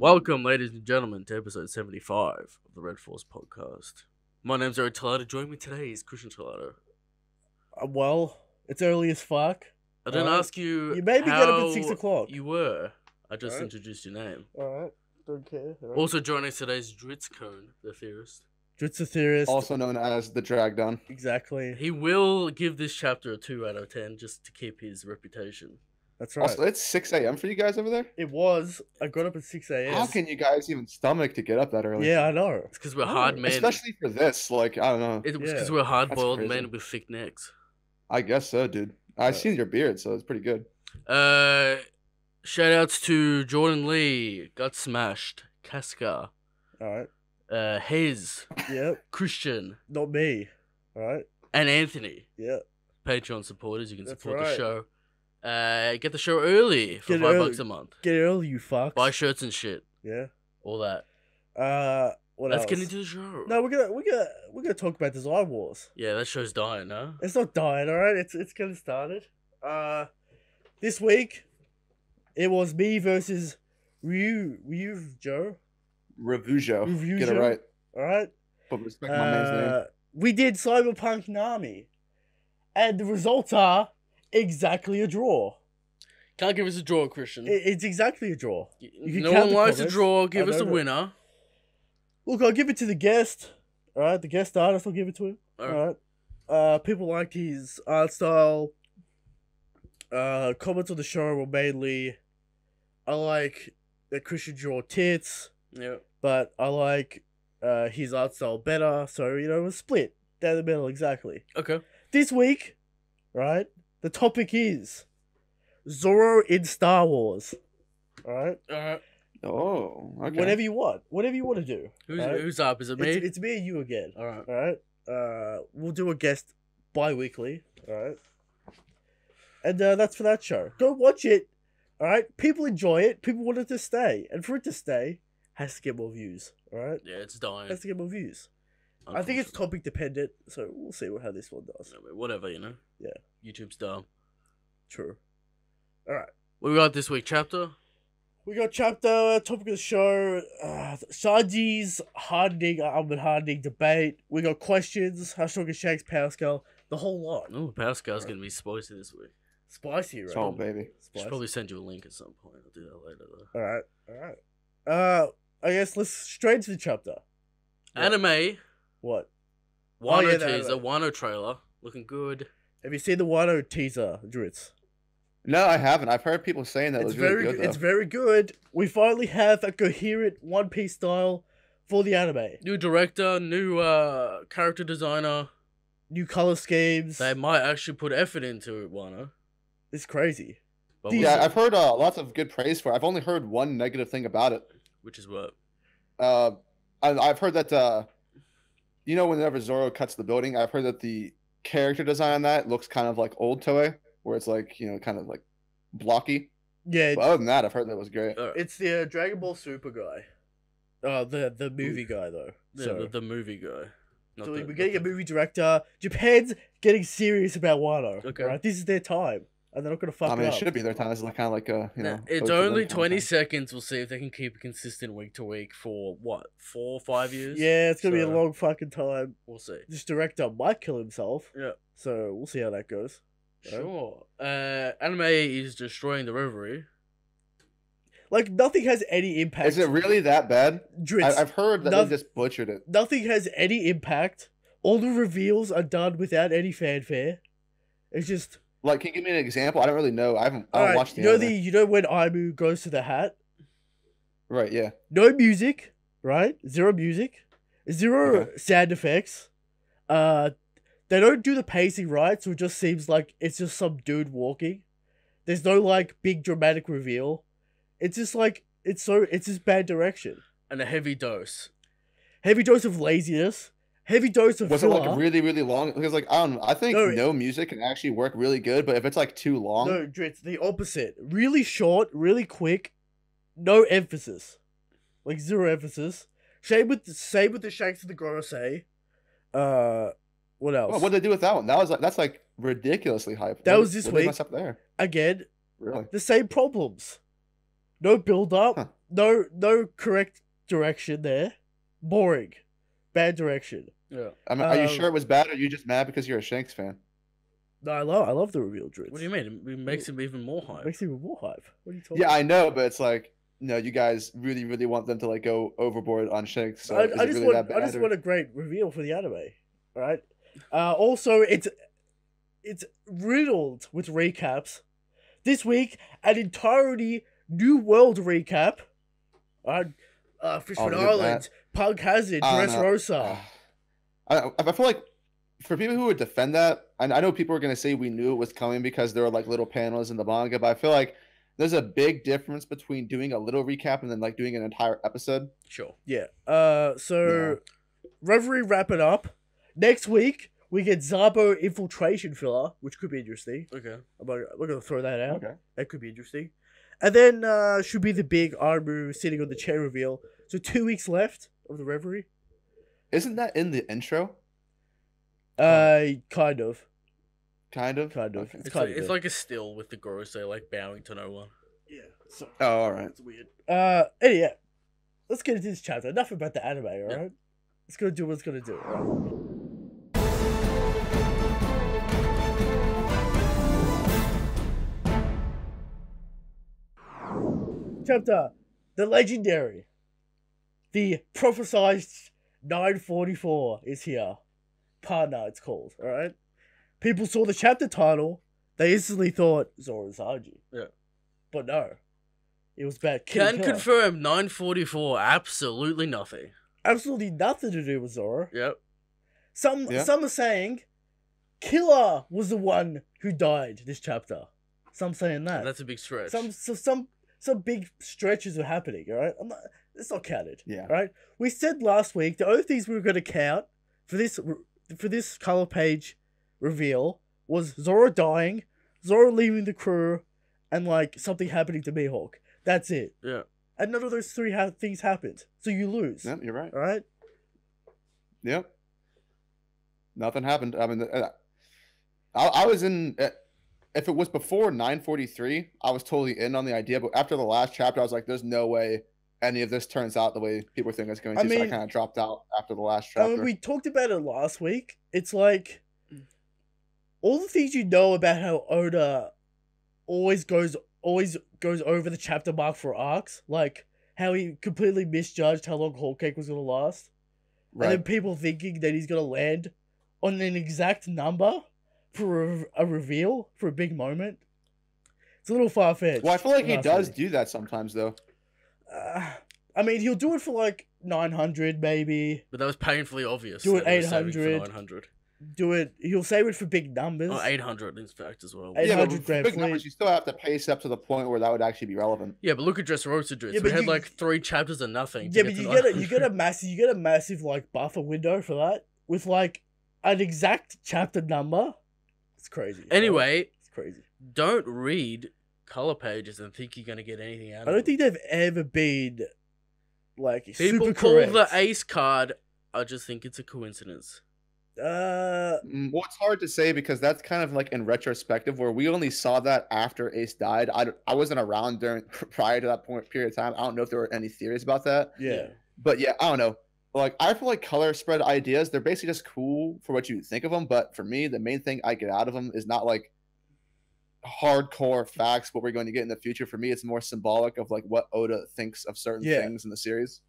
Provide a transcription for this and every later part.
Welcome, ladies and gentlemen, to episode 75 of the Red Force podcast. My name's Eric Tolado. Joining me today is Christian Tolado. Well, it's early as fuck. I didn't ask you. You made me get up at 6 o'clock. You were. I just introduced your name. Alright, don't care. All right. Also joining us today is Drizzt, the theorist. Drizzt the theorist. Also known as the Drag Down. Exactly. He will give this chapter a 2 out of 10 just to keep his reputation. That's right. Also, it's 6 a.m. for you guys over there? It was. I got up at 6 a.m. How can you guys even stomach to get up that early? Yeah, I know. It's because we're hard men. Especially for this, like, I don't know. It's because we're hard-boiled crazy. men with thick necks. I guess so, dude. I've seen your beard, so it's pretty good. Shoutouts to Jordan Lee, Got Smashed, Casca, Alright. Hez, Yep. Christian, Not me. Alright. and Anthony. Yeah. Patreon supporters, you can That's support right. the show. Get the show early for Get $5 a month. Get early, you fucks. Buy shirts and shit. Yeah. All that. What Let's else? get into the show. No, we're gonna talk about Design Wars. Yeah, that show's dying, huh? It's not dying, alright? It's getting started. This week it was me versus Ryu Joe. Revujo. Get it right. Alright? But respect my man's name. We did Cyberpunk Nami. And the results are exactly a draw. Can't give us a draw, Christian. It's exactly a draw. You No can count one the likes a comments. draw. Give I us a know. winner. Look, I'll give it to the guest. Alright, the guest artist, I'll give it to him. Alright. Alright. People liked his art style. Comments on the show were mainly, I like that Christian draw tits, Yeah. but I like his art style better. So, it was split down the middle, exactly. Okay. This week, right, the topic is Zoro in Star Wars. Alright? Oh, okay. Whatever you want. Whatever you want to do. alright? Who's up? Is it me? It's me and you again. Alright. Alright? We'll do a guest bi-weekly. Alright? And that's for that show. Go watch it. Alright? People enjoy it. People want it to stay. And for it to stay, has to get more views. Alright? Yeah, it's dying. Has to get more views. I think it's topic dependent, so we'll see how this one does. Whatever, Yeah. YouTube's dumb. True. Alright. What we got this week, chapter? We got chapter, topic of the show, Sanji's hardening debate. We got questions, how strong is Shanks' power scale, the whole lot. Oh, Pascal's gonna be spicy this week. Spicy, right? Oh, baby. Should probably send you a link at some point. I'll do that later, though. Alright. I guess let's straight into the chapter. Yeah. Anime. What? Wano the teaser. anime. Wano trailer. Looking good. Have you seen the Wano teaser, Drizzt? No, I haven't. I've heard people saying that it was really good, though. It's very good. We finally have a coherent One Piece style for the anime. New director, new character designer. New color schemes. They might actually put effort into Wano. It's crazy. But Yeah, I've heard lots of good praise for it. I've only heard one negative thing about it. which is what? I've heard that, whenever Zoro cuts the building, I've heard that the character design on that looks kind of like old Toei, where it's like, kind of like blocky. Yeah, But other than that, I've heard that was great. it's the Dragon Ball Super guy. The movie guy though. Yeah, the movie guy. So we're getting a movie director. Japan's getting serious about Wano. Okay. Right? This is their time, and they're not gonna fuck I mean, it it up. should be their time. It's like kind of like a, It's both of them only kind of 20 thing. seconds. We'll see if they can keep it consistent week to week for what, 4 or 5 years? Yeah, it's gonna be a So, long fucking time. We'll see. This director might kill himself. Yeah. So we'll see how that goes. Sure. Anime is destroying the Reverie. Like nothing has any impact. Is it really that bad? Drizzt, I've heard that noth- they just butchered it. nothing has any impact. All the reveals are done without any fanfare. It's just Like, can you give me an example? I don't really know. I don't alright. watch the You know anime. when Aimu goes to the hat. Right, yeah. No music, right? Zero music, zero Okay. sound effects. They don't do the pacing right, so it just seems like it's just some dude walking. There's no like big dramatic reveal. It's just like it's just bad direction. And a heavy dose. Heavy dose of laziness. Heavy dose of Was it filler. like really, really long? Because like I don't know. I think No, no music can actually work really good, but if it's like too long, No, Drizzt, the opposite. Really short, really quick, no emphasis. Like zero emphasis. Same with the Shanks and the Gorosei. What else? oh, what did they do with that one? That's like ridiculously hype. That What- was this what did they week. mess up there. Again, Really? the same problems. No build up. Huh. No correct direction there. Boring. Bad direction. Yeah. I mean, are you sure it was bad, or are you just mad because you're a Shanks fan? No, I love the reveal, Drizzt. What do you mean? It makes him even more hype. Makes even more hype. What are you talking Yeah, I know, but it's like, no, you guys really, really want them to like go overboard on Shanks. So is it really that bad? I just want a great reveal for the anime. All right. Also, it's riddled with recaps. This week, an entirely new world recap. Fishman Island, Pug Hazard, Dressrosa. I feel like for people who would defend that, and I know people are going to say we knew it was coming because there were like little panels in the manga, but I feel like there's a big difference between doing a little recap and then like doing an entire episode. Sure. Yeah. Reverie wrap it up. Next week, we get Zabo infiltration filler, which could be interesting. Okay. We're going to throw that out. Okay. That could be interesting. And then should be the big Armu sitting on the chair reveal. So 2 weeks left of the Reverie. Isn't that in the intro? Kind of. Kind of? Okay. It's like a still with the Gorosei like bowing to no one. Yeah. So, Oh, alright. it's weird. Anyway, let's get into this chapter. Enough about the anime, alright? Yeah. It's going to do what it's going to do, alright? Chapter, the legendary, the prophesized 944 is here. Partner, it's called, alright? People saw the chapter title, they instantly thought Zoro and Sanji. Yeah. But no. It was about Can Killer. confirm 944, absolutely nothing. Absolutely nothing to do with Zoro. Yep. Some are saying Killer was the one who died this chapter. Some saying that. That's a big stretch. Some big stretches are happening, alright? It's not counted. Yeah. Right? We said last week the only things we were going to count for this color page reveal was Zoro dying, Zoro leaving the crew, and like something happening to Mihawk. That's it. Yeah. And none of those three things happened. So you lose. Yep, you're right. Alright? Yep. Nothing happened. I mean, I was in. If it was before 943, I was totally in on the idea. But after the last chapter, I was like, "There's no way any of this turns out the way people think it's going to." So I kind of dropped out after the last chapter. We talked about it last week. It's like all the things you know about how Oda always goes over the chapter mark for arcs, like how he completely misjudged how long Whole Cake was going to last. Right. And then people thinking that he's going to land on an exact number for a reveal, for a big moment. It's a little far-fetched. Well, I feel like he does do that sometimes, though. I mean, he'll do it for like 900, maybe. But that was painfully obvious. Do it that he was saving 800. for 900. Do it. He'll save it for big numbers. Oh, 800 in fact as well. 800 but for grand big fleet. numbers, you still have to pace up to the point where that would actually be relevant. Yeah, but look at Dressrosa Drizzt. Yeah, we but had like 3 chapters of nothing. Yeah, but you get a massive like buffer window for that with like an exact chapter number. It's crazy. Anyway, it's crazy. Don't read color pages and think you're gonna get anything out of I it. don't think they've ever been like People super call correct. the ace card. I just think it's a coincidence. Well, it's hard to say because that's kind of like in retrospective, where we only saw that after Ace died. I wasn't around prior to that period of time. I don't know if there were any theories about that. Yeah. But yeah, I don't know. Like, I feel like color spread ideas, they're basically just cool for what you think of them. But for me, the main thing I get out of them is not like hardcore facts, what we're going to get in the future. For me, it's more symbolic of like what Oda thinks of certain things in the series.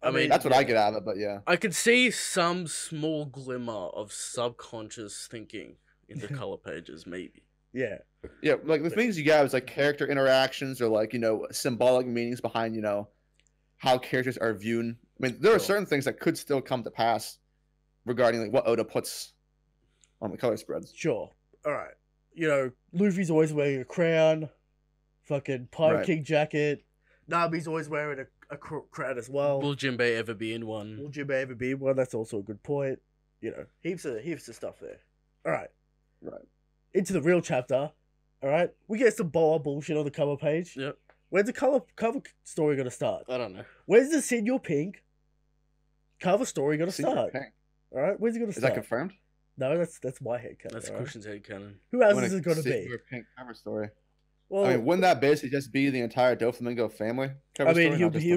I mean, that's what I get out of it, but yeah. I could see some small glimmer of subconscious thinking in the color pages, maybe. Yeah. Yeah, like the things you get is like character interactions or like, symbolic meanings behind, how characters are viewed. I mean, there are certain things that could still come to pass regarding like what Oda puts on the color spreads. Sure. All right. Luffy's always wearing a crown. Fucking Pirate King jacket. Nami's always wearing a crown as well. Will Jinbei ever be in one? Will Jinbei ever be in one? That's also a good point. Heaps of stuff there. All right. Right. Into the real chapter. All right. We get some Boa bullshit on the cover page. Yep. Where's the cover story gonna start? I don't know. Where's the Senior Pink cover story gonna Senior start? Pink. All right. Where's it gonna Is start? that confirmed? No, that's my head canon. That's all right? Cushion's head canon. Who else When is it gonna be? Pink cover story. Well, I mean, wouldn't that basically just be the entire Doflamingo family? I mean, story, not just he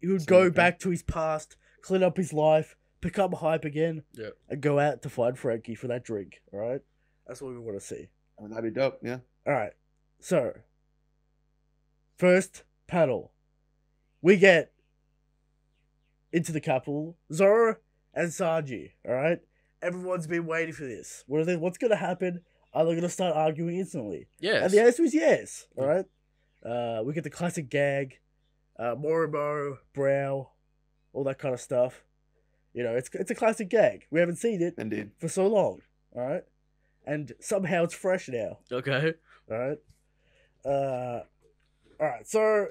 would single go thing? back to his past, clean up his life, pick up hype again, Yeah. and go out to find Frankie for that drink. All right, that's what we want to see. I mean, that'd be dope. Yeah. All right, so first panel, we get into the capital, Zoro and Sanji. All right, everyone's been waiting for this. What's gonna happen? Are they gonna start arguing instantly? Yes. And the answer is yes. All right. We get the classic gag, Morimo, Brow, all that kind of stuff. You know, it's a classic gag. We haven't seen it Indeed. for so long. All right, and somehow it's fresh now. Okay. All right. All right. So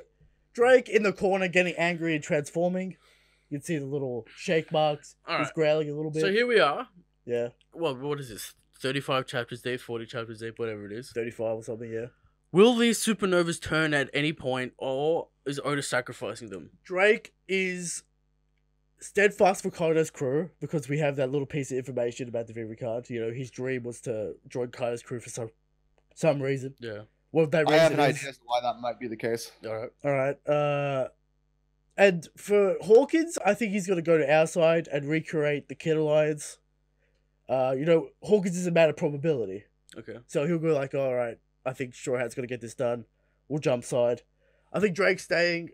Drake in the corner, getting angry and transforming. You can see the little shake marks. All He's right. growling a little bit. So here we are. Yeah, Well, what is this? 35 chapters deep, 40 chapters deep, whatever it is. 35 or something. Yeah. Will these supernovas turn at any point, or is Oda sacrificing them? Drake is steadfast for Kaido's crew because we have that little piece of information about the Vivi card. You know, his dream was to join Kaido's crew for some reason. Yeah. What that I reason have an is. idea as to why that might be the case. Alright. All right. And for Hawkins, I think he's going to go to our side and recreate the Kid Alliance. You know, Hawkins is a matter of probability. Okay. So he'll go like, all right, I think Straw Hat's going to get this done. We'll jump side. I think Drake's staying.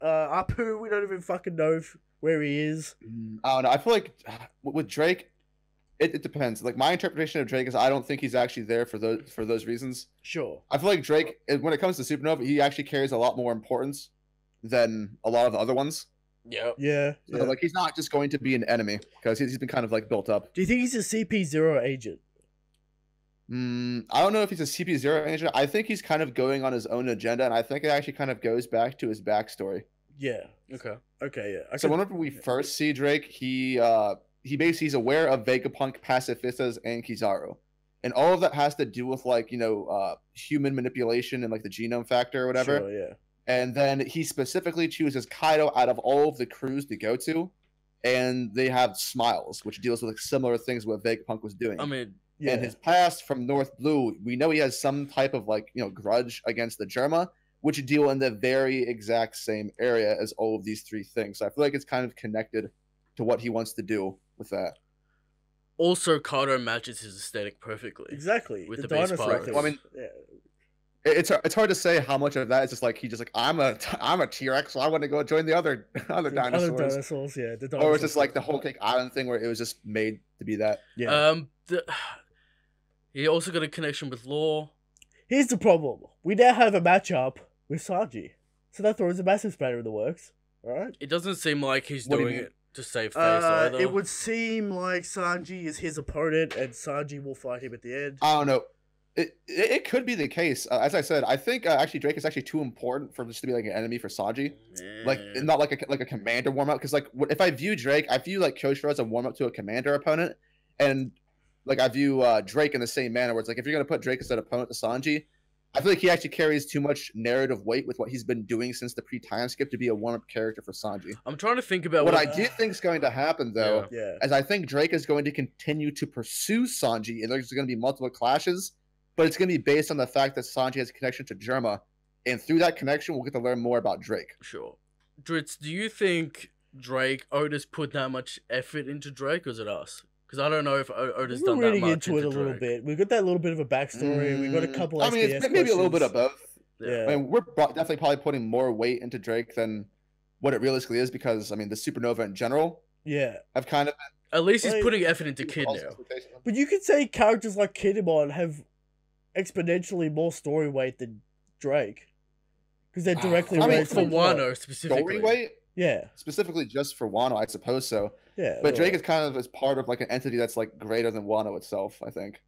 Apu, we don't even fucking know where he is. I don't know. I feel like with Drake, it depends. Like my interpretation of Drake is I don't think he's actually there for those reasons. Sure. I feel like Drake, when it comes to Supernova, he actually carries a lot more importance than a lot of the other ones. Yeah. Yeah. So, Yeah. like he's not just going to be an enemy because he's been kind of like built up. Do you think he's a CP0 agent? I don't know if he's a CP0 agent. I think he's kind of going on his own agenda, and I think it actually kind of goes back to his backstory. Yeah. Okay. Okay. Yeah. So whenever we first see Drake, he basically he's aware of Vegapunk, pacifistas, and Kizaru, and all of that has to do with like human manipulation and like the genome factor or whatever. Sure, yeah. And then he specifically chooses Kaido out of all of the crews to go to, and they have Smiles, which deals with like similar things what Vegapunk was doing. I mean, Yeah. And his past from North Blue, we know he has some type of like grudge against the Germa, which deal in the very exact same area as all of these three things. So I feel like it's kind of connected to what he wants to do with that. also Kaido matches his aesthetic perfectly. Exactly. With the the base dinosaur powers. thing. Well, I mean, yeah. It's hard to say how much of that is just like he's just like I'm a T-Rex, so I want to go join the other dinosaurs. Other dinosaurs, yeah. The Or dinosaurs. it's just like the whole Cake Island thing where it was just made to be that. Yeah. He also got a connection with Law. Here's the problem. We now have a matchup with Sanji. So that throws a massive spanner in the works. Alright? It doesn't seem like he's What do you doing mean? it to save face either. It would seem like Sanji is his opponent and Sanji will fight him at the end. I don't know. It could be the case. As I said, I think actually Drake is actually too important for just to be like an enemy for Sanji. Like Yeah. not like a commander warm up. Because like if I view Drake, I view like Koshiro as a warm up to a commander opponent, and like I view Drake in the same manner. Where it's like if you're gonna put Drake as an opponent to Sanji, I feel like he actually carries too much narrative weight with what he's been doing since the pre-time skip to be a warm up character for Sanji. I'm trying to think about What I do think is going to happen though, Yeah. as I think Drake is going to continue to pursue Sanji, and there's going to be multiple clashes, but it's going to be based on the fact that Sanji has a connection to Germa, and through that connection, we'll get to learn more about Drake. Sure. Drizzt, do you think Oda's put that much effort into Drake, or is it us? Because I don't know if Oda's We're done that reading much into it a little Drake. bit. We've got that little bit of a backstory. We've got a couple I mean, SBS it's maybe a little bit of questions. both. Yeah. I mean, we're definitely probably putting more weight into Drake than what it realistically is because, I mean, the Supernova in general Yeah. have kind of At least he's Like- putting effort into Kid false now. expectations. But you could say characters like Kinemon have exponentially more story weight than Drake. Because they're directly I mean, related For to the plot. Wano specifically. Story weight? Yeah. Specifically just for Wano, I suppose so. Yeah. But Drake well, is kind of as part of like an entity that's like greater than Wano itself, I think.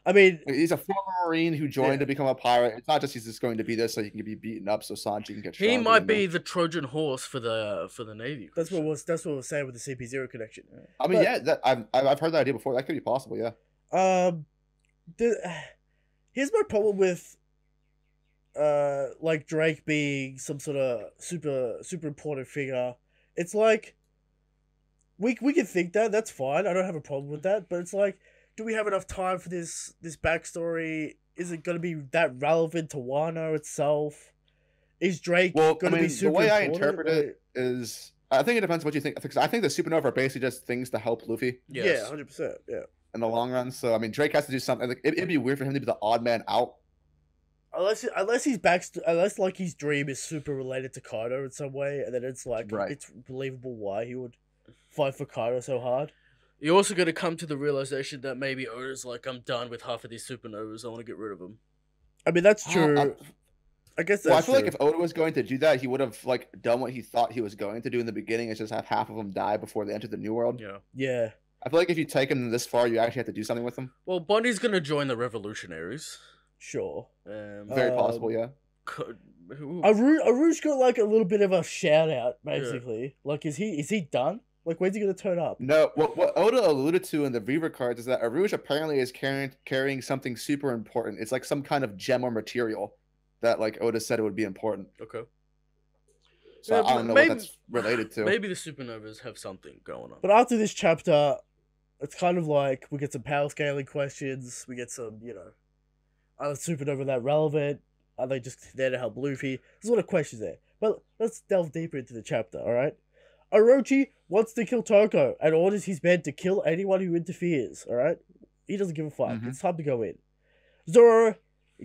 I mean, He's a former Marine who joined Yeah. to become a pirate. It's not just he's just going to be there so he can be beaten up so Sanji can get He stronger, might you know? be the Trojan horse for the Navy. that's what Christian. we're saying with the CP0 connection. I mean, but- yeah, that I've heard that idea before. That could be possible, yeah. Here's my problem with like Drake being some sort of super important figure. It's like we can think that, that's fine. I don't have a problem with that, but it's like do we have enough time for this backstory? Is it going to be that relevant to Wano itself? Is Drake going to be super the way important? I interpret it is, I think it depends what you think. Because I think the supernova are basically just things to help Luffy. Yes. Yeah, 100%. Yeah. In the long run, so I mean, Drake has to do something. Like, it'd be weird for him to be the odd man out. Unless his dream is super related to Kaido in some way, and then it's like it's believable why he would fight for Kaido so hard. You're also going to come to the realization that maybe Oda's like, I'm done with half of these supernovas. I want to get rid of them. I mean, that's true. I guess that's I feel true. like if Oda was going to do that, he would have like done what he thought he was going to do in the beginning, is just have half of them die before they enter the New World. Yeah. Yeah. I feel like if you take him this far, you actually have to do something with him. Well, Bonnie's going to join the Revolutionaries. Sure. Very possible, yeah. Aruj got like a little bit of a shout out, basically. Yeah. Like, is he done? Like, when's he gonna turn up? No, what Oda alluded to in the Reaver cards is that Aruj apparently is carrying something super important. It's like some kind of gem or material that like Oda said it would be important. Okay. So yeah, I don't know what that's related to. Maybe the supernovas have something going on. But after this chapter, it's kind of like we get some power scaling questions. We get some, are the supernova that relevant? Are they just there to help Luffy? There's a lot of questions there. But let's delve deeper into the chapter, alright? Orochi wants to kill Toko and orders his men to kill anyone who interferes, alright? He doesn't give a fuck. It's time to go in. Zoro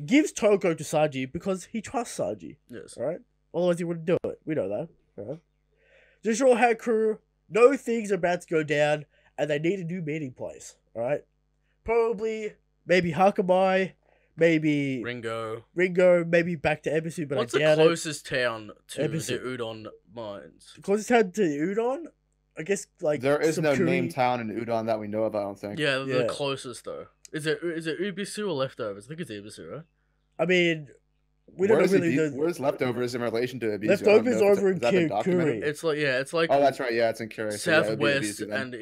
gives Toko to Sanji because he trusts Sanji. Yes. Alright? Otherwise he wouldn't do it. We know that. Alright? The Straw Hat crew know things are about to go down and they need a new meeting place. Alright? Probably, maybe Hakamai, maybe Ringo, maybe back to Ebisu, but what's I doubt the closest town to Ebisu. the Udon mines? The closest town to Udon? I guess like there is no Sakuri. named town in Udon that we know of, I don't think. Yeah, the closest though. Is it Ubisu or leftovers? I think it's Ibisu, right? I mean, we don't really know. Where's leftovers in relation to Ibisu? Leftovers over in Kuri. It's like oh, that's right. Yeah, it's in Kuri. Southwest so and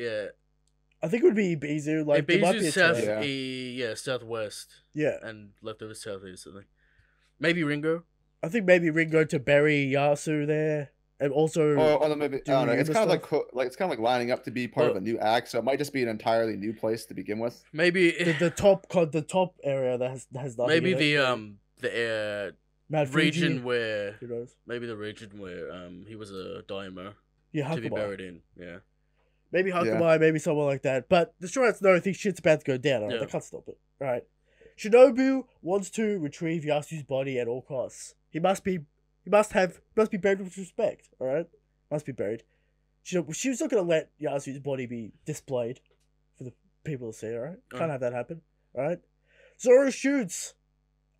I think it would be Ibisu. Like there might be a south, town. southwest. Yeah, and leftovers southeast. I think. Maybe Ringo. I think maybe Ringo to bury Yasu there, and also. Or maybe I don't know. It's kind of like it's kind of like lining up to be part of a new act, so it might just be an entirely new place to begin with. Maybe the top area that has nothing. Maybe the region where maybe the region where he was a daimyo to be buried in. Yeah. Maybe Hakamai, maybe someone like that. But the Straw Hats know think shit's about to go down. Right? They can't stop it. Right. Shinobu wants to retrieve Yasu's body at all costs. He must be buried with respect. All right, must be buried. She was not gonna let Yasu's body be displayed for the people to see. All right, can't have that happen. All right. Zoro shoots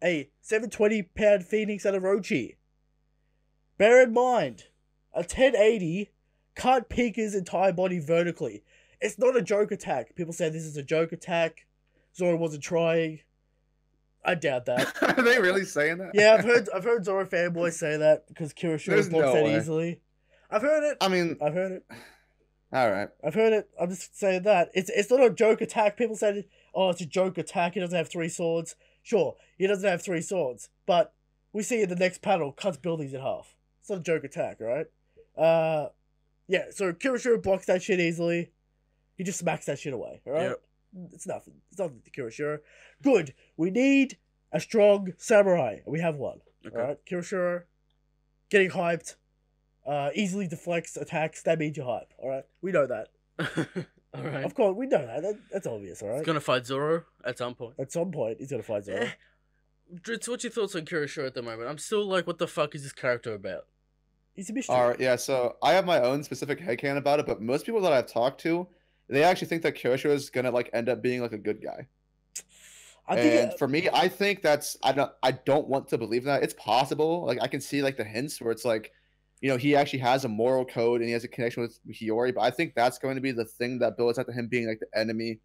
a 720-pound phoenix at Orochi. Bear in mind, a 1080 can't peek his entire body vertically. It's not a joke attack. People say this is a joke attack. Zoro wasn't trying. I doubt that. Are they really saying that? Yeah, I've heard Zoro fanboys say that because Kirishima blocks that easily. I've heard it. I've heard it. All right. I've heard it. I'm just saying that. It's not a joke attack. People say, oh, it's a joke attack. He doesn't have 3 swords. Sure, he doesn't have 3 swords. But we see in the next panel, cuts buildings in half. It's not a joke attack, right? Yeah, so Kirishima blocks that shit easily. He just smacks that shit away, alright? Yep. It's nothing. It's nothing to Kirishima. Good. We need a strong samurai. We have one. Okay. Alright? Kirishima getting hyped. Easily deflects attacks. That means you're hype. Alright? We know that. Alright. Of course, we know that. That's obvious, alright? He's gonna fight Zoro at some point. At some point, he's gonna fight Zoro. Drizzt, what's your thoughts on Kirishima at the moment? I'm still like, what the fuck is this character about? He's a mystery. Alright, yeah, so I have my own specific headcanon about it, but most people that I've talked to, they actually think that Kirishima is gonna like end up being like a good guy. For me, I think that's I don't want to believe that. It's possible. Like I can see like the hints where it's like, he actually has a moral code and he has a connection with Hiyori, but I think that's going to be the thing that builds up to him being like the enemy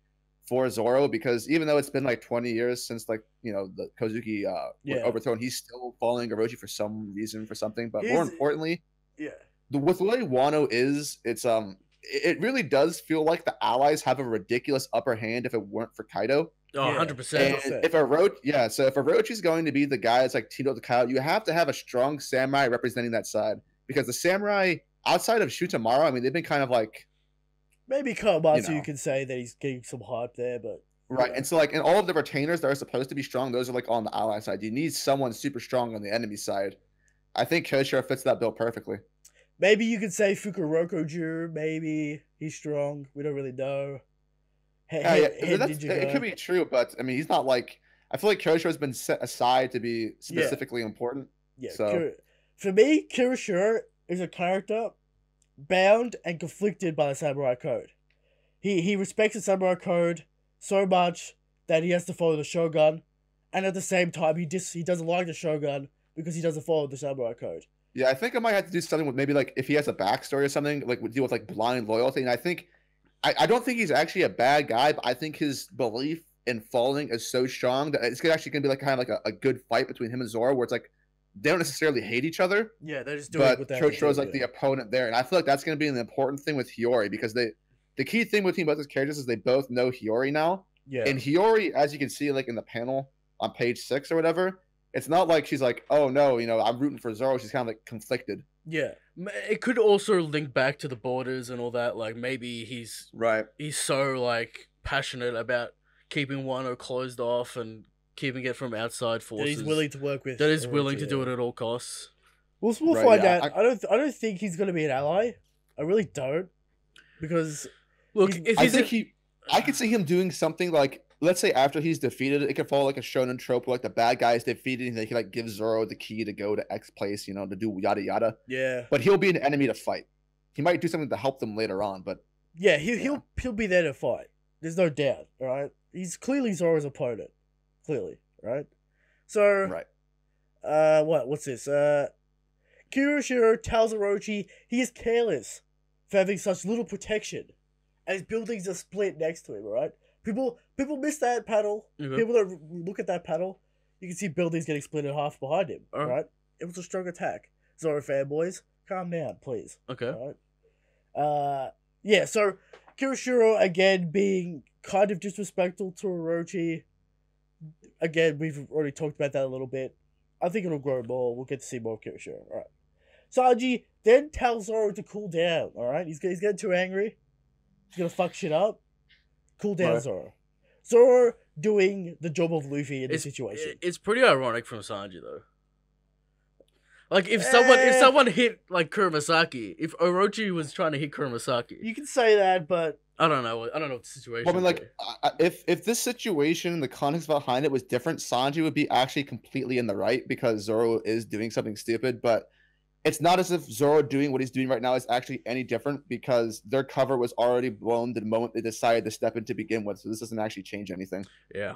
for Zoro, because even though it's been like 20 years since like the Kozuki was overthrown, he's still following Orochi for some reason, for something. But more importantly, with the way Wano is, it really does feel like the allies have a ridiculous upper hand if it weren't for Kaido. Oh, 100%. And if Orochi's going to be the guy that's like Tito to Kaido, you have to have a strong samurai representing that side, because the samurai outside of Shutamaru, I mean, they've been kind of like, maybe Kawamatsu, you can say that he's getting some hype there, but Right. Yeah. And so, like, in all of the retainers that are supposed to be strong, those are, like, on the ally side. You need someone super strong on the enemy side. I think Koshiro fits that bill perfectly. Maybe you could say Fukurokoju. Maybe he's strong. We don't really know. Yeah, Ninja it could guy. be true, but, I mean, he's not, like... I feel like Koshiro's been set aside to be specifically important. Yeah. So... For me, Kirishiro is a character bound and conflicted by the samurai code. He respects the samurai code so much that he has to follow the shogun, and at the same time he doesn't like the shogun because he doesn't follow the samurai code. Yeah, I think I might have to do something with maybe, like, if he has a backstory or something, like, deal with, like, blind loyalty. And I think... I don't think he's actually a bad guy, but I think his belief in falling is so strong that it's actually going to be, like, kind of like a good fight between him and Zoro, where it's, like, they don't necessarily hate each other. Yeah, they're just doing it with that. Koshiro's, like, the opponent there. And I feel like that's going to be an important thing with Hiyori, because the key thing between both those characters is they both know Hiyori now. Yeah. And Hiyori, as you can see, like, in the panel on page 6 or whatever, it's not like she's like, oh, no, I'm rooting for Zoro. She's kind of, like, conflicted. Yeah. It could also link back to the borders and all that. Like, maybe he's so, like, passionate about keeping Wano closed off and keeping it from outside forces. That he's willing to work with. That he's willing to do it at all costs. We'll find out. I don't think he's going to be an ally. I really don't. Because... Look, I could see him doing something like, let's say after he's defeated, it could follow like a shonen trope where, like, the bad guy is defeated and they can, like, give Zoro the key to go to X place, to do yada yada. Yeah. But he'll be an enemy to fight. He might do something to help them later on, but yeah, he'll be there to fight. There's no doubt, all right? He's clearly Zoro's opponent. Clearly, right? So right. What's this? Kirishiro tells Orochi he is careless for having such little protection. And his buildings are split next to him, right? People miss that panel. Mm-hmm. People don't look at that panel. You can see buildings getting split in half behind him, right? It was a strong attack. Zoro fanboys, calm down, please. Okay. Right? Yeah, so Kirishiro, again, being kind of disrespectful to Orochi. Again, we've already talked about that a little bit. I think it'll grow more. We'll get to see more of Kirishiro, alright. Sanji then tells Zoro to cool down, alright? He's getting too angry. He's gonna fuck shit up. Cool down, right. Zoro doing the job of Luffy in this situation. It's pretty ironic from Sanji, though. Like, if someone hit, like, Kuromasaki, if Orochi was trying to hit Kuromasaki... You can say that, but... I don't know what the situation is. I mean, like, if this situation, the context behind it was different, Sanji would be actually completely in the right because Zoro is doing something stupid, but it's not as if Zoro doing what he's doing right now is actually any different because their cover was already blown the moment they decided to step in to begin with, so this doesn't actually change anything. Yeah.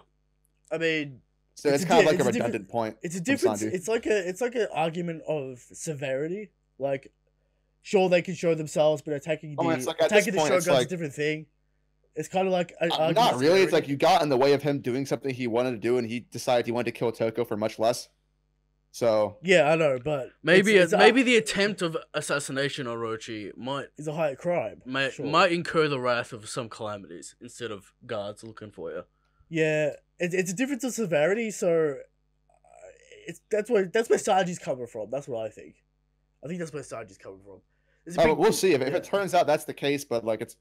I mean... So it's kind of like a redundant point. It's a difference. It's like an argument of severity. Like, sure, they can show themselves, but attacking the Shogun is a different thing. It's kind of like an argument. Not really. It's like you got in the way of him doing something he wanted to do, and he decided he wanted to kill Toko for much less. So yeah, I know, but maybe the attempt of assassination on Orochi is a high crime. Might incur the wrath of some calamities instead of guards looking for you. Yeah, it's a difference of severity, so that's where Sanji's coming from. That's what I think. I think that's where Sanji's coming from. We'll see if it turns out that's the case, but like it's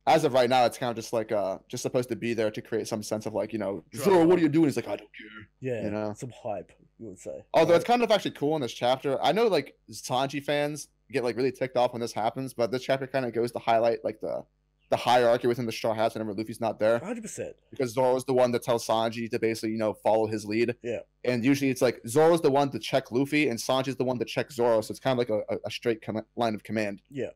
as of right now, it's kind of just like just supposed to be there to create some sense of like Zoro, what are you doing? He's like, I don't care. Yeah, some hype, you would say. Although it's kind of actually cool in this chapter. I know like Sanji fans get like really ticked off when this happens, but this chapter kind of goes to highlight like the hierarchy within the Straw Hats whenever Luffy's not there. 100%. Because Zoro's the one that tells Sanji to basically, follow his lead. Yeah. And usually it's like Zoro's the one to check Luffy and Sanji's the one to check Zoro. So it's kind of like a straight line of command. Yeah.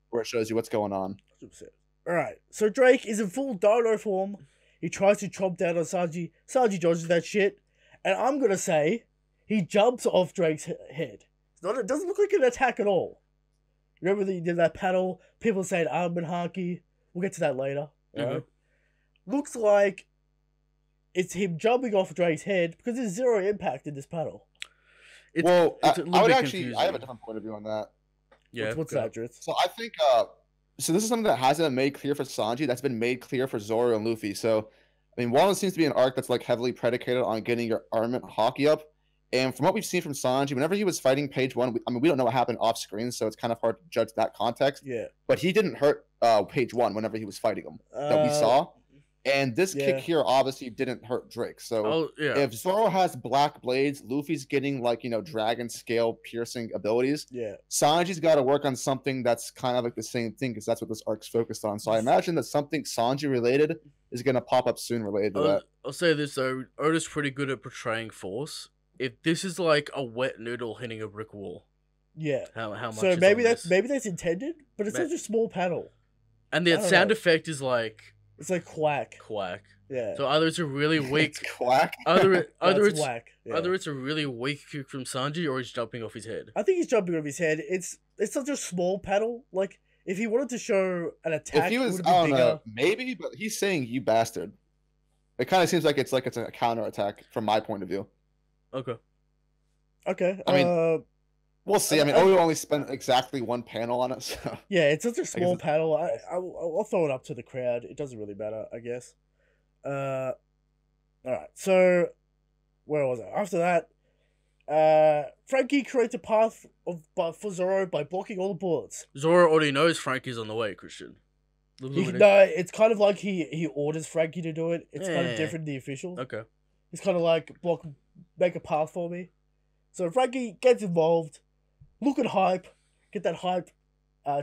Where it shows you what's going on. 100%. Alright, so Drake is in full dino form. He tries to chomp down on Sanji. Sanji dodges that shit. And I'm going to say he jumps off Drake's head. It doesn't look like an attack at all. Remember that he did that panel? People saying arm and Haki. We'll get to that later. Right? Looks like it's him jumping off Drake's head because there's zero impact in this panel. I would actually... I have a different point of view on that. Yeah. What's that, Drizzt? So I think... So this is something that hasn't been made clear for Sanji. That's been made clear for Zoro and Luffy. So, I mean, one seems to be an arc that's like heavily predicated on getting your armament Haki up. And from what we've seen from Sanji, whenever he was fighting page 1, we don't know what happened off screen, so it's kind of hard to judge that context. Yeah. But he didn't hurt page 1 whenever he was fighting him that we saw. And this kick here obviously didn't hurt Drake. So if Zoro has black blades, Luffy's getting like, dragon scale piercing abilities. Yeah. Sanji's got to work on something that's kind of like the same thing because that's what this arc's focused on. So I imagine that something Sanji related is going to pop up soon related to that. I'll say this though, Oda's pretty good at portraying force. If this is like a wet noodle hitting a brick wall. Yeah. How much so maybe that's intended, but it's such a small panel. And the sound effect is like it's like quack. Quack. Yeah. So either it's a really weak quack. Either it's whack. Yeah. Either it's a really weak kick from Sanji or he's jumping off his head. I think he's jumping off his head. It's such a small panel. Like if he wanted to show an attack, if he was, I don't know, maybe, but he's saying "you bastard." It kind of seems like it's a counter attack from my point of view. Okay. Okay. I mean, we'll see. I mean, Oda only spent exactly one panel on it. So. Yeah, it's such a small panel. I'll throw it up to the crowd. It doesn't really matter, I guess. All right. So, where was I? After that, Frankie creates a path for Zoro by blocking all the bullets. Zoro already knows Frankie's on the way, Christian. No, it's kind of like he orders Frankie to do it. It's kind of different than the officials. Okay. It's kind of like make a path for me. So Frankie gets involved. Looking hype, get that hype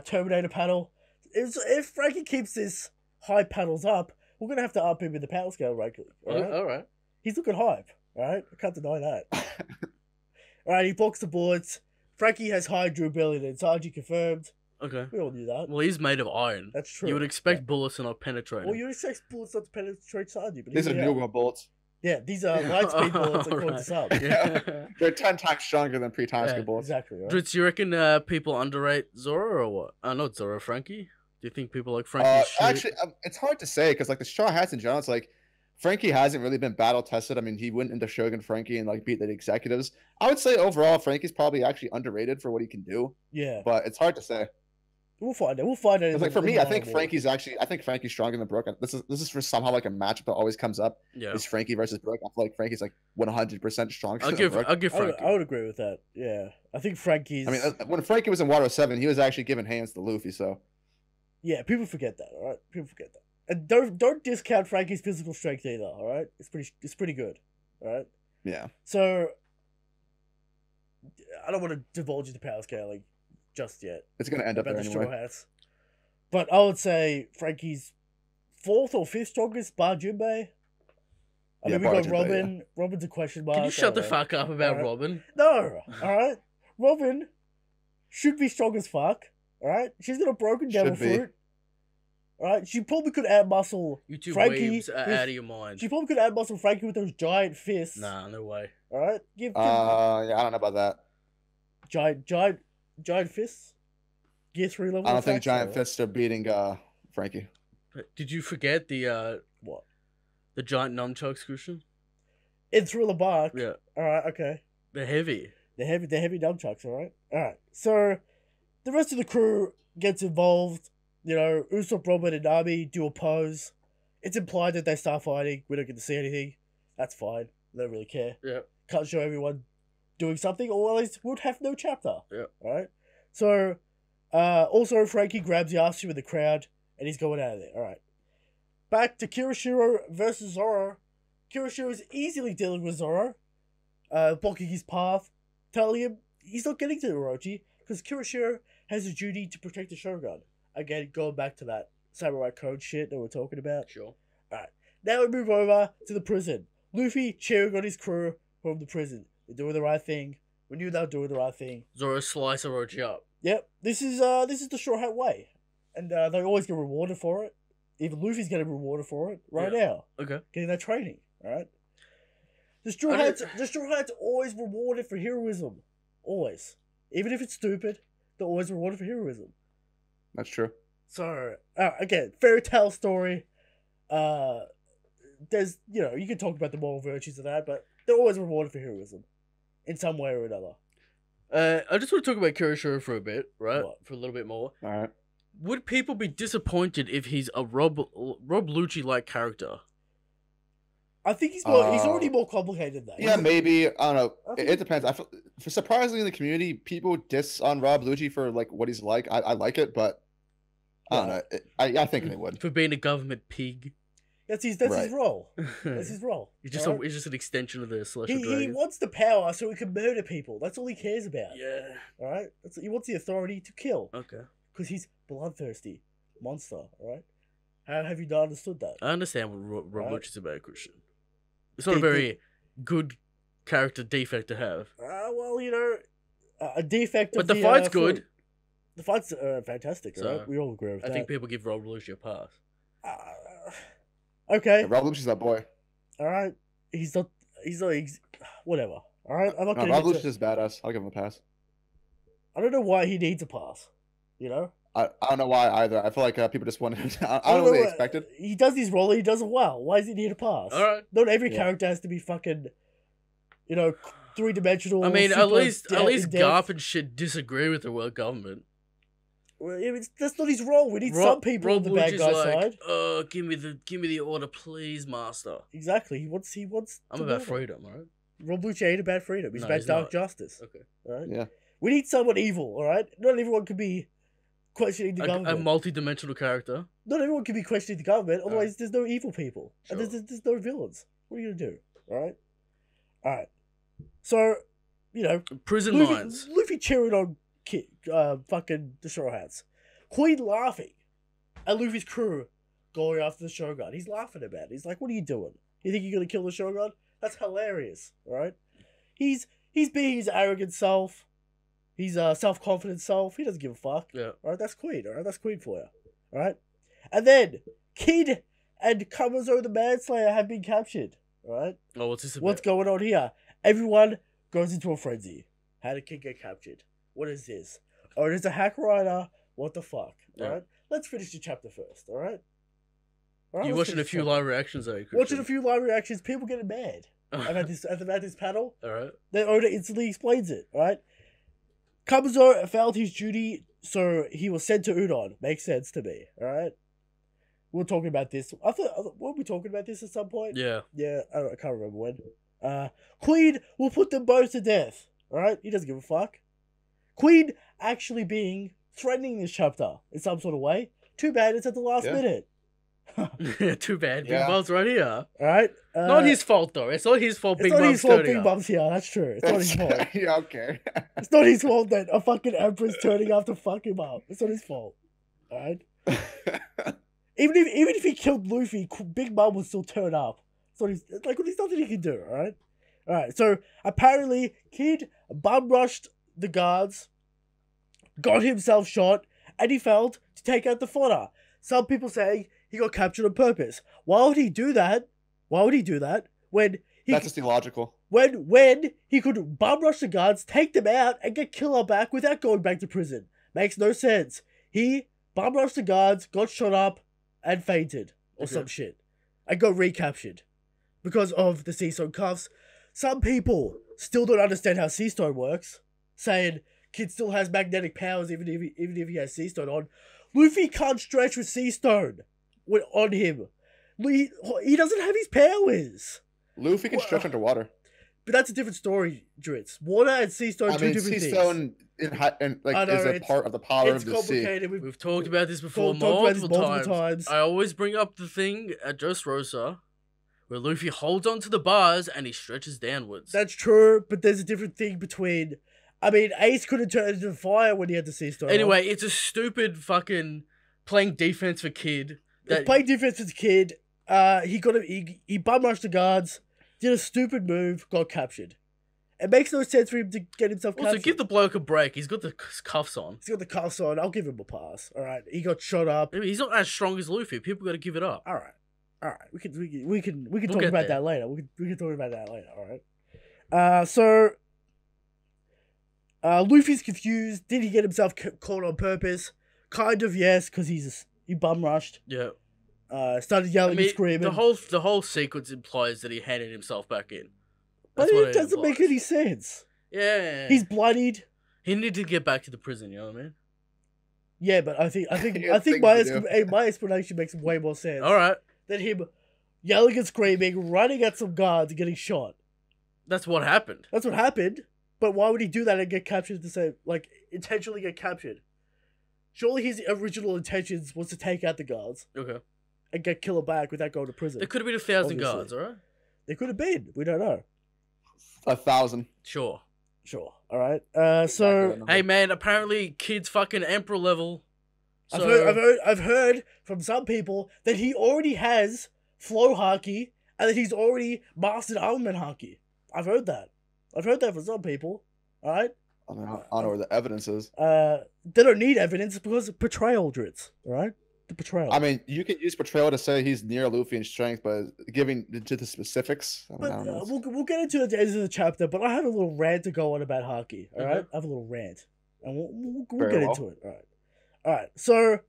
Terminator panel. If Frankie keeps this hype panels up, we're going to have to up him in the power scale regularly. All right. He's looking hype, all right? I can't deny that. All right, he blocks the bullets. Frankie has higher durability than Sanji, confirmed. Okay. We all knew that. Well, he's made of iron. That's true. You would expect bullets to not penetrate him. Well, you would expect bullets not to penetrate Sanji. But these are newer bullets. Yeah, these are light speed bullets according to some. Yeah. They're 10 times stronger than pre-time speed bullets. Exactly. Right? Drizzt, you reckon people underrate Zoro or what? Not Zoro, Frankie. Do you think people like Frankie? Actually, it's hard to say because like the Straw Hats in general, it's like Frankie hasn't really been battle tested. I mean, he went into Shogun Frankie and like beat the executives. I would say overall, Frankie's probably actually underrated for what he can do. Yeah, but it's hard to say. We'll find it. Like for me, I think Frankie's stronger than Brooke. This is for somehow like a matchup that always comes up. Yeah, is Frankie versus Brooke. I feel like Frankie's like 100% stronger. I'll give Frankie. I would agree with that. Yeah, I think Frankie's. I mean, when Frankie was in Water 7, he was actually giving hands to Luffy. So. Yeah, people forget that. All right, people forget that, and don't discount Frankie's physical strength either. All right, it's pretty good. All right. Yeah. So, I don't want to divulge the power scaling just yet. It's gonna end up there anyway. Straw Hats. But I would say Frankie's 4th or 5th strongest, bar Jinbei. I mean, we got Robin. Yeah. Robin's a question mark. Can you shut the fuck up about Robin? No. All right. Robin should be strong as fuck. All right. She's got a broken devil fruit. All right. She probably could add muscle. You two Frankie waves are out of your mind. She probably could add muscle Frankie with those giant fists. Nah, no way. All right. Yeah, I don't know about that. Giant fists? Gear 3 level? I don't think giant fists are beating Frankie. Did you forget the what? The giant nunchucks, Christian? In Thriller Bark? Yeah. Alright, okay. They're heavy. They're heavy nunchucks, alright? Alright. So the rest of the crew gets involved. You know, Usopp, Robin, and Nami do a pose. It's implied that they start fighting. We don't get to see anything. That's fine. They don't really care. Yeah. Can't show everyone doing something, or at least would have no chapter. Yeah. Alright? So, also Frankie grabs Yasu in the crowd, and he's going out of there. Alright. Back to Kirishiro versus Zoro. Kirishiro is easily dealing with Zoro, blocking his path, telling him he's not getting to Orochi, because Kirishiro has a duty to protect the Shogun. Again, going back to that samurai code shit that we're talking about. Sure. Alright. Now we move over to the prison. Luffy cheering on his crew from the prison. They're doing the right thing. We knew they were doing the right thing. Zoro slice Orochi up. Yep. This is the Straw Hat way. And they always get rewarded for it. Even Luffy's getting rewarded for it right now. Okay. Getting that training. Alright? The Straw Hats always rewarded for heroism. Always. Even if it's stupid, they're always rewarded for heroism. That's true. So, again, fairy tale story. There's, you can talk about the moral virtues of that, but they're always rewarded for heroism. In some way or another. I just want to talk about Kirishiro for a bit, right? What? For a little bit more. Alright. Would people be disappointed if he's a Rob Lucci-like character? I think he's already more complicated than that. Yeah, maybe. I don't know. It depends. I feel, surprisingly in the community, people diss on Rob Lucci for like what he's like. I like it, but I don't know. I think they would. For being a government pig. That's his role. That's his role. He's just he's just an extension of the Celestial He wants the power so he can murder people. That's all he cares about. Yeah. All right. He wants the authority to kill. Okay. Because he's bloodthirsty monster. All right. How have you not understood that? I understand what Rob is about, Christian. It's not a very good character defect to have. Well, you know, a defect. But the fight's good. The fight's fantastic. So, right? We all agree with that. I think people give Rob Lucci a pass. Okay. Yeah, Rob Lucci's that boy. All right. He's not. Whatever. All right. I'm not going to. Rob Lucci's badass. I'll give him a pass. I don't know why he needs a pass. You know. I don't know why either. I feel like people just want him. I don't know what they expected. He does his role. He does it well. Why does he need a pass? All right. Not every character has to be fucking, you know, 3-dimensional. I mean, at least Garp and shit disagree with the world government. Well, that's not his role. We need some people on the bad guy side. Give me the order, please, master. Exactly. He wants. I'm about freedom, all right? Rob Lucci ain't about freedom. He's about dark justice. Okay. All right. Yeah. We need someone evil. All right. Not everyone can be questioning the government. A multi-dimensional character. Not everyone can be questioning the government. Otherwise, there's no evil people. Sure. And there's no villains. What are you gonna do? All right. All right. So, you know, prison mines. Luffy cheering on fucking the Straw Hats. Queen laughing at Luffy's crew going after the Shogun. He's laughing about it. He's like, "What are you doing? You think you're gonna kill the Shogun? That's hilarious, all right?" He's being his arrogant self. He's self-confident self. He doesn't give a fuck. Yeah. All right, that's Queen. All right, that's Queen for you. All right, and then Kid and Kamazo the Manslayer have been captured. All right. Oh, what's this about? What's going on here? Everyone goes into a frenzy. How did Kid get captured? What is this? Oh, it is a hack rider. What the fuck? Yeah. All right. Let's finish the chapter first. All right. You're watching a few live reactions, are you? Watching a few live reactions. People getting mad about this panel. All right. Then Oda instantly explains it. All right. Kamazo failed his duty, so he was sent to Udon. Makes sense to me. All right. We were talking about this. Weren't we talking about this at some point? Yeah. Yeah. I can't remember when. Queen will put them both to death. All right. He doesn't give a fuck. Queen actually being threatening this chapter in some sort of way. Too bad it's at the last minute. Too bad. Big Mom's right here. All right. Not his fault though. It's not his fault. Big Mom's Big Mom's here. That's true. It's not his fault. Yeah, okay. It's not his fault that a fucking empress turning up to fuck him up. It's not his fault. All right. Even if he killed Luffy, Big Mom would still turn up. So there's nothing he can do. All right. All right. So apparently, Kid bum rushed the guards, got himself shot, and he failed to take out the fodder. Some people say he got captured on purpose. Why would he do that? When that's just illogical. When he could bum rush the guards, take them out, and get Killer back without going back to prison. Makes no sense. He bum rushed the guards, got shot up, and fainted. Or some shit. And got recaptured. Because of the Sea Stone cuffs. Some people still don't understand how Sea Stone works. Saying Kid still has magnetic powers even if he has Sea Stone on. Luffy can't stretch with Sea Stone on him. He doesn't have his powers. Luffy can stretch underwater. But that's a different story, Drizzt. Water and Sea Stone are two different things. Sea Stone is a part of the power of the sea. It's complicated. We've talked about this before multiple times. I always bring up the thing at Dressrosa where Luffy holds onto the bars and he stretches downwards. That's true, but there's a different thing between... I mean, Ace couldn't turn into fire when he had the Sea Stone. Anyway, it's a stupid fucking playing defense for Kid. Playing defense for the Kid. He bum rushed the guards, did a stupid move, got captured. It makes no sense for him to get himself captured. Also, give the bloke a break. He's got the cuffs on. He's got the cuffs on. I'll give him a pass. All right. He got shot up. I mean, he's not as strong as Luffy. People got to give it up. All right. We can talk about that later. We can talk about that later. All right. Luffy's confused. Did he get himself caught on purpose? Kind of, yes, because he bum rushed. Yeah. Started yelling and screaming. The whole sequence implies that he handed himself back in. But it doesn't make any sense. Yeah. He's bloodied. He needed to get back to the prison, you know what I mean? Yeah, but I think my explanation makes way more sense. All right. Than him yelling and screaming, running at some guards and getting shot. That's what happened. But why would he do that and get captured intentionally get captured? Surely his original intentions was to take out the guards. Okay. and get Killer back without going to prison. There could have been 1,000 obviously. guards, alright? There could have been. We don't know. 1,000. Sure. All right. So hey man, apparently Kid's fucking emperor level. So... I've heard from some people that he already has flow haki and that he's already mastered armament haki. I've heard that from some people. All right. I don't know where the evidence is. They don't need evidence because of betrayal, Drizzt. All right. The betrayal. I mean, you can use betrayal to say he's near Luffy in strength, but giving to the specifics, I don't know. We'll get into the end of the chapter, but I have a little rant to go on about Haki. All right, I have a little rant, and we'll get into it. All right. So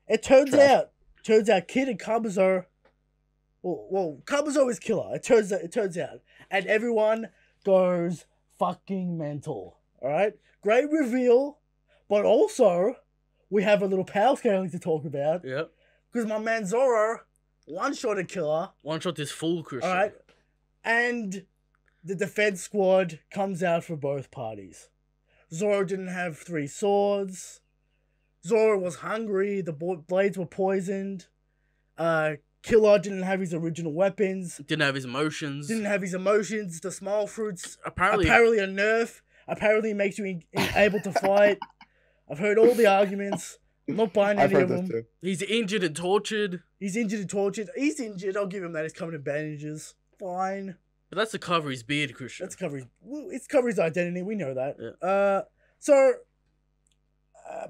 it turns out, Kid and Kabuzo. Well, Kabuzo is killer. It turns out, and everyone goes fucking mental. All right, great reveal, but also. We have a little power scaling to talk about. Yep. Because my man Zoro one-shot Killer. One-shot this fool, Christian. Alright. And the defense squad comes out for both parties. Zoro didn't have 3 swords. Zoro was hungry. The blades were poisoned. Killer didn't have his original weapons. Didn't have his emotions. The small fruits apparently a nerf. Apparently makes you able to fight. I've heard all the arguments. I'm not buying any of them. Too. He's injured and tortured. He's injured. I'll give him that. He's covered in bandages. Fine. But that's to cover his beard, Christian. It's cover his identity. We know that. Yeah. So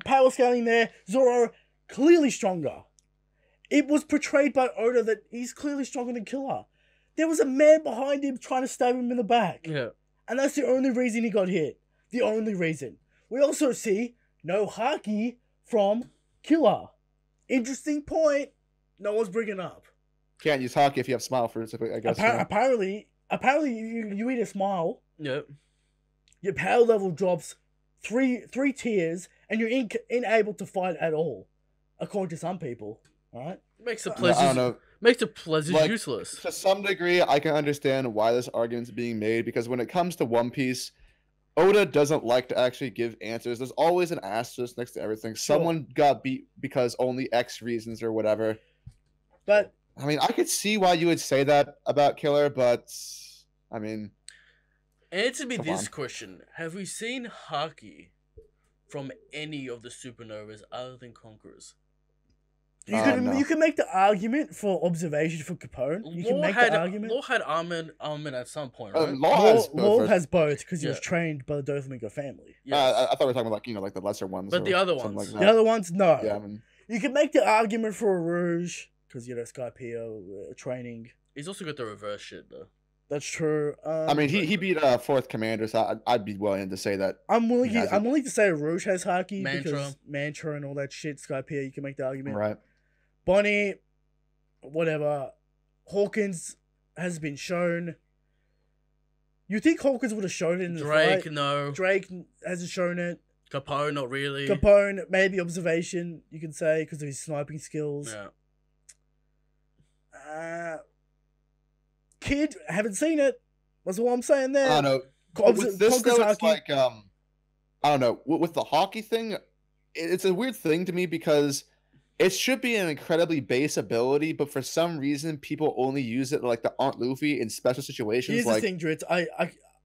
power scaling there. Zoro clearly stronger. It was portrayed by Oda that he's clearly stronger than Killer. There was a man behind him trying to stab him in the back. Yeah. And that's the only reason he got hit. The only reason. We also see no Haki from Killer. Interesting point. No one's bringing up. Can't use Haki if you have smile fruits. I guess. Apparently, you eat a smile. Yep. Your power level drops three tiers, and you're unable to fight at all, according to some people. All right. Makes the pleasure. I don't know. Makes the pleasure useless. To some degree, I can understand why this argument's being made because when it comes to One Piece, Oda doesn't like to actually give answers. There's always an asterisk next to everything. Sure. Someone got beat because only X reasons or whatever. But I mean, I could see why you would say that about Killer, but I mean, answer me this question: have we seen Haki from any of the supernovas other than Conquerors? You can make the argument for observation for Capone. Law had Armin at some point, right? Law has both because he was trained by the Doflamingo family. Yes. I thought we were talking about like the lesser ones. But the other ones, like the other ones, no. Yeah, I mean, you can make the argument for a Rouge because Skypeo training. He's also got the reverse shit though. That's true. I mean, he beat Fourth Commander, so I'd be willing to say that. I'm willing to say Rouge has Haki because Mantra and all that shit. Skypea, you can make the argument. Right. Bonnie, whatever. Hawkins has been shown. You think Hawkins would have shown it in the fight? Drake, no. Drake hasn't shown it. Capone, not really. Capone, maybe observation, you can say, because of his sniping skills. Yeah. Kid, haven't seen it. That's what I'm saying there. I don't know. With this, though, it's like, I don't know. With the hockey thing, it's a weird thing to me because it should be an incredibly base ability, but for some reason, people only use it like the Aunt Luffy in special situations. Here's the thing, Drizzt.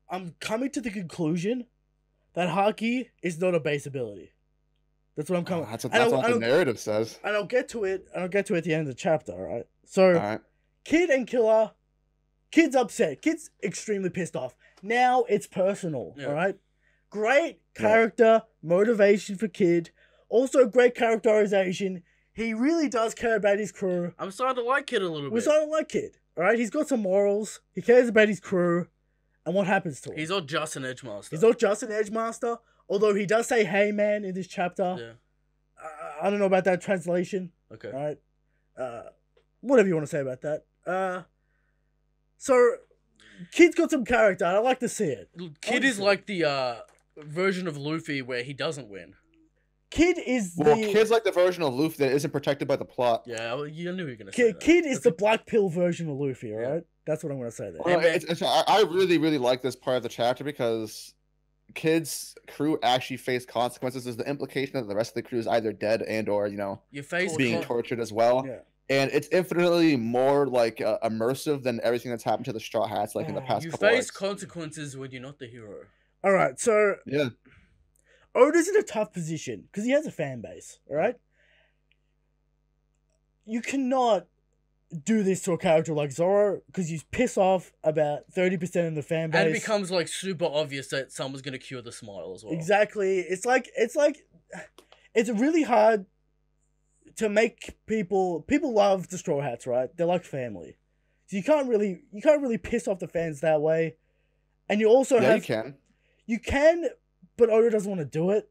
I'm coming to the conclusion that Haki is not a base ability. That's what I'm coming. That's what the narrative says. And I'll get to it. at the end of the chapter. All right. So, Kid and Killer. Kid's upset. Kid's extremely pissed off. Now it's personal. Yeah. All right. Great character motivation for Kid. Also, great characterization. He really does care about his crew. I'm starting to like Kid a little bit. We're starting to like Kid. All right. He's got some morals. He cares about his crew. And what happens to him? He's not just an edge master. He's not just an edge master. Although he does say, "Hey, man," in this chapter. Yeah. I don't know about that translation. Okay. All right. Whatever you want to say about that. So, Kid's got some character. I like to see it. Kid is like the version of Luffy where he doesn't win. Kid is Kid's like the version of Luffy that isn't protected by the plot. Yeah, you knew you were going to say that. Kid is the black pill version of Luffy, all right? That's what I'm going to say there. Well, I really, really like this part of the chapter because Kid's crew actually face consequences. There's the implication that the rest of the crew is either dead and or, you face being tortured as well. Yeah. and it's infinitely more like immersive than everything that's happened to the Straw Hats like in the past couple You face arcs. consequences when you're not the hero. All right, so Yeah. Oda's in a tough position because he has a fan base. All right, you cannot do this to a character like Zoro because you piss off about 30% of the fan base. And it becomes like super obvious that someone's gonna cure the smile as well. Exactly. It's really hard to make people love the Straw Hats, right? They're like family. So you can't really piss off the fans that way. And you also you can, but Oda doesn't want to do it.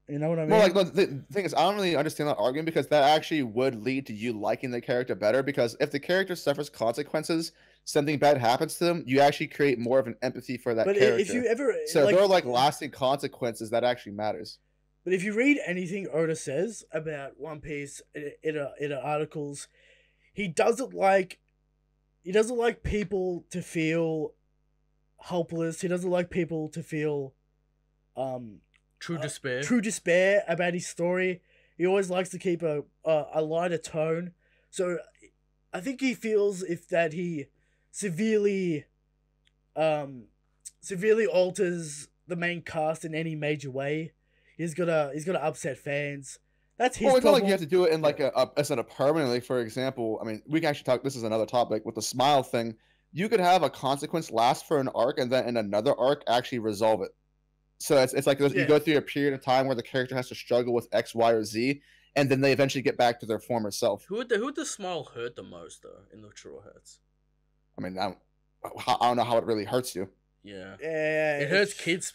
You know what I mean? Well, like the thing is, I don't really understand that argument because that actually would lead to you liking the character better. Because if the character suffers consequences, something bad happens to them, you actually create more of an empathy for that character. If you ever so there are like lasting consequences that actually matters. But if you read anything Oda says about One Piece in articles, he doesn't like people to feel helpless. He doesn't like people to feel true despair about his story. He always likes to keep a lighter tone. So I think he feels that he severely alters the main cast in any major way, he's gonna upset fans. That's his problem. It's not like you have to do it in like a permanently. For example, I mean, we can actually talk. This is another topic with the smile thing. You could have a consequence last for an arc, and then in another arc actually resolve it. So it's like you go through a period of time where the character has to struggle with X, Y, or Z, and then they eventually get back to their former self. Who would the smile hurt the most though in the Straw Hats? I mean, I don't know how it really hurts you. Yeah, it hurts kids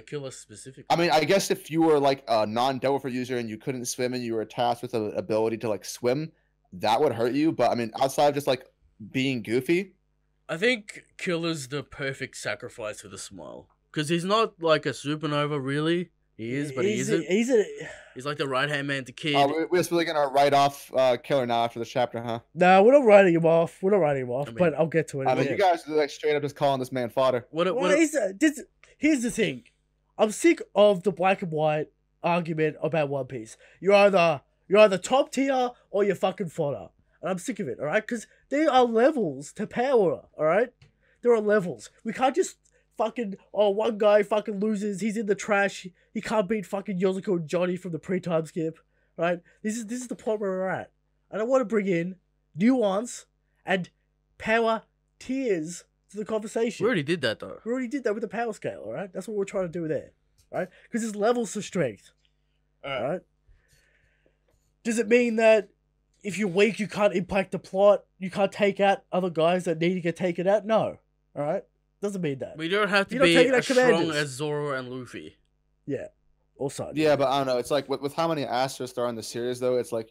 killers specifically. I mean, I guess if you were like a non-Devil Fruit user and you couldn't swim and you were tasked with the ability to like swim, that would hurt you. But I mean, outside of just like being goofy, I think Killer's the perfect sacrifice for the smile because he's not like a supernova really. He is, but he isn't. He's like the right-hand man to Kid. We're just really gonna write off Killer now after this chapter, huh? No, we're not writing him off. But I'll get to it. I mean, you guys are like straight up just calling this man fodder. Here's the thing. I'm sick of the black and white argument about One Piece. You're either top tier or you're fucking fodder, and I'm sick of it. All right, because there are levels to power. All right, there are levels. We can't just one guy fucking loses, he's in the trash, he can't beat fucking Yozuko and Johnny from the pre-time skip, right? This is the point where we're at. And I want to bring in nuance and power tiers to the conversation. We already did that though. We already did that with the power scale, alright? That's what we're trying to do there, right? Because there's levels to strength, alright? Does it mean that if you're weak, you can't impact the plot, you can't take out other guys that need to get taken out? No, alright? Doesn't mean that. We don't have to be as strong as Zoro and Luffy. Yeah. Or Sanji. Yeah, but I don't know. It's like with how many asterisks there are in the series, though, it's like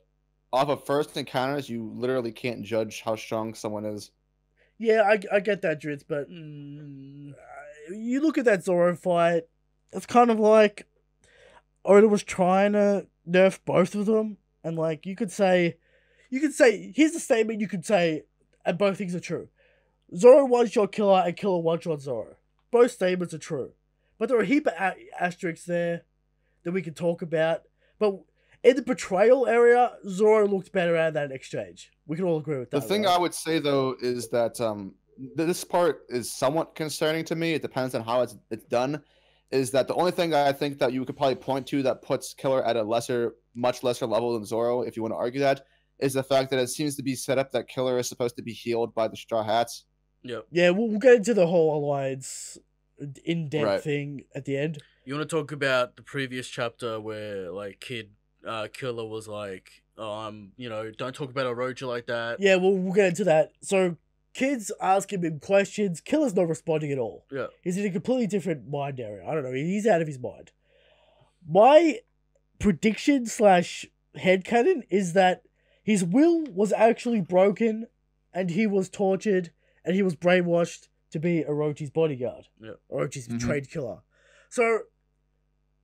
off of first encounters, you literally can't judge how strong someone is. Yeah, I get that, Drizzt, but you look at that Zoro fight, it's kind of like Oda was trying to nerf both of them, and like you could say, here's the statement you could say, and both things are true. Zoro one-shot Killer and Killer one-shot Zoro. Both statements are true. But there are a heap of asterisks there that we can talk about. But in the betrayal area, Zoro looked better out of that exchange. We can all agree with that. The thing I would say, though, is that this part is somewhat concerning to me. It depends on how it's done. Is that the only thing I think that you could probably point to that puts Killer at a much lesser level than Zoro, if you want to argue that, is the fact that it seems to be set up that Killer is supposed to be healed by the Straw Hats. Yep. Yeah, we'll get into the whole alliance in-depth thing at the end. You want to talk about the previous chapter where like Killer was like, don't talk about Orochi like that. Yeah, we'll get into that. So Kid's asking him questions. Killer's not responding at all. Yeah. He's in a completely different mind area. I don't know. He's out of his mind. My prediction / headcanon is that his will was actually broken and he was tortured and he was brainwashed to be Orochi's bodyguard. Yeah. Orochi's betrayed killer. So,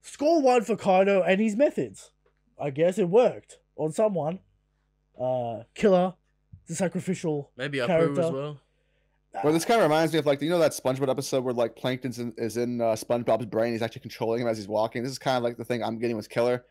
score 1 for Kaido and his methods. I guess it worked on someone. Killer, the sacrificial maybe character. Apu as well. Well, this kind of reminds me of like, that SpongeBob episode where like Plankton is in SpongeBob's brain. He's actually controlling him as he's walking. This is kind of like the thing I'm getting with Killer.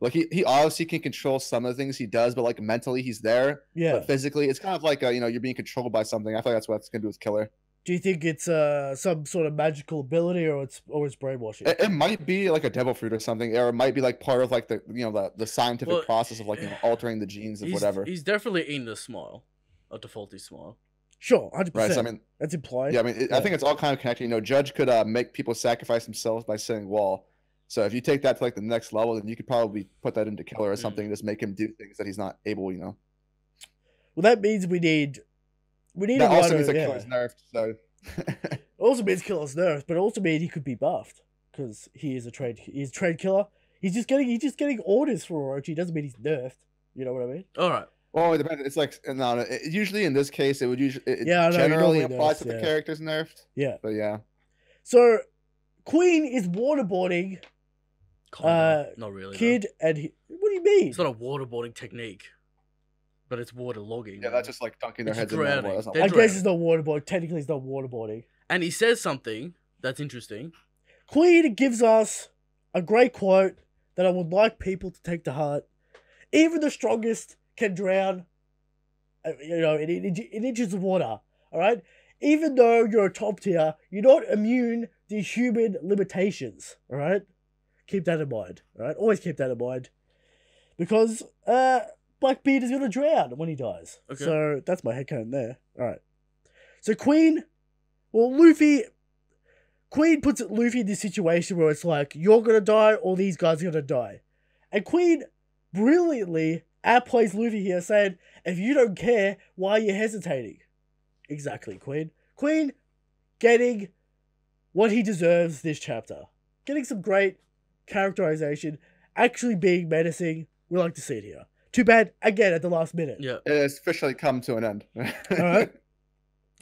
Like he obviously can control some of the things he does, but like mentally he's there. Yeah. But physically, it's kind of like you're being controlled by something. I feel like that's what it's gonna do with Killer. Do you think it's some sort of magical ability, or it's brainwashing? It might be like a devil fruit or something, or it might be like part of like the scientific process of like altering the genes of whatever. He's definitely eating a smile, a defaulty smile. Sure, 100%. Right, so, I mean, that's implied. Yeah, I mean, I think it's all kind of connected. Judge could make people sacrifice themselves by setting wall. So if you take that to like the next level, then you could probably put that into Killer or something, just make him do things that he's not able, Well, that means we need that also means that Killer's nerfed. So it also means Killer's nerfed, but it also means he could be buffed because he's a trade killer. He's just getting orders from Orochi. It doesn't mean he's nerfed. You know what I mean? All right. Well, it depends. It's like usually in this case, it would generally applies to the characters nerfed. Yeah, but yeah. So Queen is waterboarding. Not really. Kid and what do you mean? It's not a waterboarding technique, but it's water logging. Yeah, that's just like dunking their heads in water. I guess it's not waterboarding. Technically, it's not waterboarding. And he says something that's interesting. Queen gives us a great quote that I would like people to take to heart. Even the strongest can drown, in inches of water. All right. Even though you're a top tier, you're not immune to human limitations. All right. Keep that in mind. All right. Always keep that in mind, because Blackbeard is gonna drown when he dies. Okay. So that's my headcanon there. All right. So Queen puts Luffy in this situation where it's like, you're gonna die or these guys are gonna die, and Queen brilliantly outplays Luffy here, saying, if you don't care, why are you hesitating? Exactly, Queen. Queen getting what he deserves this chapter. Getting some great characterization, actually being menacing. We like to see it here. Too bad, again, at the last minute. Yeah. It's officially come to an end. Alright.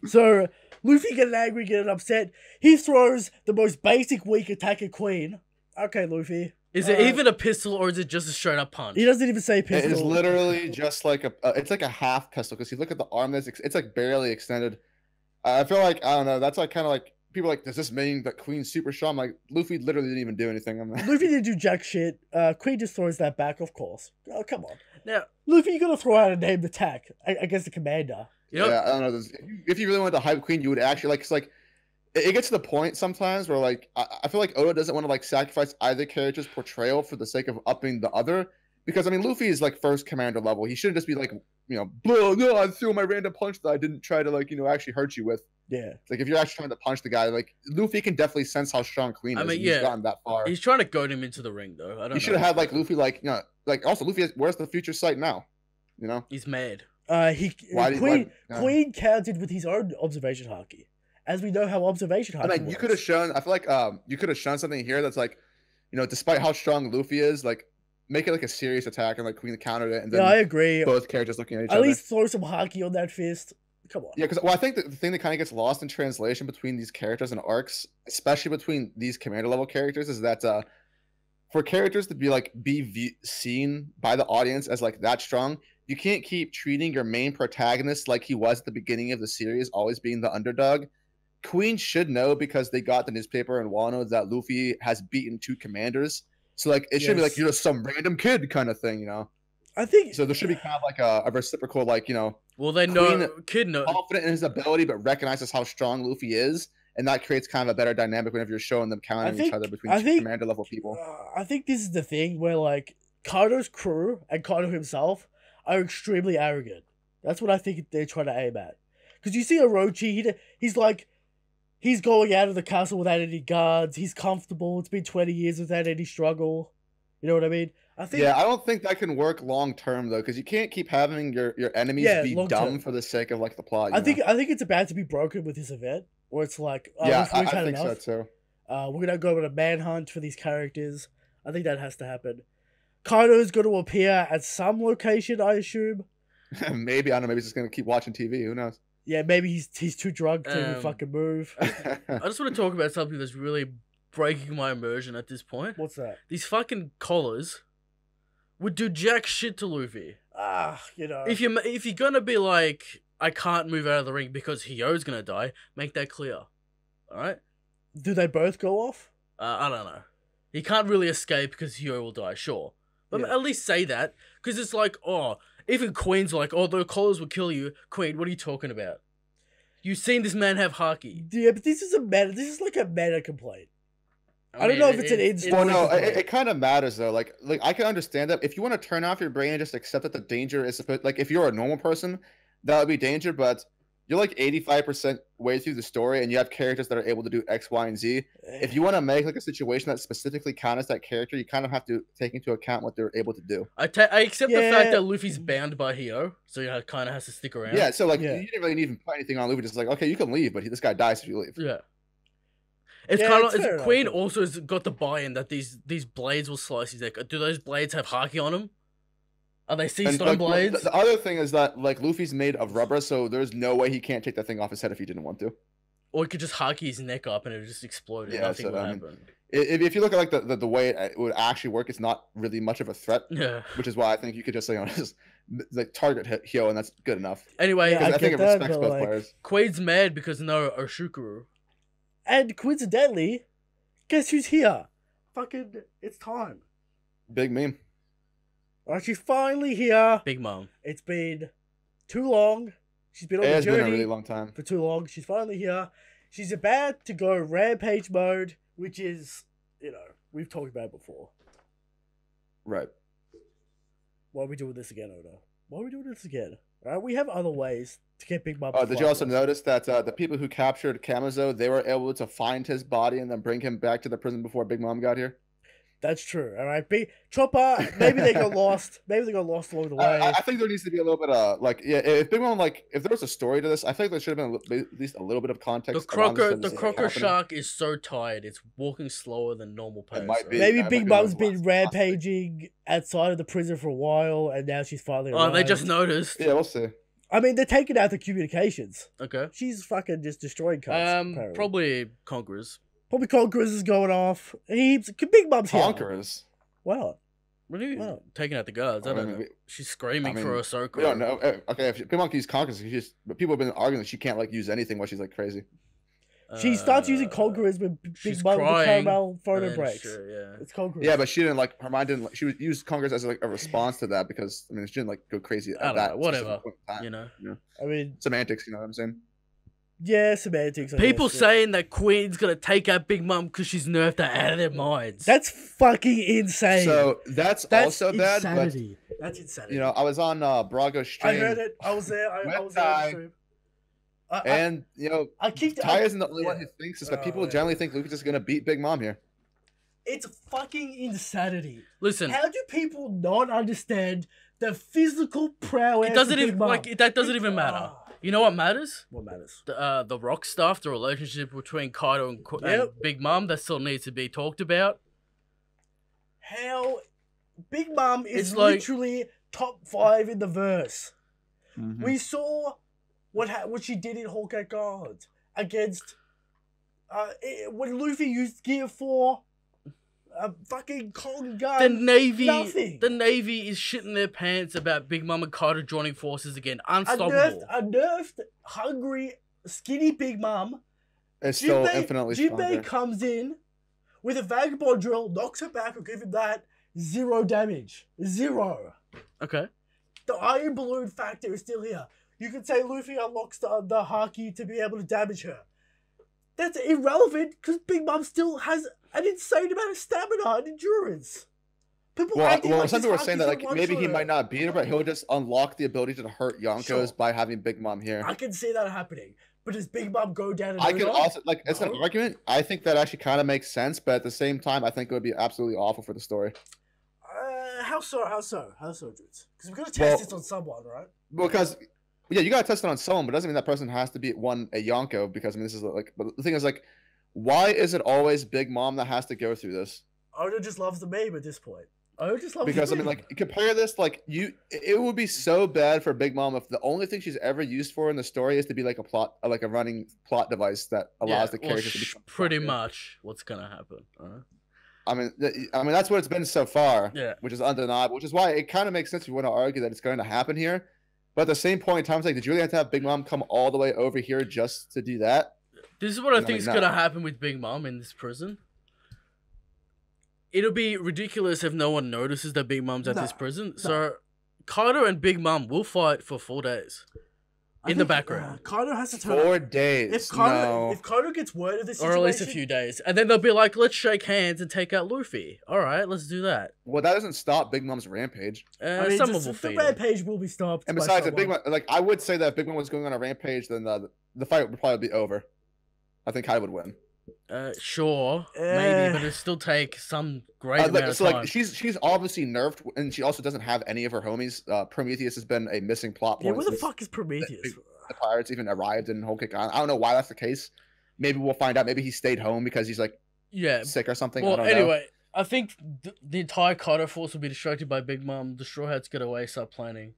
So, Luffy getting angry, getting upset. He throws the most basic weak attack at Queen. Okay, Luffy. Is it even a pistol or is it just a straight up punch? He doesn't even say pistol. It's literally just like it's like a half pistol, because you look at the arm, it's like barely extended. I feel like, I don't know, that's like kind of like, people are like, does this mean that Queen's super strong? I'm like, Luffy literally didn't even do anything. Luffy didn't do jack shit. Queen just throws that back, of course. Oh, come on. Now, Luffy, you gotta throw out a named attack against the commander. Yeah, I don't know. If you really wanted to hype Queen, you would actually, like, it's like, it gets to the point sometimes where, like, I feel like Oda doesn't want to, like, sacrifice either character's portrayal for the sake of upping the other. Because, I mean, Luffy is, like, first commander level. He shouldn't just be, like, I threw my random punch that I didn't try to, like, actually hurt you with. Yeah. Like, if you're actually trying to punch the guy, like, Luffy can definitely sense how strong Queen is. I mean, he's gotten that far. He's trying to goad him into the ring, though. I don't know. He should have had, like, Luffy, like, also, Luffy where's the future sight now? He's mad. Queen countered with his own observation Haki. As we know how observation Haki works. You could have shown, I feel like you could have shown something here that's like, despite how strong Luffy is, like, make it like a serious attack and like Queen countered it, and then I agree. Both characters looking at each other. At least throw some Haki on that fist. Come on. Yeah, because I think the thing that kind of gets lost in translation between these characters and arcs, especially between these commander level characters, is that for characters to be seen by the audience as like that strong, you can't keep treating your main protagonist like he was at the beginning of the series, always being the underdog. Queen should know, because they got the newspaper and Wano, that Luffy has beaten 2 commanders. So like it should be like, you're just some random kid kind of thing, I think so. There should be kind of like a reciprocal, like, well, they know Kid knows, confident in his ability, but recognizes how strong Luffy is, and that creates kind of a better dynamic whenever you're showing them countering each other between 2 commander level people. I think this is the thing where like Kaido's crew and Kaido himself are extremely arrogant. That's what I think they're trying to aim at. Because you see Orochi, he's like, he's going out of the castle without any guards. He's comfortable. It's been 20 years without any struggle. You know what I mean? I don't think that can work long term though, because you can't keep having your enemies be dumb for the sake of like the plot. I think it's about to be broken with this event, where it's like, I think so too. We're gonna go on a manhunt for these characters. I think that has to happen. Kaido's going to appear at some location, I assume. Maybe, I don't know. Maybe he's just gonna keep watching TV. Who knows? Yeah, maybe he's too drunk to fucking move. I just want to talk about something that's really breaking my immersion at this point. What's that? These fucking collars would do jack shit to Luffy. If you're gonna be like, I can't move out of the ring because Hyo's gonna die, make that clear. Alright? Do they both go off? I don't know. He can't really escape because Hyo will die, sure. But Yeah. at least say that, because it's like, oh, even Queen's like, oh, the collars will kill you. Queen, what are you talking about? You've seen this man have Haki. Yeah, but this is a meta. This is like a meta complaint. I don't know if it's an in-story. Well, no, complaint. it kind of matters though. Like I can understand that if you want to turn off your brain and just accept that the danger is supposed. Like if you're a normal person, that would be danger. But you're like 85% way through the story, and you have characters that are able to do X, Y, and Z. If you want to make like a situation that specifically counters that character, you kind of have to take into account what they're able to do. I accept the fact that Luffy's bound by Hio, so he kind of has to stick around. Yeah, so like you didn't really even put anything on Luffy. Just like, okay, you can leave, but this guy dies if you leave. Yeah. It's kind of Queen also has got the buy-in that these blades will slice his neck. Do those blades have Haki on them? Are they sea stone blades? The other thing is that like Luffy's made of rubber, so there's no way he can't take that thing off his head if he didn't want to. Or he could just Haki his neck up and it would just explode and nothing would happen. If you look at like the way it would actually work, it's not really much of a threat. Yeah. Which is why I think you could just just like target Hio and that's good enough. Anyway, I think it respects both players. Quaid's mad because no Oshukuru. And coincidentally, guess who's here? Fucking, it's time. Big meme. Alright, she's finally here. Big Mom. It's been too long. She's been on the journey. It's been a really long time. For too long. She's finally here. She's about to go rampage mode, which is, we've talked about it before. Right. Why are we doing this again, Oda? Why are we doing this again? Alright, we have other ways to get Big Mom. Oh, did you also notice that the people who captured Kamazo, they were able to find his body and then bring him back to the prison before Big Mom got here? That's true. All right, Chopper. Maybe they got lost. Maybe they got lost along the way. I think there needs to be a little bit of if Big Mom if there was a story to this, I think there should have been at least a little bit of context. The croco shark is so tired; it's walking slower than normal pace. Maybe Big Mom's been rampaging outside of the prison for a while, and now she's finally. Oh, they just noticed. Yeah, we'll see. I mean, they're taking out the communications. Okay. She's fucking just destroying cars. Probably Conquerors. Probably Conquerors is going off. Heaps. Big Mom's here. Conquerors. Wow. What are you taking out the guards? I don't know. She's screaming for Ahsoka. We don't know. Okay, if Big Mom can use Conquerors, but people have been arguing that she can't use anything while she's crazy. She starts using Conquerors when Big Mom with the caramel photo breaks. It's Conquerors. Yeah, but she didn't her mind didn't. She would use Conquerors as a response to that because she didn't go crazy at that. Whatever. I mean, semantics. You know what I'm saying? Yeah, semantics. People saying that Queen's gonna take out Big Mom because she's nerfed her out of their minds. That's fucking insane. So that's also bad. Insanity. That's insanity. I was on Brago's stream. I heard it. I was there. I was there on the stream. And Ty isn't the only one who thinks this, but people generally think Lucas is gonna beat Big Mom here. It's fucking insanity. Listen, how do people not understand the physical prowess? It doesn't even that doesn't even matter. You know what matters? What matters? The rock stuff, the relationship between Kaido and Big Mom, that still needs to be talked about. How Big Mom is literally top 5 in the verse. Mm-hmm. We saw what she did in Hawkeye Guard against when Luffy used Gear 4. Fucking Kong gun. The Navy is shitting their pants about Big Mom and Kaido joining forces again. Unstoppable. A nerfed, hungry, skinny Big Mom. It's still infinitely stronger. Jinbei comes in with a vagabond drill, knocks her back, or give him that 0 damage. 0. Okay. The iron balloon factor is still here. You could say Luffy unlocks the Haki to be able to damage her. That's irrelevant because Big Mom still has an insane amount of stamina and endurance. Some people were saying that maybe he might not beat her, but he'll just unlock the ability to hurt Yonkos by having Big Mom here. I can see that happening, but does Big Mom go down? And I can also it's an argument. I think that actually kind of makes sense, but at the same time, I think it would be absolutely awful for the story. How so, Drizzt? Because we're gonna test this on someone, right? Because. Yeah, you gotta test it on someone, but it doesn't mean that person has to be a Yonko because this is but the thing is why is it always Big Mom that has to go through this? Oda just loves the meme at this point. Oda just loves because the meme. compare this it would be so bad for Big Mom if the only thing she's ever used for in the story is to be a running plot device that allows the characters to become pretty much what's gonna happen. I mean that's what it's been so far. Yeah, which is undeniable. Which is why it kind of makes sense if you want to argue that it's going to happen here. But at the same point in time, it's did you really have to have Big Mom come all the way over here just to do that? This is what I think is going to happen with Big Mom in this prison. it'll be ridiculous if no one notices that Big Mom's at this prison. No. So Kaido and Big Mom will fight for 4 days. In the background. Kaido has to turn 4 days. If Kaido gets word of this situation... Or at least a few days. And then they'll be like, let's shake hands and take out Luffy. Alright, let's do that. Well, that doesn't stop Big Mom's rampage. Someone will feed the rampage will be stopped. And besides, if Big Mom, like, I would say that if Big Mom was going on a rampage, then the fight would probably be over. I think Kaido would win. Sure, maybe, but it'll still take some great amount of time. Like, she's obviously nerfed, and she also doesn't have any of her homies. Prometheus has been a missing plot point. Yeah, where the fuck is Prometheus? The pirates even arrived in Whole Cake Island. I don't know why that's the case. Maybe we'll find out. Maybe he stayed home because he's like sick or something. Well, I don't know. anyway, I think the entire Kaido force will be distracted by Big Mom. The Straw Hats get away, start planning.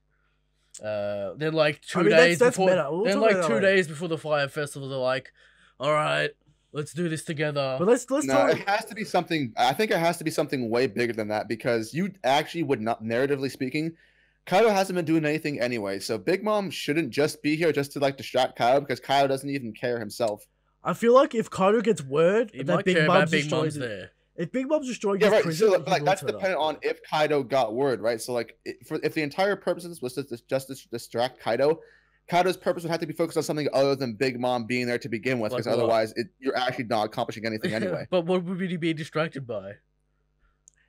Then like 2 days before. Then like 2 days before the Fire Festival, they're like, "All right, let's do this together." But let's no, talk. It has to be something. I think it has to be something way bigger than that because you actually would not, narratively speaking, Kaido hasn't been doing anything anyway. So Big Mom shouldn't just be here just to like distract Kaido because Kaido doesn't even care himself. I feel like if Kaido gets word that Big Mom's there. If Big Mom's destroying his prison, so like that's dependent on if Kaido got word, right? So like if the entire purpose of this was just to distract Kaido, Kaido's purpose would have to be focused on something other than Big Mom being there to begin with, because otherwise you're actually not accomplishing anything anyway. But what would he be distracted by?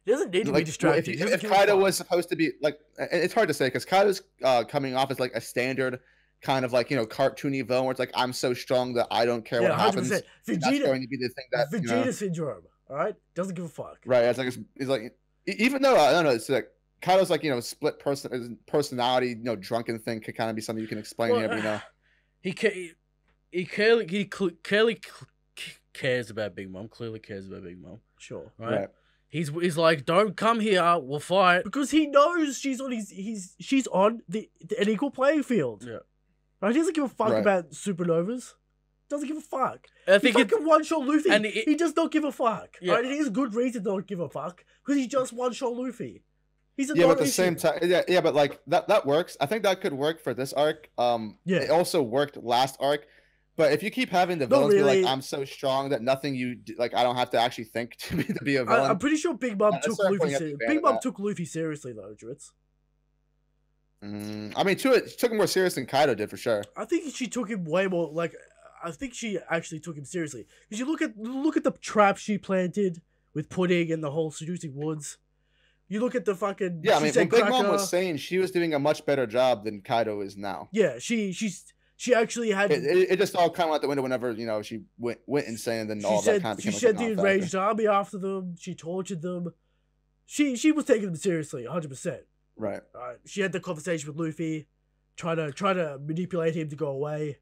He doesn't need to be distracted. If Kaido was supposed to be like, it's hard to say because Kaido's coming off as like a standard kind of like, you know, cartoony villain where it's like, I'm so strong that I don't care what happens. Vegeta, that's going to be the thing that Vegeta syndrome. All right, doesn't give a fuck. Right, it's like even though I don't know, it's like Kaido's like, you know, split personality, you know, drunken thing could kind of be something you can explain here, but you know, he clearly cares about Big Mom. Clearly cares about Big Mom. Sure, right. He's like, don't come here, we'll fight. Because he knows she's on an equal playing field. Yeah. Right? He doesn't give a fuck about supernovas. Doesn't give a fuck. I think he fucking one-shot Luffy. And he just don't give a fuck. Yeah. Right? And he has good reason to not give a fuck. Because he just one-shot Luffy. He's a but at the same time, but like that works. I think that could work for this arc. It also worked last arc. But if you keep having the villains be like, I'm so strong that nothing you do, like I don't have to actually think to be a villain. I'm pretty sure Big Mom took Luffy seriously. Big Mom took Luffy seriously though, Drizzt. I mean, took him more serious than Kaido did for sure. I think she took him way more. Like, I think she actually took him seriously because you look at the trap she planted with Pudding and the whole seducing woods. You look at the fucking I mean, Big Mom was saying she was doing a much better job than Kaido is now. Yeah, she actually had. It just all kind of out the window whenever you know she went insane, and then all that kind of became. She sent the enraged army after them. She tortured them. She was taking them seriously, 100%. Right. She had the conversation with Luffy, trying to manipulate him to go away,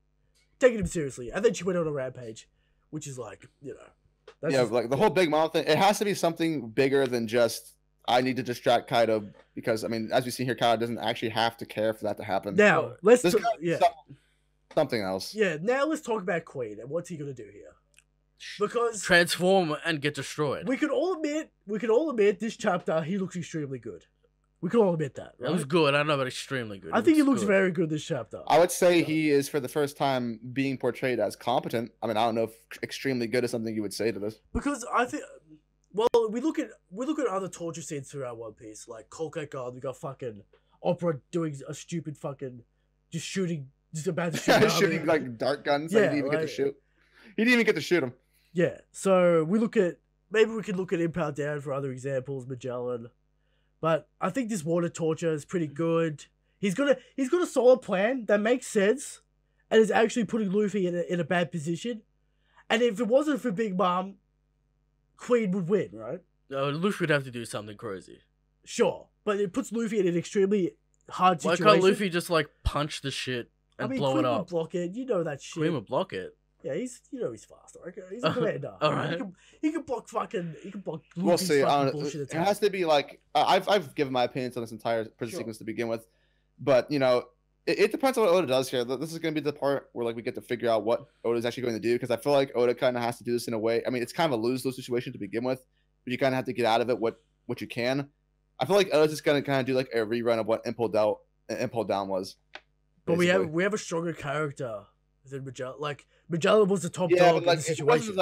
taking him seriously, and then she went on a rampage, which is like, you know. Like the whole Big Mom thing. It has to be something bigger than just I need to distract Kaido because I mean, as we see here, Kaido doesn't actually have to care for that to happen. Now something else. Yeah. Now let's talk about Queen and what's he gonna do here. Because transform and get destroyed. We can all admit this chapter he looks extremely good. We can all admit that. Right? It was good. I don't know about extremely good. I think he looks very good this chapter. I would say he is for the first time being portrayed as competent. I mean, I don't know if extremely good is something you would say to this. Because I think, well, we look at other torture scenes throughout One Piece, like Whole Cake Island. We got fucking Opera doing a stupid fucking just about to shoot shooting like dart guns. Yeah, he didn't even get to shoot. He didn't even get to shoot him. Yeah, so we could look at Impel Down for other examples, Magellan. But I think this water torture is pretty good. He's got a solid plan that makes sense, and is actually putting Luffy in a bad position. And if it wasn't for Big Mom, Queen would win, right? Luffy would have to do something crazy. Sure, but it puts Luffy in an extremely hard situation. Why can't Luffy just like punch the shit and blow Queen it up? Would block it. You know that shit. Queen would block it. Yeah, he's fast. Okay, he's a commander. All right. He can block fucking. He can block. We'll see. Bullshit it has to be like I've given my opinions on this entire prison sequence to begin with, but you know it depends on what Oda does here. This is going to be the part where like we get to figure out what Oda's actually going to do because I feel like Oda kind of has to do this in a way. I mean, it's kind of a lose-lose situation to begin with, but you kind of have to get out of it what you can. I feel like Oda's just going to kind of do like a rerun of what Impel Down was. But basically. we have a stronger character than Magellan. Like Magellan was the top dog in the situation.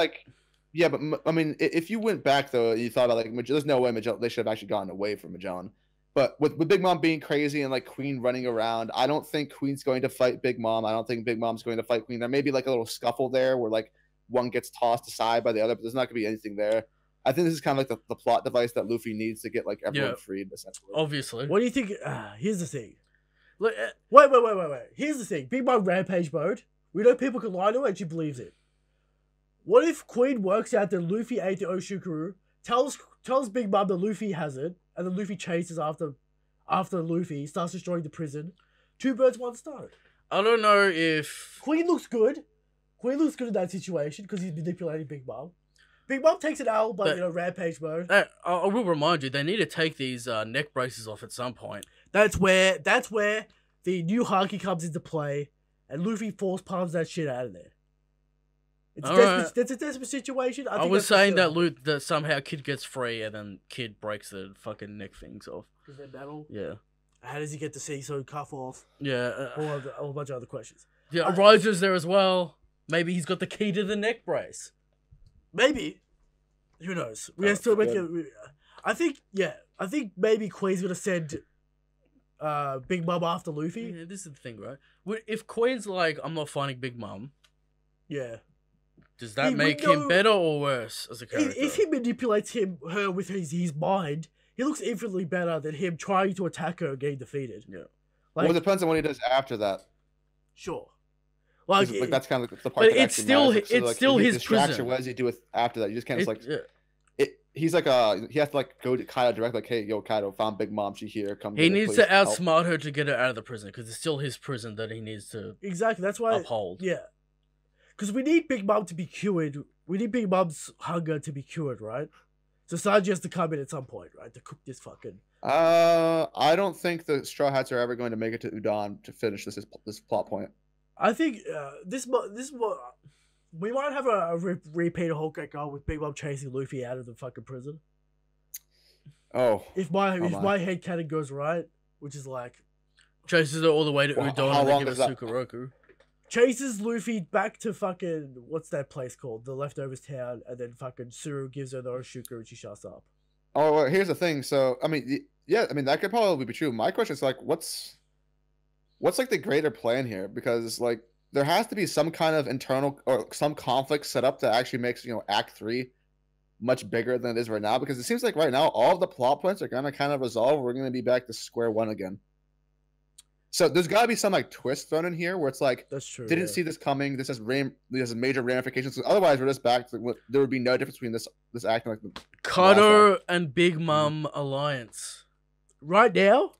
Yeah, but I mean, if you went back though, you thought about like there's no way Magellan they should have actually gotten away from Magellan. But with Big Mom being crazy and like Queen running around, I don't think Queen's going to fight Big Mom. I don't think Big Mom's going to fight Queen. There may be like a little scuffle there where like one gets tossed aside by the other, but there's not going to be anything there. I think this is kind of like the plot device that Luffy needs to get like everyone freed. Essentially. Obviously. What do you think? Here's the thing. Look, wait. Here's the thing. Big Mom rampage mode. We know people can lie to her and she believes it. What if Queen works out that Luffy ate the Oshukuru, tells Big Mom that Luffy has it, and then Luffy chases after Luffy, starts destroying the prison? 2 birds, 1 stone. I don't know if... Queen looks good. Queen looks good in that situation because he's manipulating Big Mom. Big Mom takes an L, but rampage mode. I will remind you, they need to take these neck braces off at some point. That's where the new Haki comes into play, and Luffy force palms that shit out of there. It's a desperate situation. I was saying that somehow Kid gets free and then Kid breaks the fucking neck things off. Is there battle? Yeah. How does he get to see so cuff off? Yeah. A whole bunch of other questions. Yeah, Riser's there as well. Maybe he's got the key to the neck brace. Maybe. Who knows? We have to make it. I think maybe Queen's gonna send Big Mom after Luffy. Yeah, this is the thing, right? If Queen's like, I'm not finding Big Mom. Yeah. Does that make him better or worse as a character? If he manipulates her with his mind, he looks infinitely better than him trying to attack her and getting defeated. Yeah. Well, it depends on what he does after that. Sure. Like that's kind of the part. But it's still his prison. What does he do with after that? You just kind of he's like he has to like go to Kaido directly, like, hey, yo, Kaido, found Big Mom, she here. Come. He needs to outsmart her to get her out of the prison because it's still his prison that he needs to that's why uphold. Yeah. Because we need Big Mom to be cured. We need Big Mom's hunger to be cured, right? So Sanji has to come in at some point, right, to cook this fucking. I don't think the Straw Hats are ever going to make it to Udon to finish this plot point. I think we might have a repeat of Whole Cake Girl with Big Mom chasing Luffy out of the fucking prison. Oh. If my head canon goes right, which is like chases it all the way to Udon and then gives Sukeroku. Chases Luffy back to fucking, what's that place called? The Leftovers town, and then fucking Suru gives her the Oshuka and she shuts up. Oh, well, here's the thing. So, I mean, yeah, I mean, that could probably be true. My question is, like, what's like the greater plan here? Because, like, there has to be some kind of internal or some conflict set up that actually makes, Act 3 much bigger than it is right now. Because it seems like right now, all of the plot points are going to kind of resolve. We're going to be back to square one again. So there's got to be some like twist thrown in here where it's like, that's true. Didn't see this coming. This has major ramifications. Otherwise, we're just back to there would be no difference between this acting like the Kaido and Big Mom alliance. Right now,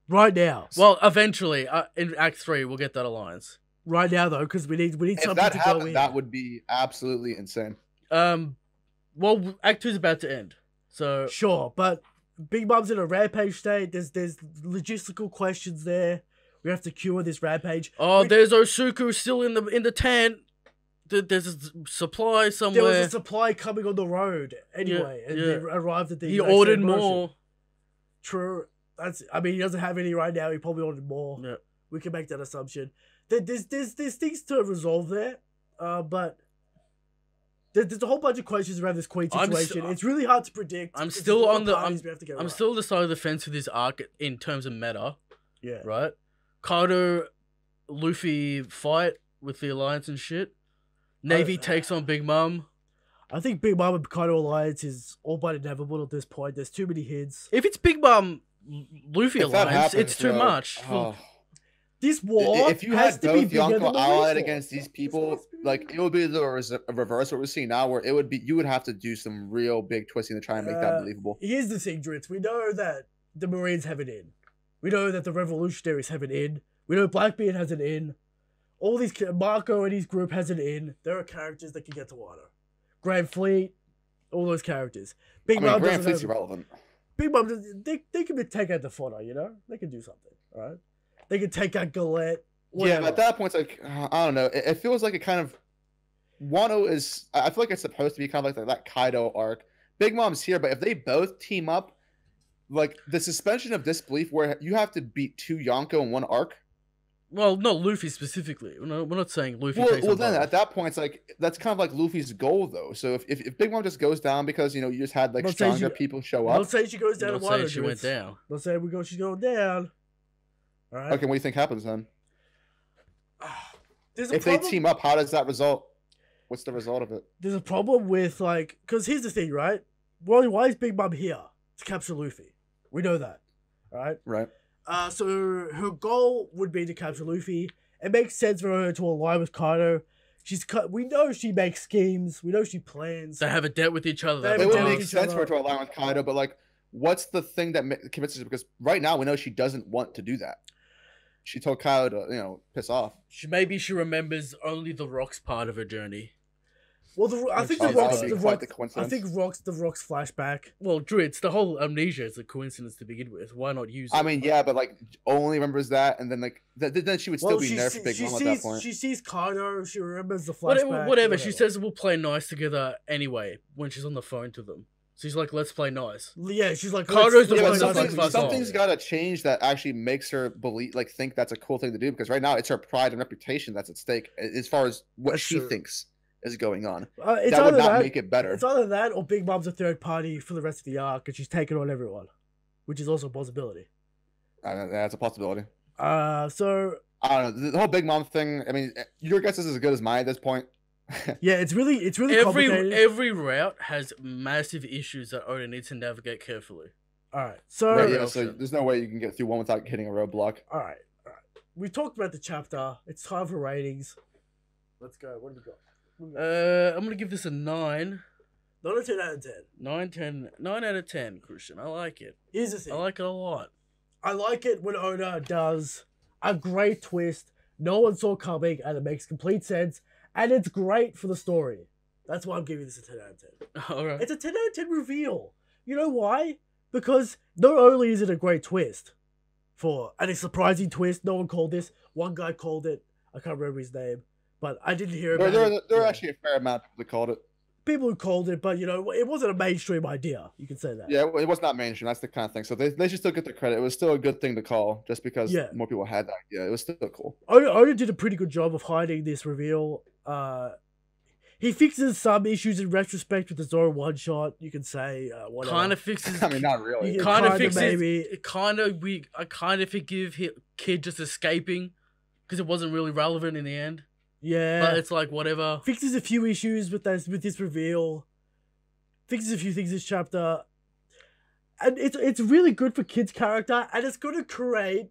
right now. Well, eventually, in Act 3, we'll get that alliance. Right now, though, because we need something that to happened, go in. That would be absolutely insane. Well, Act 2 is about to end, so sure, but Big Mom's in a rampage state. There's logistical questions there. We have to cure this rampage. Oh, there's Osuku still in the tent. There's a supply somewhere. There was a supply coming on the road anyway, and they arrived at the. He ordered more. True. He doesn't have any right now. He probably ordered more. Yeah. We can make that assumption. There's things to resolve there, but there's a whole bunch of questions around this Queen situation. It's really hard to predict. I'm still on I'm still the side of the fence with this arc in terms of meta. Yeah. Right. Kaido, Luffy fight with the alliance and shit. Navy takes on Big Mom. I think Big Mom and Kaido alliance is all but inevitable at this point. There's too many hints. If it's Big Mom, Luffy alliance, it's too much. This war, if you had both Yonko allied against these people, like it would be the reverse what we're seeing now, where it would be you would have to do some real big twisting to try and make that believable. Here's the thing, Drizzt. We know that the Marines have an in. We know that the Revolutionaries have an in. We know Blackbeard has an in. All these Marco and his group has an in. There are characters that can get to water. Grand Fleet, all those characters. Big Mom Grand Fleet's irrelevant. Big Mom, they can take out the fodder, They can do something, all right? They can take out Galette. Yeah, but at that point, it's like, I don't know. It feels like it kind of... Wano is... I feel like it's supposed to be kind of like that Kaido arc. Big Mom's here, but if they both team up, like the suspension of disbelief where you have to beat 2 Yonko in one arc, Well, not Luffy specifically. We're not saying Luffy Well, takes well on then both. at that point, it's like that's kind of like Luffy's goal, though. So if Big Mom just goes down because you just had like Let's say stronger she- people show up. Let's say she goes down Not to water. saying she went down. Let's say she's going down. All right. Okay, what do you think happens then? There's a If problem. they team up, how does that result? What's the result of it? There's a problem with like, because here's the thing, right? Why is Big Mom here to capture Luffy? We know that, right? Right. So her goal would be to capture Luffy. It makes sense for her to align with Kaido. We know she makes schemes. We know she plans. They have a debt with each other. They have It a would debt make with each sense for her other. to align with Kaido, but like, what's the thing that convinces her? Because right now we know she doesn't want to do that. She told Kaido to, piss off. Maybe she remembers only the rocks part of her journey. Well, I think Oh, the that rocks. would be The quite the rocks. I coincidence. think the rocks flashback. Well, Drizzt, the whole amnesia is a coincidence to begin with. Why not use it? I mean, yeah, but like only remembers that, and then like then she would still be nerfed for Big Mom at that point. She sees Kaido. She remembers the flashback. Whatever. She says we'll play nice together anyway when she's on the phone to them. So she's like, let's play nice. Yeah, she's like, Kaido's the Yeah, one but that's like, fuck off. something's got to change that actually makes her think that's a cool thing to do, because right now it's her pride and reputation that's at stake as far as what That's she true. thinks is going on. It's That would either not that, make it better. It's either that or Big Mom's a third party for the rest of the arc, and she's taking on everyone, which is also a possibility. That's a possibility. So I don't know. The whole Big Mom thing, I mean, your guess is as good as mine at this point. yeah, it's really complicated. Every route has massive issues that Oda needs to navigate carefully. All right, so Right, yeah, so there's no way you can get through one without hitting a roadblock. all right. We talked about the chapter. It's time for ratings. Let's go. What do we got? I'm gonna give this a 9. Not a 10 out of 10. 9 out of 10, Christian. I like it. Here's the thing. I like it a lot. I like it when Oda does a great twist no one saw coming, and it makes complete sense, and it's great for the story. That's why I'm giving this a 10 out of 10. Alright. It's a 10 out of 10 reveal. You know why? Because not only is it a great twist, and a surprising twist, no one called this. One guy called it. I can't remember his name, but I didn't hear about it. There are actually a fair amount of people that called it. People who called it, but it wasn't a mainstream idea. You can say that. Yeah, it was not mainstream. That's the kind of thing. So they should still get the credit. It was still a good thing to call, just because more people had that idea. It was still cool. Oda did a pretty good job of hiding this reveal. He fixes some issues in retrospect with the Zoro one shot. You can say whatever. Kind of fixes. I mean, not really. Kind of fixes. Maybe. I kind of forgive Kid just escaping because it wasn't really relevant in the end. Yeah, But it's like whatever. Fixes a few issues with this reveal. Fixes a few things this chapter, and it's really good for Kid's character, and it's going to create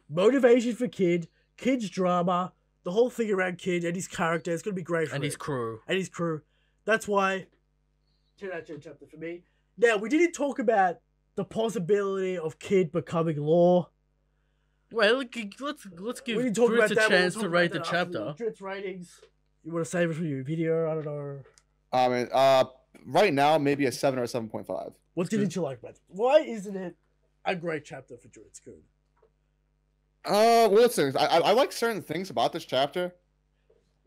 motivation for Kid's drama, the whole thing around Kid and his character. It's going to be great for And him. his crew. That's why 10 out of 10 chapter for me. Now, we didn't talk about the possibility of Kid becoming Law. Well, let's give We didn't talk Drizzt about a that. chance to rate the chapter. Drizzt ratings. You want to save it for your video? I don't know. I mean, right now maybe a 7 or a 7.5. What didn't you like about it? Why isn't it a great chapter for Drizzt? Well, listen, I like certain things about this chapter.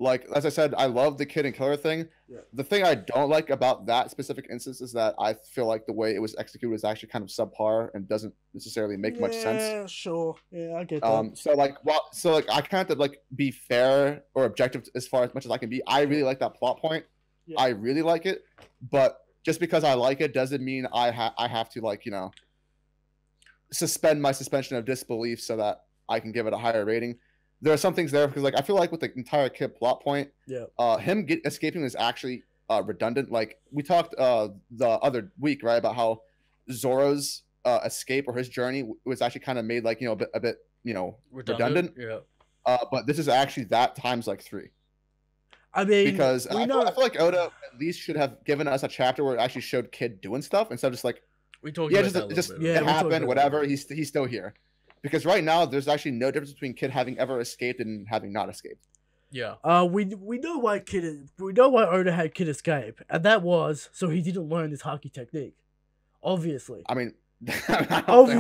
Like, as I said, I love the Kid and Killer thing. Yeah. The thing I don't like about that specific instance is that I feel like the way it was executed was actually kind of subpar and doesn't necessarily make much sense. Yeah, sure. Yeah, I get that. So I kind of have to like be fair or objective as much as I can be. I really like that plot point. Yeah. I really like it, but just because I like it doesn't mean I have to suspend my suspension of disbelief so that I can give it a higher rating. There are some things there because I feel like with the entire Kid plot point, him escaping is actually redundant. Like we talked the other week, right, about how Zoro's escape or his journey was actually kind of made like a bit redundant. Yeah. But this is actually that times like 3. I mean, because I feel like Oda at least should have given us a chapter where it actually showed Kid doing stuff instead of just like we talked it about whatever. He's still here. Because right now, there's actually no difference between Kid having ever escaped and having not escaped. Yeah. We know why Oda had Kid escape, and that was so he didn't learn this Haki technique. Obviously. I mean, I don't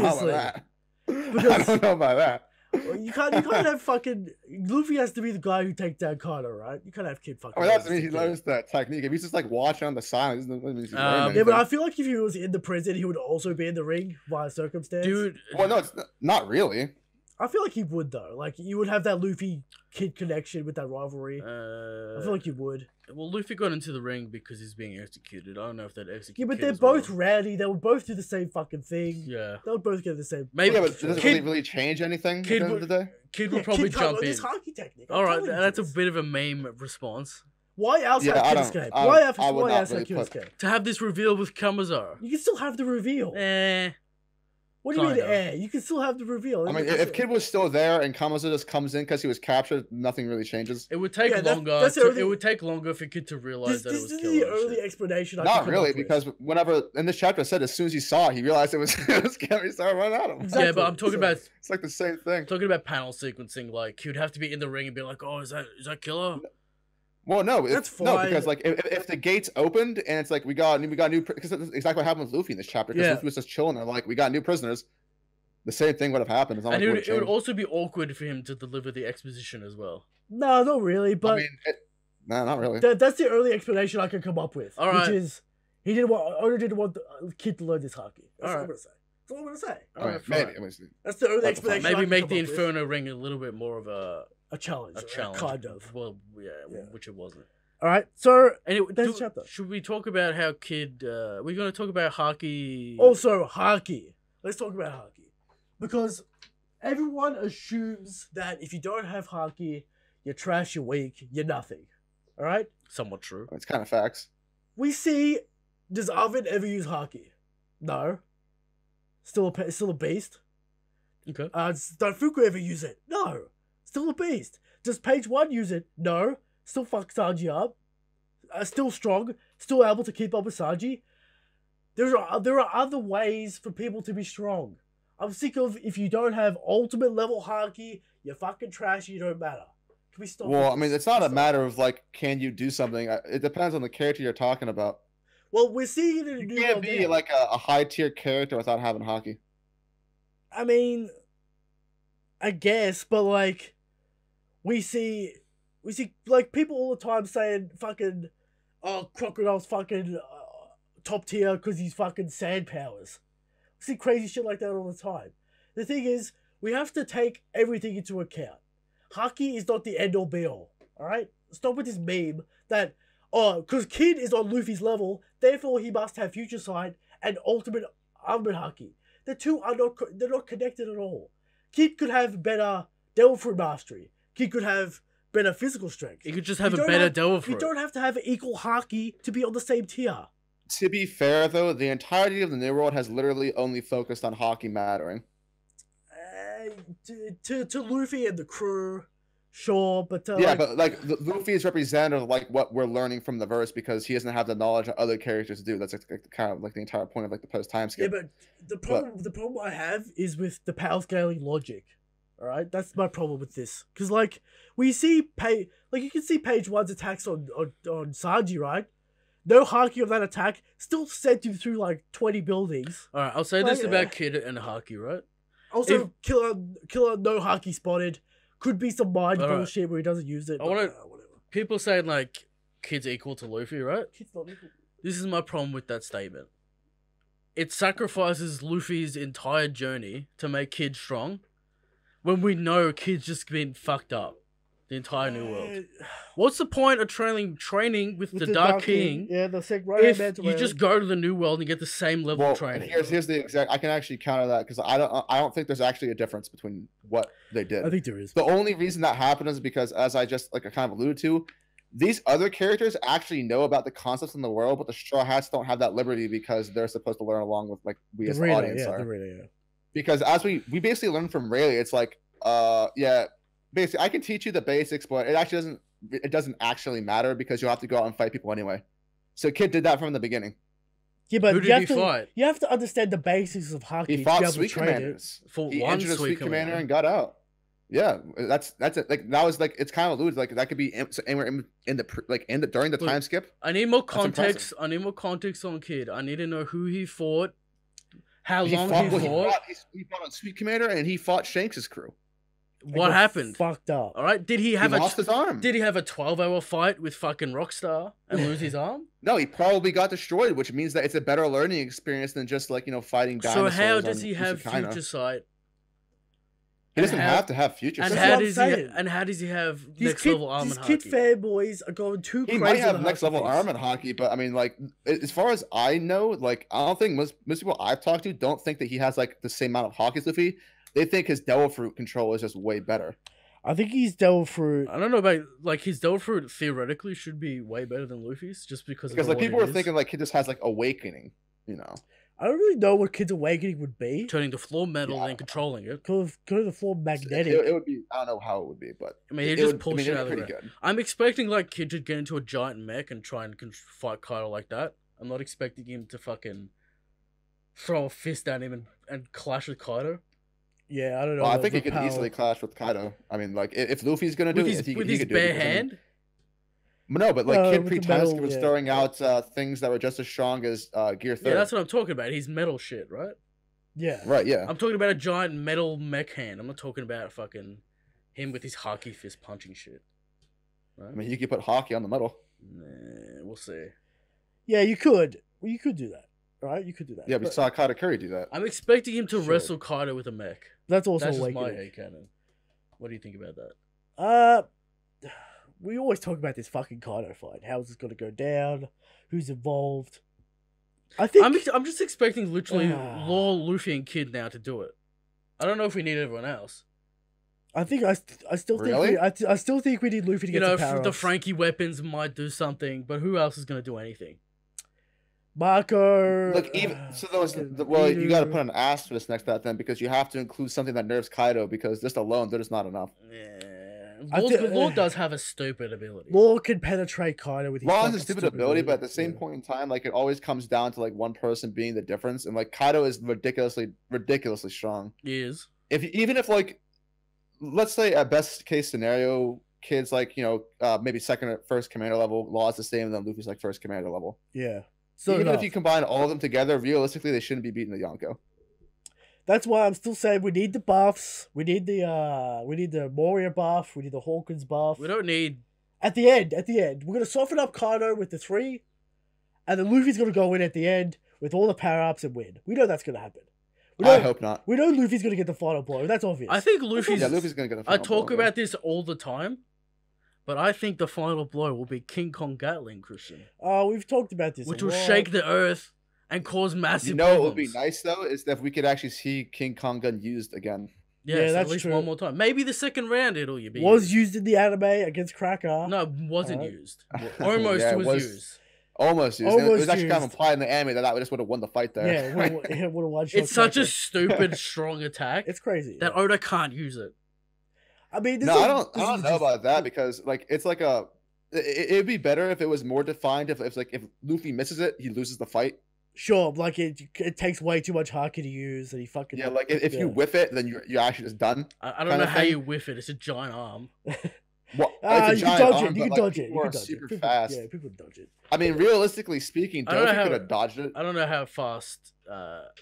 know about that. You can't have fucking Luffy has to be the guy who takes down Kaido, right? You can't have Kid fucking. I mean, that's mean he learns that technique. If he's just like watching on the side, yeah, but I feel like if he was in the prison, he would also be in the ring via circumstance. Dude. Well, no, it's not really. I feel like he would though. Like you would have that Luffy Kid connection with that rivalry. I feel like you would. Well, Luffy got into the ring because he's being executed. I don't know if that executed. Yeah, but they're both rowdy. They would both do the same fucking thing. Yeah, they would both get the same. Maybe, yeah, but does it really change anything at the end of the day? Kid would probably jump in. This Haki technique. All right, that's a bit of a meme response. Why outside Kid escape? Why outside Kid escape? To have this reveal with Kamazar. You can still have the reveal. What do you mean, You can still have the reveal. I mean, if Kid was still there and Kamazar just comes in because he was captured, nothing really changes. It would take longer. It would take longer for Kid to realize that it was Killer. This is the early explanation. Not really, because whenever in this chapter, I said as soon as he saw it, he realized it was Kid. He started running at him. Exactly. Yeah, but I'm talking about. It's like the same thing. I'm talking about panel sequencing. Like he would have to be in the ring and be like, "Oh, is that Killer?" Well, no, that's fine. No, because like if the gates opened and it's like we got new, because that's exactly what happened with Luffy in this chapter. Because Luffy was just chilling there, like we got new prisoners. The same thing would have happened. It's not and like it would also be awkward for him to deliver the exposition as well. No, not really. But I mean, no, not really. That's the early explanation I can come up with. All right. Which is he didn't want the Kid to learn this Haki. That's what I'm gonna say. That's all I'm gonna say. All right, maybe. That's the early explanation. Maybe make the Inferno ring a little bit more of a challenge. A challenge, kind of. Well, yeah, which it wasn't. All right, so anyway, chapter. Should we talk about how Kid? We're going to talk about Haki. Also, Haki. Let's talk about Haki, because everyone assumes that if you don't have Haki, you're trash, you're weak, you're nothing. All right. Somewhat true. It's kind of facts. We see. Does Arvin ever use Haki? No. Still a beast. Okay. Does Daifuku ever use it? No. Still a beast. Does Page 1 use it? No. Still fuck Sanji up. Still strong. Still able to keep up with Sanji. There are other ways for people to be strong. I'm sick of if you don't have ultimate level Haki, you're fucking trash, you don't matter. Can we stop? Well, I mean, it's not a matter of like, can you do something? It depends on the character you're talking about. Well, we're seeing it in a new You can't be like a high tier character without having Haki. I mean, I guess, but like, we see like people all the time saying fucking, oh, Crocodile's fucking top tier because he's fucking sand powers. We see crazy shit like that all the time. The thing is, we have to take everything into account. Haki is not the end all be all. All right, stop with this meme that because Kid is on Luffy's level, therefore he must have Future Sight and Ultimate Armored Haki. The two are they're not connected at all. Kid could have better Devil Fruit Mastery. Kid could have better physical strength. He could just have a better Devil Fruit. You don't have to have equal Haki to be on the same tier. To be fair, though, the entirety of the New World has literally only focused on Haki mattering. To Luffy and the crew, sure, but yeah, but like Luffy is representative of like what we're learning from the verse because he doesn't have the knowledge that other characters do. That's like kind of like the entire point of like the post time skip. Yeah, but the problem I have is with the power scaling logic. All right, that's my problem with this. Because like we see you can see Page 1's attacks on Sanji, right? No Haki of that attack, still sent him through like 20 buildings. All right, I'll say this about Kid and Haki, right? Also, Killer no Haki spotted. Could be some mind bullshit where he doesn't use it. Whatever. People saying like Kid's equal to Luffy, right? Kid's not equal. This is my problem with that statement. It sacrifices Luffy's entire journey to make Kid strong, when we know Kid's just been fucked up. The entire New World. What's the point of training with the Dark King? Yeah, the if you just go to the New World and get the same level of training. Here's the exact. I can actually counter that because I don't think there's actually a difference between what they did. I think there is. The only reason that happened is because, as I just I kind of alluded to, these other characters actually know about the concepts in the world, but the Straw Hats don't have that liberty because they're supposed to learn along with like we as the audience are. Because as we basically learn from Rayleigh, it's like basically I can teach you the basics, but it doesn't actually matter because you'll have to go out and fight people anyway. So Kid did that from the beginning. Yeah, but you have to understand the basics of Haki. He fought Sweet Commanders. He entered a Sweet Commander and got out. Yeah, that's it. Like that was like it's kind of alluded like that could be anywhere in the during the time skip. I need more context. I need more context on Kid. I need to know who he fought, how long he fought. He fought on Sweet Commander and he fought Shanks' crew. What happened? Fucked up. All right. Did he lost his arm? Did he have a 12-hour fight with fucking Rockstar and lose his arm? No, he probably got destroyed, which means that it's a better learning experience than just like fighting dinosaurs. So how does he have Future Sight? He doesn't have to have future. And sense. how does he have next level arm and These kid Haki? fanboys are going too crazy. He might have next level arm and Haki, but I mean, like, as far as I know, like, I don't think most people I've talked to don't think that he has like the same amount of Haki as Luffy. They think his Devil Fruit control is just way better. I think his Devil Fruit. I don't know about like his Devil Fruit theoretically should be way better than Luffy's just because like people were thinking like he just has like Awakening, you know. I don't really know what Kid's Awakening would be. Turning the floor metal and controlling it. Go to the floor magnetic. It would be. I don't know how it would be, but I mean, it just pulls shit out of the ground. I'm expecting like Kid to get into a giant mech and try and fight Kaido like that. I'm not expecting him to fucking throw a fist at him and clash with Kaido. Yeah, I don't know. Well, I think he could easily clash with Kaido. I mean, like if Luffy's gonna do it, with his bare hand. No, but like Kid pre-Time was throwing out things that were just as strong as Gear 3. Yeah, that's what I'm talking about. He's metal shit, right? Yeah. Right, yeah. I'm talking about a giant metal mech hand. I'm not talking about fucking him with his Haki fist punching shit. Right? I mean, you could put Haki on the metal. Nah, we'll see. Yeah, you could. Well, you could do that. Right? You could do that. Yeah, we saw Kaido Curry do that. I'm expecting him to wrestle Kaido with a mech. That's also just my headcanon. What do you think about that? We always talk about this fucking Kaido fight. How is this going to go down? Who's involved? I think I'm just expecting literally Law, Luffy, and Kid now to do it. I don't know if we need everyone else. I think I still think I still think we need Luffy to get some power the Frankie weapons might do something, but who else is going to do anything? Marco. Look, even so, you got to put an asterisk next to that then because you have to include something that nerfs Kaido because just alone there's not enough. Yeah. Law does have a stupid ability. Law can penetrate Kaido with his Law has a stupid ability, but at the same point in time, like it always comes down to like one person being the difference, and like Kaido is ridiculously strong. He is. Even if like, let's say at best case scenario, Kid's like maybe second or first commander level, Law is the same, and then Luffy's like first commander level. Yeah. So even if you combine all of them together, realistically, they shouldn't be beating the Yonko. That's why I'm still saying we need the buffs. We need the Moria buff. We need the Hawkins buff. We don't need... At the end, we're going to soften up Kaido with the 3, and then Luffy's going to go in at the end with all the power-ups and win. We know that's going to happen. I hope not. We know Luffy's going to get the final blow. That's obvious. I think Luffy's going to get the final blow. I talk about this all the time, but I think the final blow will be King Kong Gatling, Christian. We've talked about this which will shake the earth and cause massive problems. What would be nice, though, is that we could actually see King Kong gun used again. Yes, that's at least true. One more time. Maybe the second round it'll be was used in the anime against Cracker. No, it wasn't used. Almost was used. Almost used. It was actually kind of implied in the anime that just would have won the fight there. Yeah, it would have won. It's such a stupid, strong attack. It's crazy. That Oda can't use it. I mean, I don't know about that because like it's like it'd be better if it was more defined. If Luffy misses it, he loses the fight. Sure, like it takes way too much Haki to use, and he fucking like if you whiff it, then you're actually just done. I don't know how you whiff it. It's a giant arm. Well, you can dodge it. You can dodge it. You can dodge super it. fast. Yeah, people dodge it. I mean, realistically speaking, Dofu could have dodged it. I don't know how fast.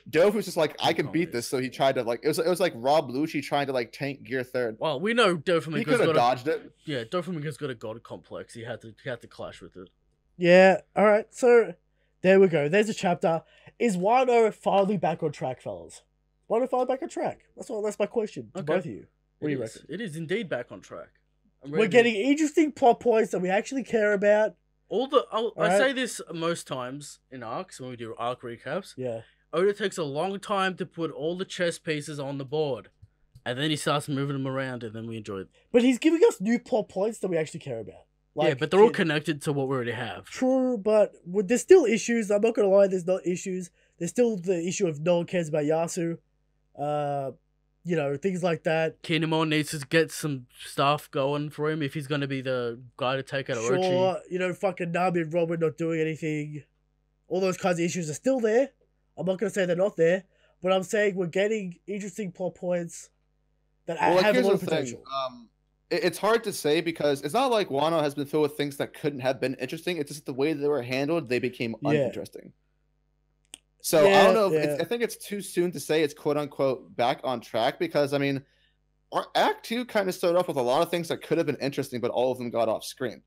Dofu's just like, I can beat this, so he tried to like it was like Rob Lucci trying to like tank Gear 3rd. Well, we know Dofus could have dodged it. Yeah, Dofus got a god complex. He had to clash with it. Yeah. All right. So there we go. There's a chapter. Is Wano finally back on track, fellas? Wano finally back on track? That's my question to both of you. What do you reckon? It is indeed back on track. We're getting interesting plot points that we actually care about. I say this most times in arcs when we do arc recaps. Yeah. Oda takes a long time to put all the chess pieces on the board, and then he starts moving them around, and then we enjoy it. But he's giving us new plot points that we actually care about. Like, yeah, but they're all connected to what we already have. True, but there's still issues. I'm not gonna lie, there's not issues. There's still the issue of no one cares about Yasu. Things like that. Kinemon needs to get some stuff going for him if he's going to be the guy to take out Orochi. Sure, fucking Nami and Robin not doing anything. All those kinds of issues are still there. I'm not going to say they're not there, but I'm saying we're getting interesting plot points that have a lot of potential. It's hard to say because it's not like Wano has been filled with things that couldn't have been interesting. It's just the way they were handled, they became uninteresting. So I don't know. I think it's too soon to say it's quote unquote back on track because I mean, our Act 2 kind of started off with a lot of things that could have been interesting, but all of them got off screen.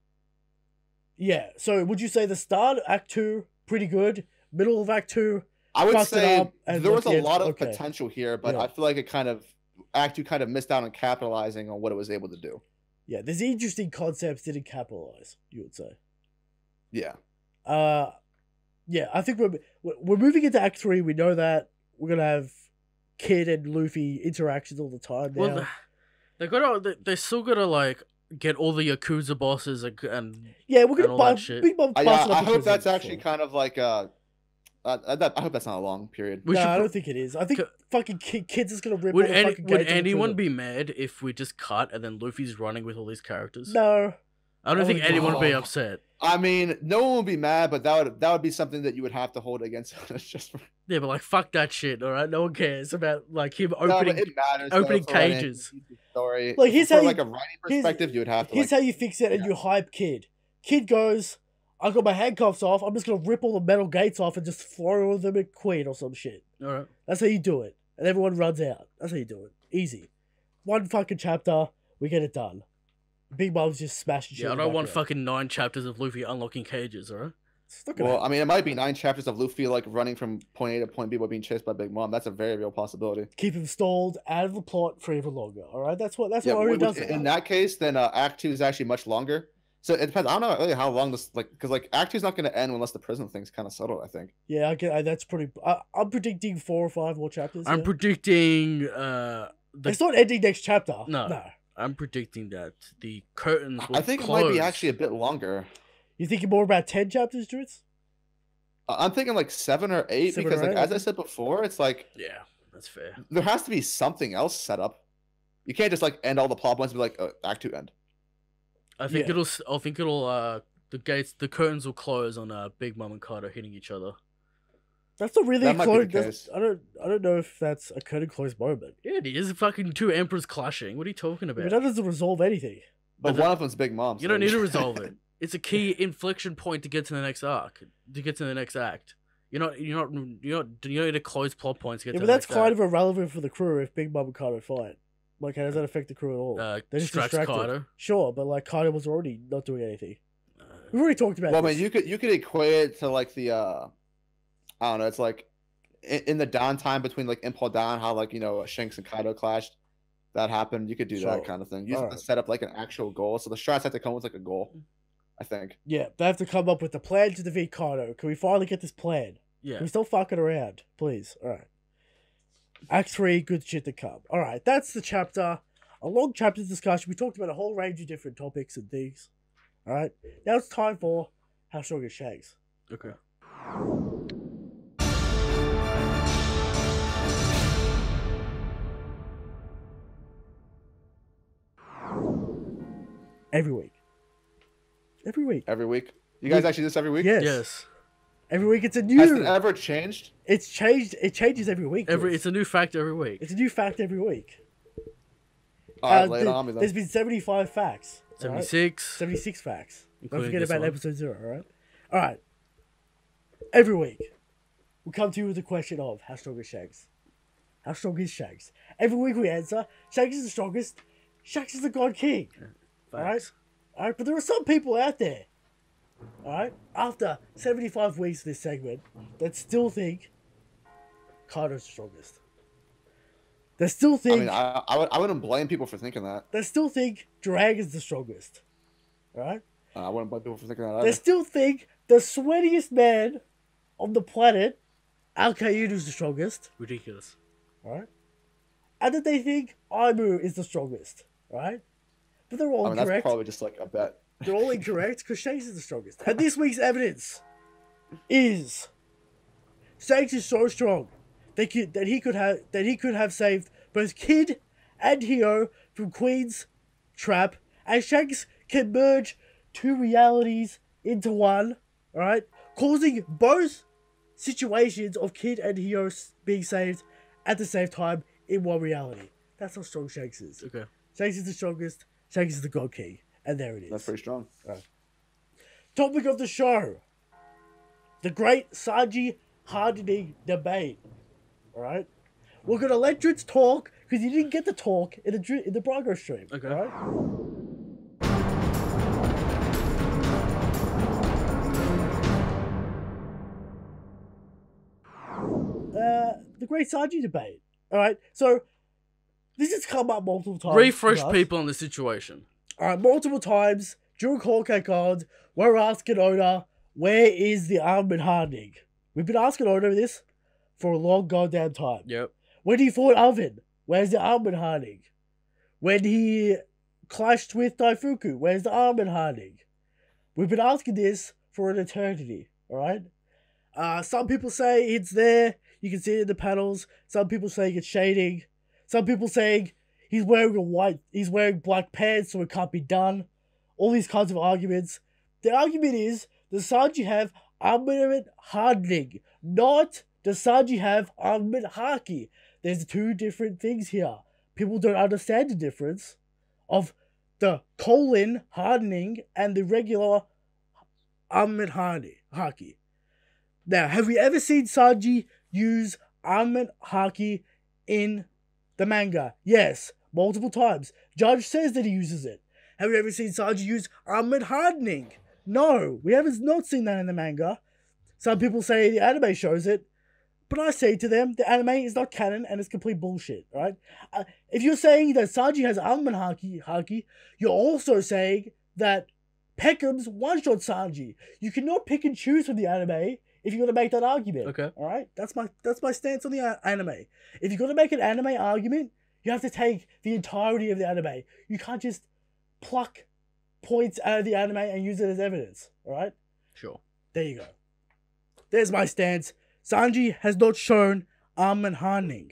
Yeah. So would you say the start of Act 2 pretty good, middle of Act 2? I would say there was a lot of potential here, but I feel like it kind of Act 2 kind of missed out on capitalizing on what it was able to do. Yeah, there's interesting concepts didn't capitalize, you would say. Yeah. Yeah, I think we're moving into Act 3. We know that we're gonna have Kid and Luffy interactions all the time now. Well, they still gotta like get all the Yakuza bosses and yeah, we're gonna all buy that shit. Big Mom's I hope that's actually kind of like I hope that's not a long period. No, I don't think it is. I think fucking Kid's is gonna rip. Would anyone be mad if we just cut and then Luffy's running with all these characters? No. I don't think anyone would be upset. I mean, no one would be mad, but that would be something that you would have to hold against us just for... Yeah, but like fuck that shit, all right? No one cares about like him opening cages. Story. Like here's from how like a writing perspective, you would have to. Here's how you fix it, and you hype Kid. Kid goes, I got my handcuffs off. I'm just gonna rip all the metal gates off and just throw them at Queen or some shit. All right. That's how you do it, and everyone runs out. That's how you do it. Easy. One fucking chapter, we get it done. Big Mom's just smashing shit. Yeah, I don't want fucking 9 chapters of Luffy unlocking cages, alright? Well, I mean, it might be 9 chapters of Luffy like running from point A to point B while being chased by Big Mom. That's a very real possibility. Keep him stalled out of the plot for even longer. All right, that's what Oda does. In that case, then Act 2 is actually much longer. So it depends. I don't know really how long this because Act 2 is not going to end unless the prison thing's kind of settled. I think. Yeah, that's pretty. I'm predicting 4 or 5 more chapters. I'm predicting. It's not ending next chapter. No. I'm predicting that the curtains will I think close. It might be actually a bit longer. You thinking more about 10 chapters, Drizzt? I'm thinking like 7 or 8 because, as I said before, it's like yeah, that's fair. There has to be something else set up. You can't just end all the plot points and be like Act 2 end. I think it'll. The curtains will close on Big Mom and Kaido hitting each other. That's not really close. I don't know if that's a curtain close moment. Yeah, it is. Fucking 2 emperors clashing. What are you talking about? I mean, that doesn't resolve anything. But one of them's Big Mom. You don't need to resolve it. It's a key inflection point to get to the next arc. To get to the next act. You don't need to close plot points to get to the next act. But that's kind of irrelevant for the crew if Big Mom and Kaido fight. Like, how does that affect the crew at all? They're just distracted. Kaido. Sure, but like Kaido was already not doing anything. We've already talked about. Well, I mean, you could equate it to like the I don't know. It's like in the downtime between like Impel Down, how Shanks and Kaido clashed. That happened. You could do that kind of thing. You have to set up like an actual goal. So the strats have to come with like a goal. I think. Yeah, they have to come up with a plan to defeat Kaido. Can we finally get this plan? Yeah. Can we stop fucking around, please? All right. Act 3, good shit to come. All right, that's the chapter. A long chapter discussion. We talked about a whole range of different topics and things. All right, now it's time for How Strong is Shanks? Okay. Every week. Every week. You guys actually do this every week? Yes. Every week it's a new. Has it ever changed? It's changed. It changes every week. It's a new fact every week. It's a new fact every week. Lay it on me then. There's been 75 facts. 76. 76 facts. Don't forget about episode 0, alright? Alright. Every week, we come to you with the question of how strong is Shanks? How strong is Shanks? Every week we answer, Shanks is the strongest. Shanks is the God King. Alright? Alright, but there are some people out there, alright, after 75 weeks of this segment, that still think Kaido's the strongest. They still think... I wouldn't blame people for thinking that. They still think Dragon's the strongest. Alright? I wouldn't blame people for thinking that either. They still think the sweatiest man on the planet, Alkayunu's the strongest. Ridiculous. Alright? And that they think Aimu is the strongest. Right? But they're all incorrect. That's probably just like a bet. They're all incorrect because Shanks is the strongest. And this week's evidence is Shanks is so strong that he could have saved both Kid and Hio from Queen's trap, and Shanks can merge 2 realities into one, alright? Causing both situations of Kid and Hio being saved at the same time in one reality. That's how strong Shanks is. Okay. Shanks is the strongest. Shanks is the God King. And there it is. That's pretty strong. Right. Topic of the show. The great Sanji hardening debate. Alright? We're going to let Drizzt talk because you didn't get to talk in the Brago stream. Okay. Alright? The great Sanji debate. Alright? So, This has come up multiple times. Refresh people on the situation. Alright, multiple times during Hawkeye cards, we're asking Oda, where is the armament hardening? We've been asking Oda this for a long goddamn time. Yep. When he fought Oven, where's the armament hardening? When he clashed with Daifuku, where's the armament hardening? We've been asking this for an eternity, alright? Some people say it's there, you can see it in the panels. Some people saying it's shading. Some people saying he's wearing black pants so it can't be done. All these kinds of arguments. The argument is, does Sanji have armament hardening? Not, does Sanji have armament haki? There's two different things here. People don't understand the difference of the colon hardening and the regular armament haki. Now, have we ever seen Sanji use armament haki in the manga? Yes, multiple times. Judge says that he uses it. Have we ever seen Sanji use armament hardening? No, we haven't not seen that in the manga. Some people say the anime shows it, but I say to them, the anime is not canon and it's complete bullshit, right? If you're saying that Sanji has armament haki, you're also saying that Peckham's one-shot Sanji. You cannot pick and choose from the anime if you're going to make that argument. Okay. Alright? That's my stance on the anime. If you're going to make an anime argument, you have to take the entirety of the anime. You can't just pluck points out of the anime and use it as evidence. Alright? Sure. There you go. There's my stance. Sanji has not shown armament hardening.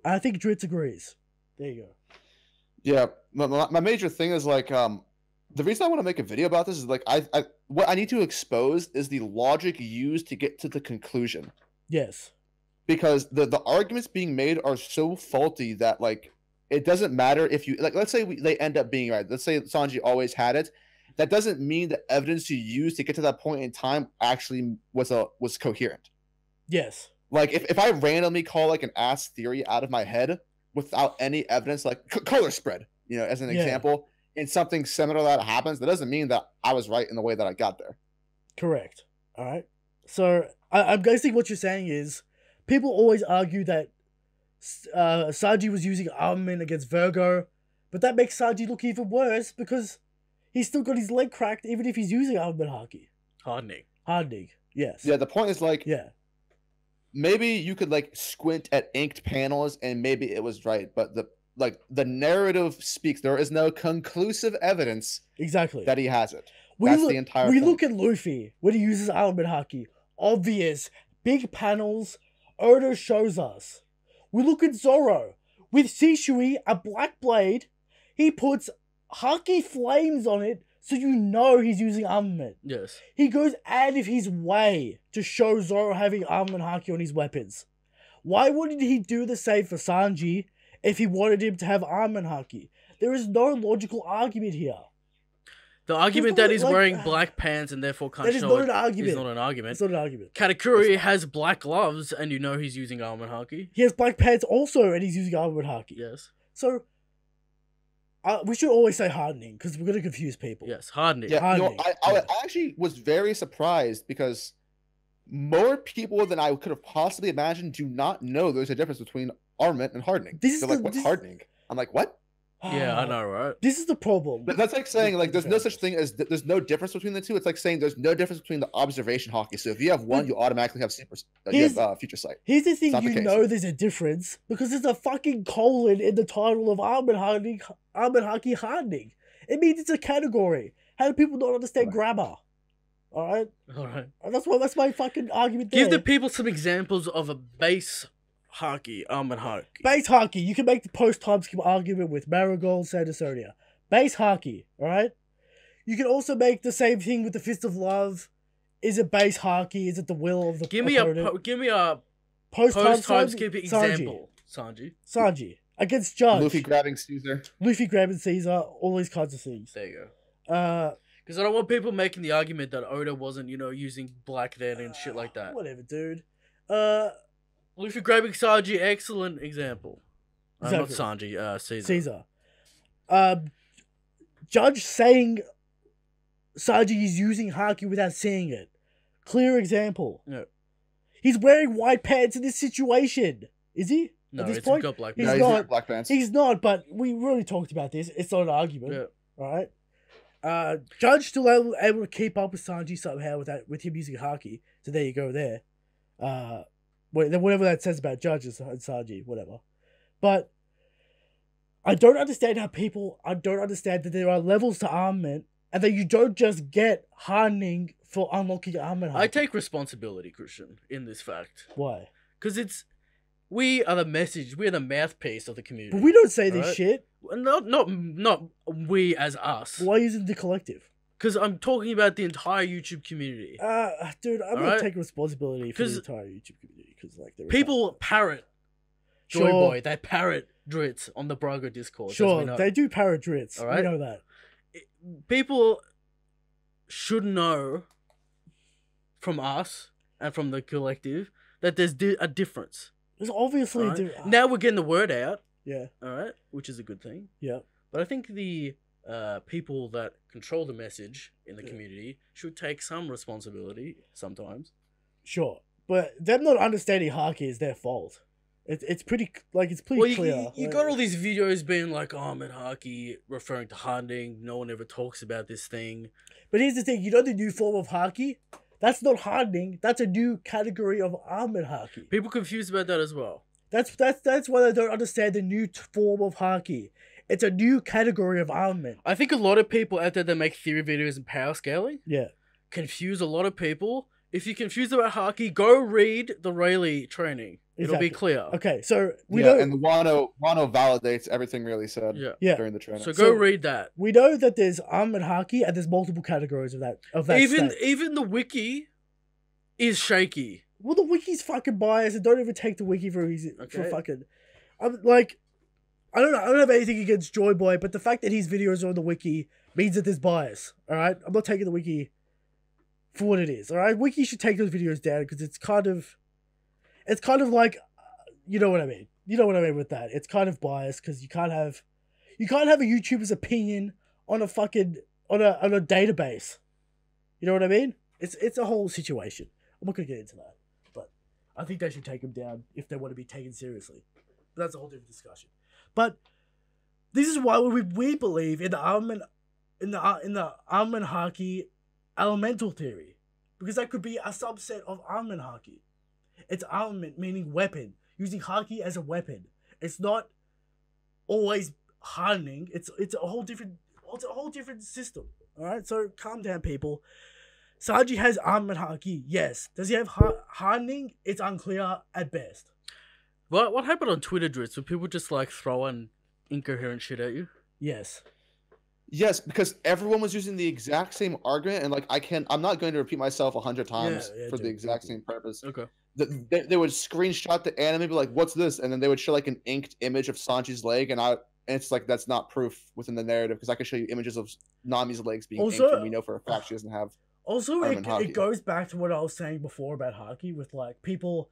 I think Drizzt agrees. There you go. Yeah, my major thing is like the reason I want to make a video about this is like what I need to expose is the logic used to get to the conclusion. Yes. Because the arguments being made are so faulty that like it doesn't matter if you like. Let's say they end up being right. Let's say Sanji always had it. That doesn't mean the evidence you use to get to that point in time actually was coherent. Yes. Like if I randomly call like an ass theory out of my head without any evidence, like color spread, you know, as an example, and something similar that happens, that doesn't mean that I was right in the way that I got there. Correct. All right. So I'm guessing what you're saying is people always argue that Sanji was using armament against Virgo, but that makes Sanji look even worse because he's still got his leg cracked even if he's using armament haki. Hardening. Yes. Yeah. The point is like. Yeah. Maybe you could like squint at inked panels and maybe it was right, but the narrative speaks. There is no conclusive evidence exactly that he has it. We Look at Luffy when he uses armament haki. Obvious big panels. Oda shows us. We look at Zoro with Shishui, a black blade. He puts haki flames on it. So you know he's using armament. Yes. He goes out of his way to show Zoro having armament haki on his weapons. Why wouldn't he do the same for Sanji if he wanted him to have armament haki? There is no logical argument here. The argument that he's wearing black pants and therefore can't show it is not an argument. It's not an argument. Katakuri has black gloves and you know he's using armament haki. He has black pants also and he's using armament haki. Yes. So we should always say hardening because we're going to confuse people. Yes, hardening. Yeah, hardening. I actually was very surprised because more people than I could have possibly imagined do not know there's a difference between armament and hardening. What's hardening? I'm like, what? Yeah, I know, right? This is the problem. That's like saying like there's no such thing as there's no difference between the two. It's like saying there's no difference between the observation haki. So if you have one, you automatically have future sight. Here's the thing: there's a difference because there's a fucking colon in the title of armament haki hardening. It means it's a category. How do people not understand grammar? All right. That's my fucking argument. Give the people some examples of a base haki, armament haki. Base haki. You can make the post-time skip argument with Marigold, Sandersonia. Base haki, alright? You can also make the same thing with the Fist of Love. Is it base haki? Is it the will of the opponent? Give me a post-time skip example. Sanji. Against Judge. Luffy grabbing Caesar. All these kinds of things. There you go. Because I don't want people making the argument that Oda wasn't, using black then and shit like that. Whatever, dude. Luffy grabbing Sanji, excellent example. Exactly. Not Sanji, Caesar. Judge saying Sanji is using haki without seeing it. Clear example. Yeah. He's wearing white pants in this situation. Is he? No, At this it's point, got black he's No, pants. he's not. black pants. He's not, but we really talked about this. It's not an argument. Yeah. All right. Judge still able to keep up with Sanji somehow with him using Haki. So there you go there. Whatever that says about Judge and Sanji, whatever. But I don't understand I don't understand that there are levels to armament and that you don't just get hardening for unlocking armament Haki. I take responsibility, Christian, in this fact. Why? Because we are the message, we are the mouthpiece of the community. But we don't say this Right? shit. Not we as us. Why using the collective? Because I'm talking about the entire YouTube community. Dude, I'm gonna Alright? take responsibility for the 'Cause entire YouTube community because like there is People parrot Joy Sure. Boy, they parrot Drizzt on the Braga Discord. as we sure know. they do parrot Drizzt. Alright? We know that. People should know from us and from the collective that there's a difference. There's obviously Alright? Now we're getting the word out, yeah, all right, which is a good thing. yeah. But I think the people that control the message in the Yeah. community should take some responsibility sometimes. Sure, but them not understanding Haki is their fault. It's pretty Well, clear. you got all these videos being like, "Oh, I'm in Haki," referring to hardening. No one ever talks about this thing. But here's the thing: you know the new form of Haki? That's not hardening. That's a new category of armored Haki. People confused about that as well. That's why they don't understand the new form of Haki. It's a new category of armament. I think a lot of people out there that make theory videos and power scaling Yeah. confuse a lot of people. If you're confused about Haki, go read the Rayleigh training. It'll be Exactly. clear. Okay, so we Yeah, know and the Wano validates everything really said Yeah. Yeah. during the training. So go So- read that. we know that there's armored Haki and there's multiple categories of that Even state. even the wiki is shaky. Well, the wiki's fucking biased, and don't even take the wiki for easy for Okay. fucking. I'm like, I don't have anything against Joy Boy, but the fact that his videos are on the wiki means that there's bias. All right, I'm not taking the wiki for what it is. All right, wiki should take those videos down because it's kind of like, you know what I mean. You know what I mean with that. It's kind of biased because you can't have a YouTuber's opinion on a fucking on a database. You know what I mean? It's a whole situation. I'm not gonna get into that, but I think they should take him down if they want to be taken seriously. But that's a whole different discussion. But this is why we believe in the armament Haki elemental theory, because that could be a subset of armament Haki. It's armament meaning weapon, using Haki as a weapon. It's not always hardening. It's a whole different system. All right, so calm down, people. Sanji has armament Haki, yes. Does he have hardening? It's unclear at best. What happened on Twitter, Drizzt? Were people just like throwing incoherent shit at you? Yes. Yes, because everyone was using the exact same argument, and like I'm not going to repeat myself 100 times for the exact same purpose. Okay. They would screenshot the anime, be like, "What's this?" And then they would show like an inked image of Sanji's leg, and it's like that's not proof within the narrative because I could show you images of Nami's legs being Also- inked, and we know for a fact she doesn't have. Also, Armament Haki. it goes back to what I was saying before about Haki, with like people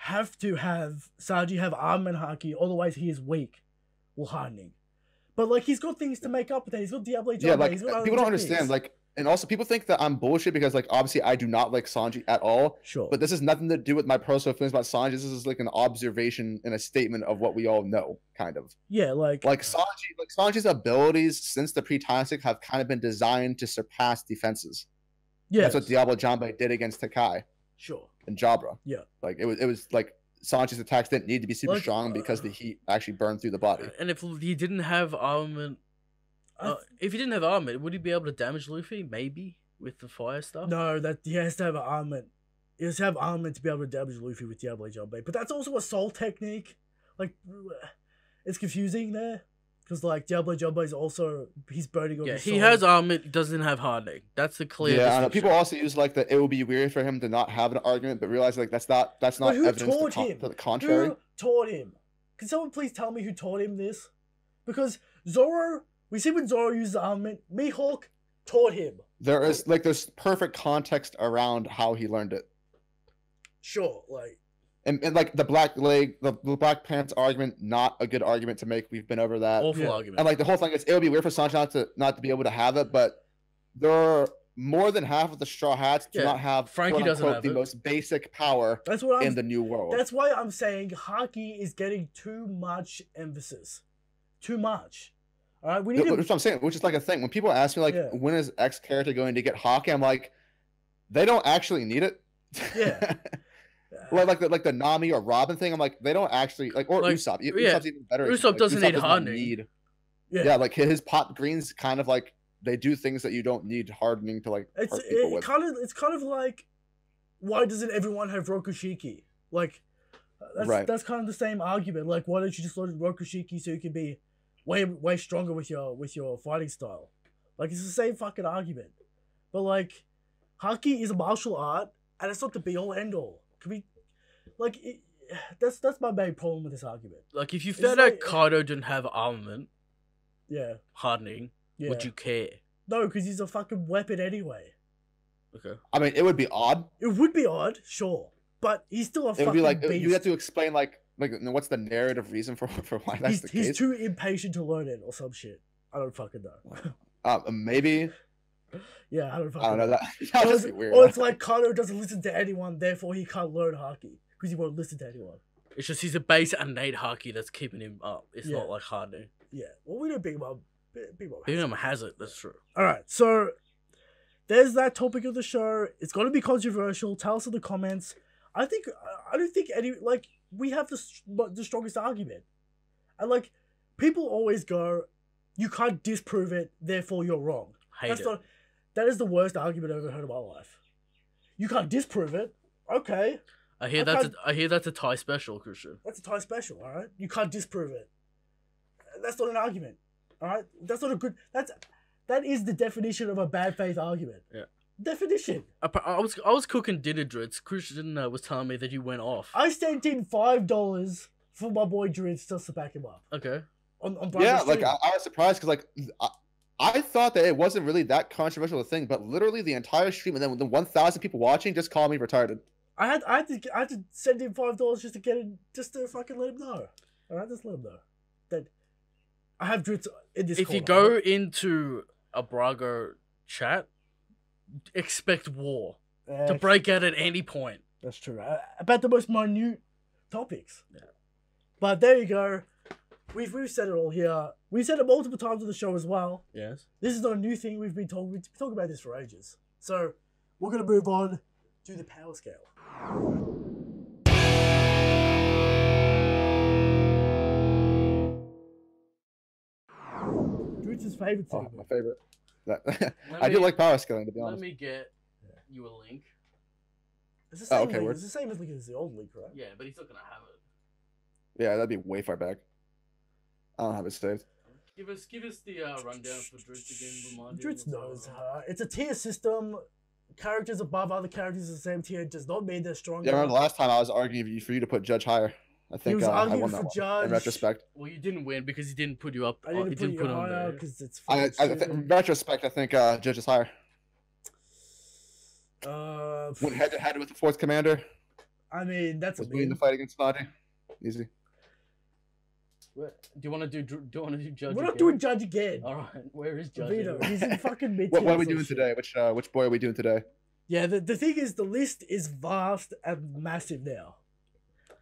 have to have Sanji have armament Haki, otherwise he is weak while hardening. But like he's got things to make up with that. He's got Diablo Jumbo. Yeah, like he's got other people don't techniques. understand. Like, and also people think that I'm bullshit because like obviously I do not like Sanji at all. Sure. But this has nothing to do with my personal feelings about Sanji. This is like an observation and a statement of what we all know, kind of. Yeah, like Sanji's abilities since the pre-Toxic have kind of been designed to surpass defenses. yes. That's what Diablo Jumbo did against Takai Sure. and Jabra. Yeah. Like it was like Sanji's attacks didn't need to be super Like, strong because the heat actually burned through the body. And if he didn't have armament, if he didn't have armament, would he be able to damage Luffy? Maybe with the fire stuff. No, that he has to have armament. He has to have armament to be able to damage Luffy with Diablo Jumbo. But that's also a soul technique. Like, it's confusing there. Because, like, Diablo Jumbo is also, he's burning on Yeah, his he soul. has armament, doesn't have hardening. That's the clear. Yeah, I know. distinction. People also use like that it would be weird for him to not have an argument, but realize like that's not But who evidence taught him? to the contrary. Who taught him? Can someone please tell me who taught him this? Because Zoro, we see when Zoro uses armament, Mihawk taught him. There's perfect context around how he learned it. Sure, like, And like the black leg, the black pants argument, not a good argument to make. We've been over that. Awful Yeah. argument. And like the whole thing is, it would be weird for Sanji not to be able to have it, but there more than half of the Straw Hats do not have, Frankie doesn't have the most basic power in the new world. That's why I'm saying Haki is getting too much emphasis. Too much. All right, we need That's what I'm saying, which is like a thing. When people ask me, like, when is X character going to get Haki? I'm like, they don't actually need it. Yeah. like the Nami or Robin thing. I'm like, they don't actually, like, or Usopp. Usopp's even better. Usopp doesn't need hardening. Yeah, like his pot greens kind of like, they do things that you don't need hardening to, like, hurt people with. It's kind of like, why doesn't everyone have Rokushiki? Like, that's kind of the same argument. Like, why don't you just learn Rokushiki so you can be way stronger with your fighting style? Like, it's the same fucking argument. But like, Haki is a martial art, and it's not the be all end all. Can we, like, that's my main problem with this argument. Like, if you found out Kaido didn't have armament, hardening, would you care? No, because he's a fucking weapon anyway. Okay. I mean, it would be odd. It would be odd, sure, but he's still a fucking beast. It would be like, you have to explain, like what's the narrative reason for why that's the case. He's too impatient to learn it or some shit. I don't fucking know. Maybe. Yeah, I don't know. That just weird. Or it's like Kaido doesn't listen to anyone, therefore he can't learn Haki because he won't listen to anyone. It's just he's a base innate Haki that's keeping him up. It's not like hardening. Yeah, well, we don't Big Mom has it. That's true. All right, so there's that topic of the show. It's going to be controversial. Tell us in the comments. I don't think we have the strongest argument, and like people always go, you can't disprove it, therefore you're wrong. That is the worst argument I've ever heard in my life. You can't disprove it. Okay. I hear that's a Thai special, Christian. That's a Thai special, all right? You can't disprove it. That's not an argument. All right? That's not a good that is the definition of a bad faith argument. Yeah. Definition. I was cooking dinner, Drizzt. Christian was telling me that you went off. I sent in $5 for my boy Drizzt just to back him up. Okay. On like I was surprised because like I thought that it wasn't really that controversial a thing, but literally the entire stream and then the 1,000 people watching just called me retarded. I had to send him $5 just to get it, just to fucking let him know. All right, just let him know that I have Drizzt in this. If you go into a Brago chat, expect war to break out at any point. That's true. About the most minute topics. Yeah. But there you go. We've said it all here. We've said it multiple times on the show as well. Yes. This is not a new thing. We've been talking about this for ages. So we're gonna move on to the power scale. Drizzt's favorite segment. My favorite. I do like power scaling, to be honest. Let me get you a link. It's the same link. It's the same as the old link, right? Yeah, but he's not gonna have it. Yeah, that'd be way far back. I don't have it saved. Give us the rundown for Drizzt again. Drizzt knows. It's a tier system. Characters above other characters in the same tier does not mean they're stronger. Yeah, I remember the last time I was arguing for you to put Judge higher. I think I won that one in retrospect. Well, you didn't win because he didn't put you up. I didn't put you higher because it's. In retrospect, I think Judge is higher. Went head to head with the fourth commander. I mean, that's was winning the fight against Sanji. Easy. Do you want to do Judge? We're not doing Judge again. All right, where is Judge? Vito, he's in fucking mid. What are we doing today? Which boy are we doing today? Yeah, the thing is, the list is vast and massive now.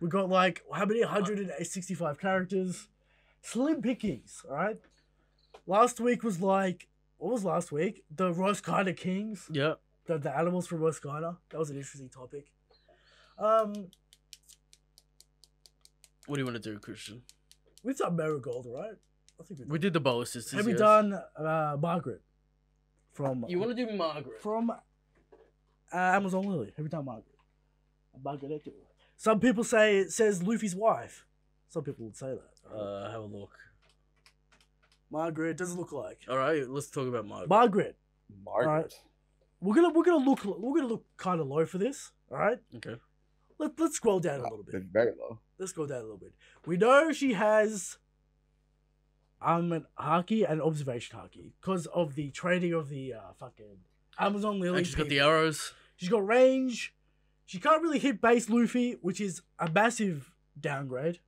We've got like how many? 165 characters. Slim pickings. All right. Last week was like, what was last week? The Roskina Kings. Yeah. The animals from Roskina. That was an interesting topic. What do you want to do, Christian? We've done Marigold, right? I think we did the Boa Sisters. Have we done Margaret? You want to do Margaret? From Amazon Lily. Have we done Margaret? Margaret. Some people say it says Luffy's wife. Some people would say that. Have a look. Margaret doesn't look like. All right, let's talk about Margaret. Margaret. Right. We're gonna look kind of low for this. All right. Okay. Let's scroll down a little bit. Very low. Let's go down a little bit. We know she has Haki and observation Haki because of the training of the fucking Amazon Lily. And she's got the arrows. She's got range. She can't really hit base Luffy, which is a massive downgrade.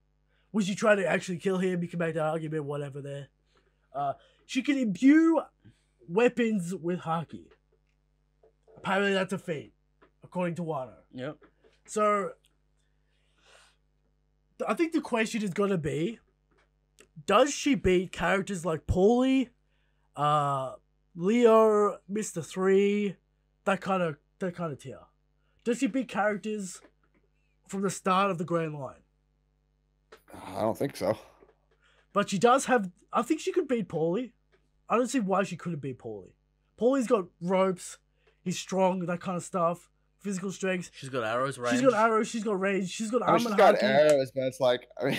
Would you try to actually kill him? You can make that argument, whatever there. She can imbue weapons with Haki. Apparently that's a feat, according to Wano. Yep. So, I think the question is going to be, does she beat characters like Paulie, Leo, Mr. 3, that kind of tier? Does she beat characters from the start of the Grand Line? I don't think so. But she does have... I think she could beat Paulie. I don't see why she couldn't beat Paulie. Paulie's got ropes. He's strong, that kind of stuff. Physical strength. She's got arrows, range. She's got arrows, she's got range, she's got armor. She's got arrows, but it's like... I mean,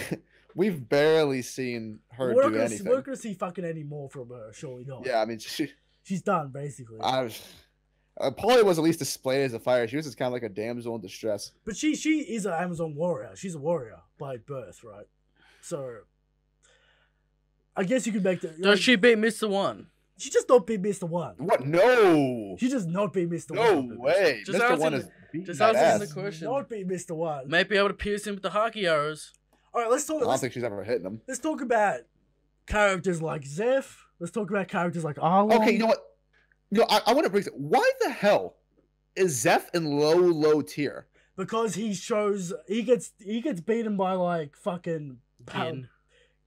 we've barely seen her do anything. We're not going to see fucking any more from her, surely not. Yeah, I mean, she's done, basically. Paulie was at least displayed as a fighter. She was just kind of like a damsel in distress. But she is an Amazon warrior. She's a warrior by birth, right? So, I guess you could make the... Does she beat Mr. 1? She just not beat Mr. 1. What? No! She just not beat Mr. 1. No way! Just Mr. 1 is just answering the question. Not beat Mr. 1. Might be able to pierce him with the Haki arrows. Alright, let's talk... I don't think she's ever hitting them. Let's talk about characters like Zeph. Let's talk about characters like Arlong. Okay, you know what? I want to bring it. Why the hell is Zeph in low tier? Because he gets beaten by like fucking Gin.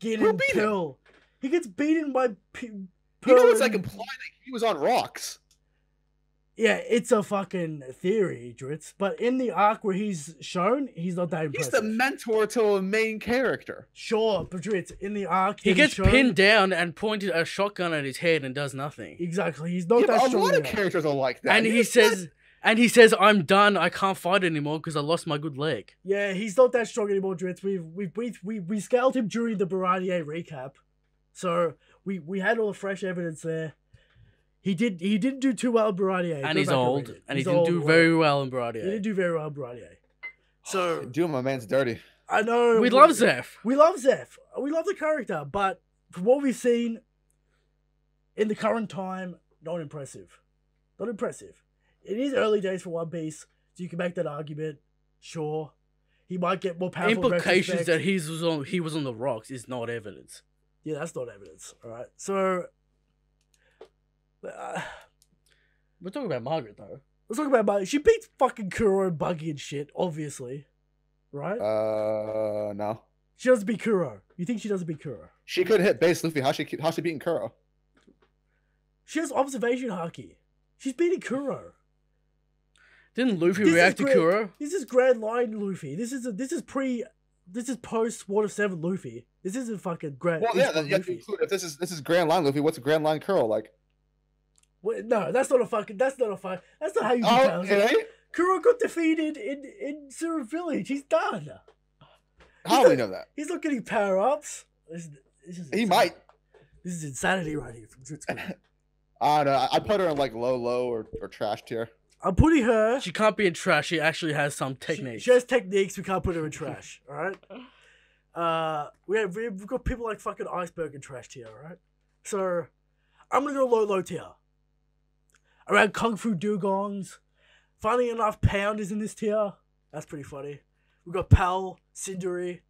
Gin Who and beat Pill. He gets beaten by You know, it's like implying that he was on rocks. Yeah, it's a fucking theory, Drizzt. But in the arc where he's shown, he's not that impressive. He's the mentor to a main character. Sure, but Drizzt, in the arc, he gets pinned down and pointed a shotgun at his head and does nothing. Exactly, he's not that strong. A lot of characters are like that. And he says, "I'm done. I can't fight anymore because I lost my good leg." Yeah, he's not that strong anymore, Drizzt. We scaled him during the Baradier recap, so we had all the fresh evidence there. He didn't do too well in Baradier. And he's old. And he didn't do very well in Baradier. He didn't do very well in Baradier. So doing my man's dirty. I know. We love Zeph. We love Zeph. We love the character, but from what we've seen in the current time, not impressive. Not impressive. It is early days for One Piece, so you can make that argument. Sure. He might get more powerful. Implications that he was on the rocks is not evidence. Yeah, that's not evidence. Alright. So we're talking about Margaret, though. Let's talk about Margaret. She beats fucking Kuro and Buggy and shit, obviously. Right? No. She doesn't beat Kuro. You think she doesn't beat Kuro? She could hit base Luffy. How's she beating Kuro? She has observation Haki. She's beating Kuro. Didn't Luffy react to Kuro? This is Grand Line Luffy. This is post Water 7 Luffy. This isn't fucking Grand. Well, yeah, you have to include if this is Grand Line Luffy. What's a Grand Line Kuro like? Well, no, that's not how you do it. Kuro got defeated in Zero Village. He's done. How do we know that? He's not getting power ups. He might. This is insanity right here from Drizzt. I don't know. I put her in like low or trash tier. I'm putting her. She can't be in trash. She actually has some techniques. She has techniques. We can't put her in trash. All right. We've got people like fucking Iceberg in trash tier. All right. So I'm gonna go low tier. Around Kung Fu Dugongs. Funny enough, Pound is in this tier. That's pretty funny. We've got Pal, Cinderi,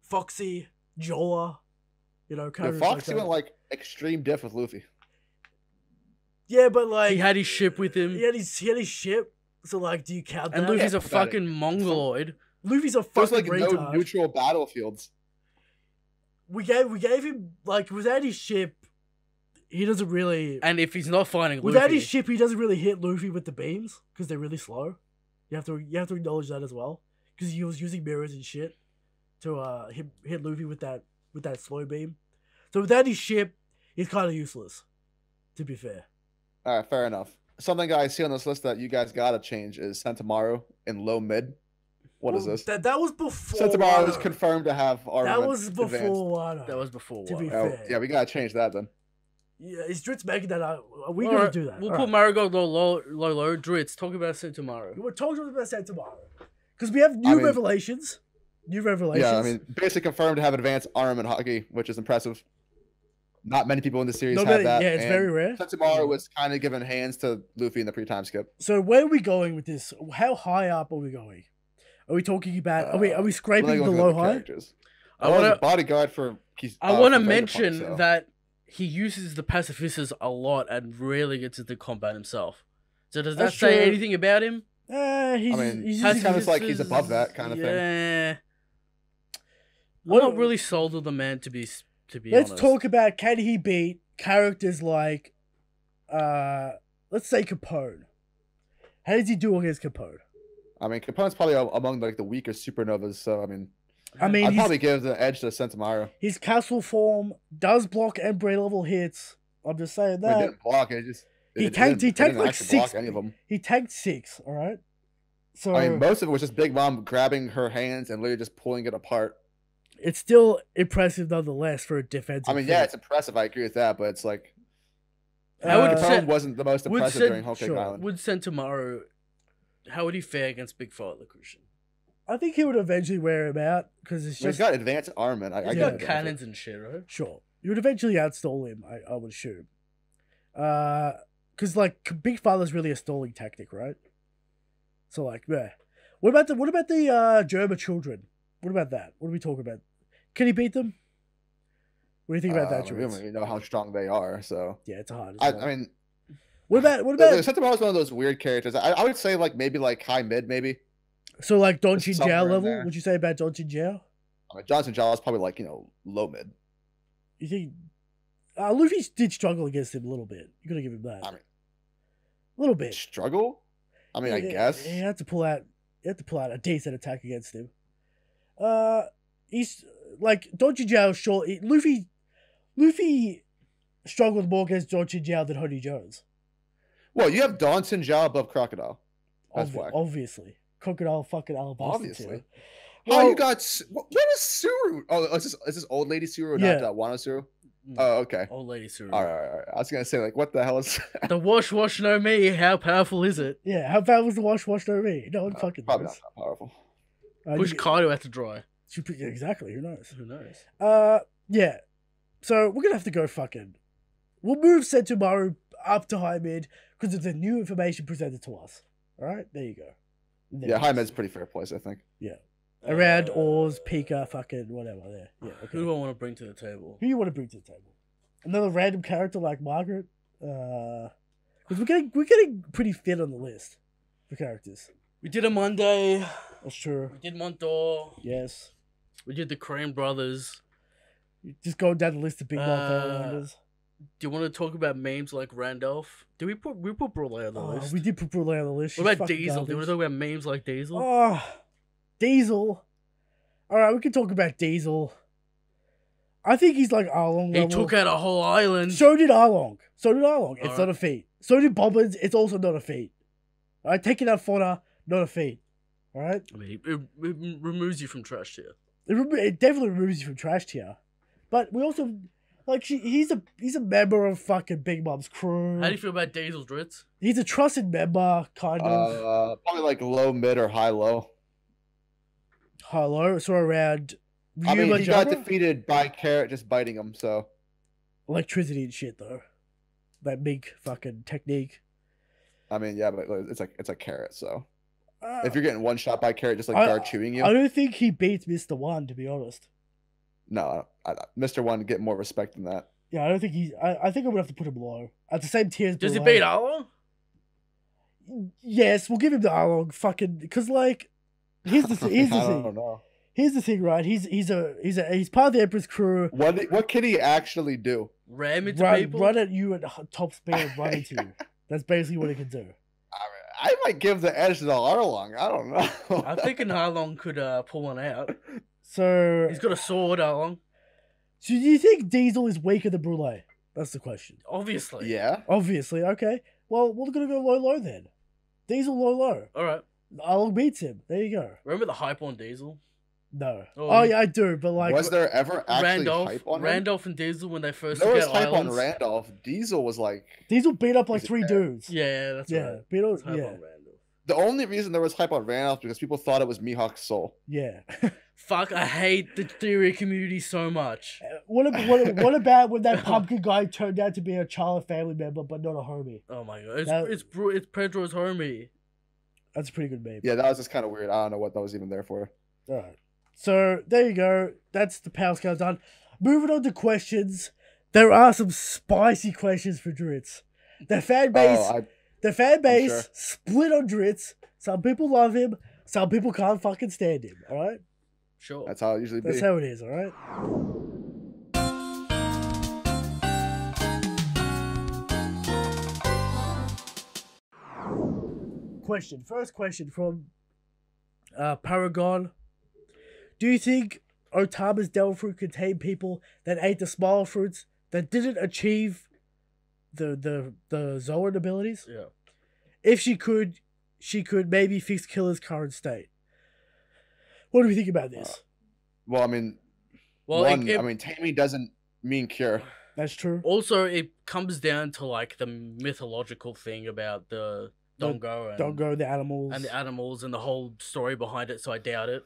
Foxy, Jola. You know, Foxy like went like extreme diff with Luffy. Yeah, but like he had his ship with him. He had his ship. So like, do you count that? And Luffy's a fucking mongoloid. Luffy's a fucking like retard. No neutral battlefields. We gave him like without his ship. He doesn't really. And if he's not fighting Luffy, without his ship, he doesn't really hit Luffy with the beams because they're really slow. You have to acknowledge that as well because he was using mirrors and shit to hit Luffy with that slow beam. So without his ship, he's kind of useless. To be fair. All right, fair enough. Something I see on this list that you guys gotta change is Sentomaru in low mid. What is this? That was before. Sentomaru is confirmed to have armament. That was before Wano. That was before Wano. To be fair. Yeah, we gotta change that then. Yeah, is Drizzt making that out? Are we gonna do that? We'll put Marigold low. Drizzt, talk about Sentomaru. We're talking about Sentomaru because we have new revelations. New revelations. Yeah, I mean, basically confirmed to have advanced armament Haki, which is impressive. Not many people in the series have that. Yeah, it's very rare. Sentomaru was kind of giving hands to Luffy in the pre-time skip. So where are we going with this? How high up are we going? Are we talking about? Are we scraping the low high? I want a bodyguard for. I want to mention that he uses the pacifistas a lot and rarely gets into combat himself. So does that That's say true. anything about him? He's, I mean, he's that's kind of like he's above that kind of thing. Yeah. I'm What- not really sold on the man to be Let's honest. talk about, can he beat characters like, let's say Capone. How does he do against Capone? I mean, Capone's probably among like the weaker supernovas, so I mean, I mean, I'd probably give the edge to Sentomaru. his castle form does block Embrace level hits. I'm just saying It that. didn't block it. Just He it tanked didn't like actually 6. block any of them. He tanked 6, alright? So I mean, most of it was just Big Mom grabbing her hands and literally just pulling it apart. it's still impressive nonetheless for a defensive. I mean, yeah, it's impressive. I agree with that, but it's like How would Capone wasn't the most impressive during Whole Cake Island. Would Sentomaru, how would he fare against Big Fat Locution? I think he would eventually wear him out because it's He's just got advanced armament. I He's get got it. cannons and shit, right? sure. You would eventually outstall him, I would assume. Because like Big Father's really a stalling tactic, right? So like, yeah. What about the German children? What about that? What are we talking about? Can he beat them? What do you think about that, We don't Drizzt? really know how strong they are, so Yeah, it's hard. I mean, what about Sentomaru's one of those weird characters. I would say like maybe like high mid, maybe. so like Don There's Chin somewhere Jiao in level? there. Would you say about Don Chin Jiao? I mean, Johnson Jaw is probably like low mid. You think Luffy did struggle against him a little bit? You gotta give him that. I mean, a little bit. struggle. I mean, I guess. He had to pull out a decent attack against him. He's like Don Chin Jiao. Sure, Luffy struggled more against Don Chin Jiao than Honey Jones. Well, you have Dawson Jaw above Crocodile. That's why. Obviously, Crocodile fucking Alabasta. Obviously. Well, Oh, you got what is Suru? Oh, is this old lady Suru, Yeah. not Wano Suru? Mm. Oh, okay. Old lady Suru. All right. I was gonna say like, what the hell is? The wash no me. How powerful is it? yeah, how bad was the wash no me? No one fucking Probably knows. not that powerful. Push You- Kaido out to dry. Exactly. Who knows? Who knows? Yeah. So we're gonna have to go fucking. We'll move Sentomaru up to high mid because of the new information presented to us. All right, there you go. There Yeah, it high is. mid's pretty fair place, I think. Around Oars, Pika, fucking whatever. There. Yeah. Okay. Who do I want to bring to the table? Who you want to bring to the table? Another random character like Margaret. Because we're getting pretty fit on the list for characters. We did a Monday. That's true. We did Montor. Yes. We did the Crane Brothers. Just going down the list of big mom Uh, family members. Do you want to talk about memes like Randolph? Did we put Brule on the list? We did put Brule on the list. What She's about fucking Diesel? Do you want to garbage. talk about memes like Diesel? Oh, Diesel. All right, we can talk about Diesel. I think he's like Arlong He level. took out a whole island. So did Arlong. It's Alright. not a feat. So did Bobbins. It's also not a feat. All right, taking out Fauna, not a feat. All right, I mean, it removes you from trash tier. it definitely removes you from trash tier. But we also like he's a member of fucking Big Mom's crew. How do you feel about Diesel, Drizzt? He's a trusted member, kind of. Probably like low mid or high low. Hello, so around. I mean, Ryuma he got Jabra? defeated by Carrot just biting him. So Electricity and shit though. That big fucking technique. I mean, yeah, but it's a Carrot. So Uh, if you're getting one shot by Carrot, just like I- guard chewing you, I don't think he beats Mr. One, to be honest. no, Mr. One get more respect than that. Yeah, I don't think he's. I think I'm gonna have to put him low. At the same tier as Does he Brule. beat Arlo? Yes, we'll give him the Arlong. Fucking, because like, here's the I thing. don't know. Here's the thing, right? He's part of the Emperor's crew. What can he actually do? Ram into Run, people? run at you at top speed and run into you. That's basically what he can do. I might give the edge to the Arlong. I don't know. I'm thinking Arlong could pull one out. So, He's got a sword, Arlong. so do you think Diesel is weaker than Brule? That's the question. Obviously. Yeah. Obviously, okay. Well, we're gonna go low then. Diesel low. Alright. Arlong beats him. There you go. Remember the hype on Diesel? No. Oh, Oh, yeah, I do, but like, Was there ever actually Randolph, hype on him? Randolph and Diesel when they first There took was out hype on islands. Randolph. Diesel was like Diesel beat up like Was it 3 bad? dudes. Yeah, that's Yeah, right. beat up. There's hype Yeah, on Randolph. the only reason there was hype on Randolph because people thought it was Mihawk's soul. yeah. Fuck, I hate the theory community so much. What about when that pumpkin guy turned out to be a child family member but not a homie? Oh my god, That- it's Pedro's homie. That's a pretty good meme. Yeah, that was just kind of weird. I don't know what that was even there for. All right. So there you go. That's the power scale done. Moving on to questions. There are some spicy questions for Drizzt. The fan base, Oh, The fan base sure. split on Drizzt. Some people love him. Some people can't fucking stand him. All right. Sure. That's how it usually That's be. how it is. All right. First question from Paragon. Do you think Otama's devil fruit contained people that ate the smile fruits that didn't achieve the Zoan abilities? Yeah. If she could maybe fix Killer's current state. What do we think about this? Well, I mean, taming doesn't mean cure. That's true. Also, it comes down to like the mythological thing about the Dongo the animals, and the whole story behind it. So I doubt it.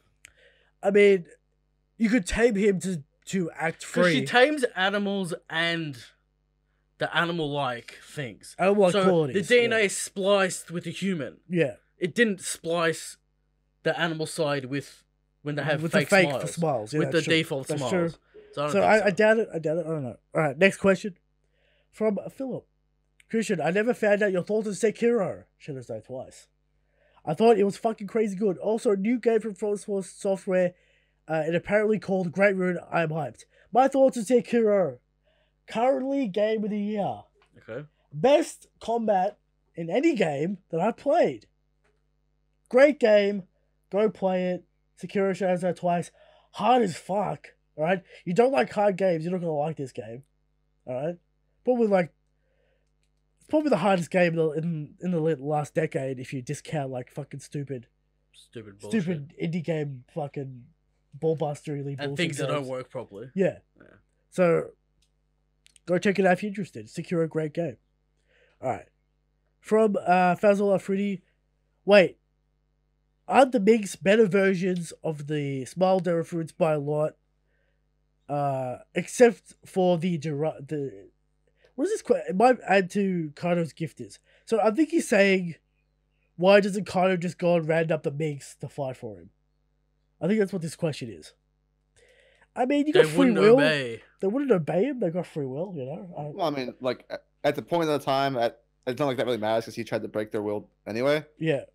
I mean, you could tame him to act free. Because she tames animals and the animal-like things. Animal-like so qualities. The DNA is spliced with the human. Yeah. It didn't splice the animal side with when they have with fake the fake smiles. smiles. Yeah, with the true. default that's smiles. True. So I doubt it. I don't know. All right, next question. From Philip. Christian, I never found out your thoughts on Sekiro. Should have said twice. I thought it was fucking crazy good. Also, a new game from From Software, and apparently called Great Rune. I'm hyped. My thoughts on Sekiro. Currently, game of the year. Okay. Best combat in any game that I've played. Great game. Go play it. Sekiro should have said twice. Hard as fuck. Alright? You don't like hard games, you're not gonna like this game. Alright? Probably the hardest game in the last decade if you discount like fucking stupid indie game fucking ballbustery and things that don't work properly. Yeah. So go check it out if you're interested. Sekiro, great game. Alright. From Fazal Afridi. Wait. Aren't the Minks better versions of the Smile Devil Fruits by a lot? Except for the what is this? It might add to Kano's gifters. So I think he's saying, why doesn't Kano just go and round up the Minks to fight for him? I think that's what this question is. I mean, you got free will. They wouldn't obey him. They got free will, you know. Well, I mean, like at the point of the time, it's not like that really matters because he tried to break their will anyway. Yeah.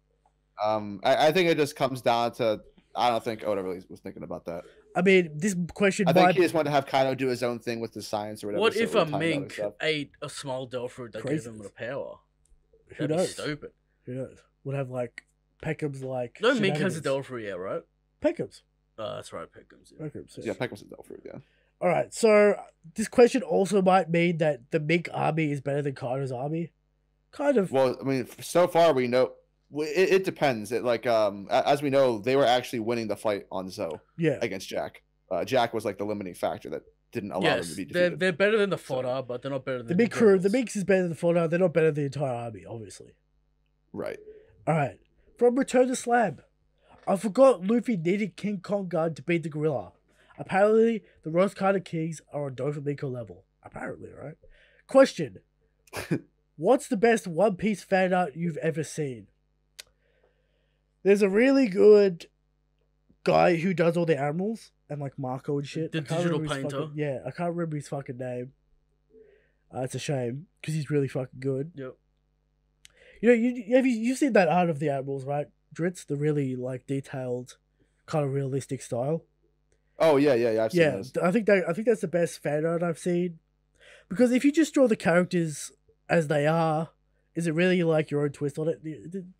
I think it just comes down to I don't think Oda really was thinking about that. I mean, this question. I think he just wanted to have Kano do his own thing with the science or whatever. What if a mink ate a small devil fruit that gave him the power? Who knows? Stupid. Who knows? Would have like Peckham's like. No mink has a devil fruit yet, right? Peckham's. Oh, that's right, Peckham's. Yeah, Peckham's a devil fruit. Yeah. All right, so this question also might mean that the mink army is better than Kano's army. Kind of. Well, I mean, so far we know. It depends. As we know, they were actually winning the fight on Zoe. Yeah. Against Jack. Jack was like the limiting factor that didn't allow them to be defeated. They're better than the fodder, but they're not better than the big crew. The Minks is better than the fodder. They're not better than the entire army, obviously. Right. All right. From Return to Slab, I forgot Luffy needed King Kong gun to beat the gorilla. Apparently, the Rose Carded Kings are on Doflamingo level. Apparently, right? Question: what's the best One Piece fan art you've ever seen? There's a really good guy who does all the animals and like Marco and shit. The digital painter. I can't remember his fucking name. It's a shame because he's really fucking good. Yep. You know, you've seen that art of the animals, right, Drizzt? The really like detailed, kind of realistic style. Oh yeah, I've seen those. I think that's the best fan art I've seen, because if you just draw the characters as they are, is it really like your own twist on it?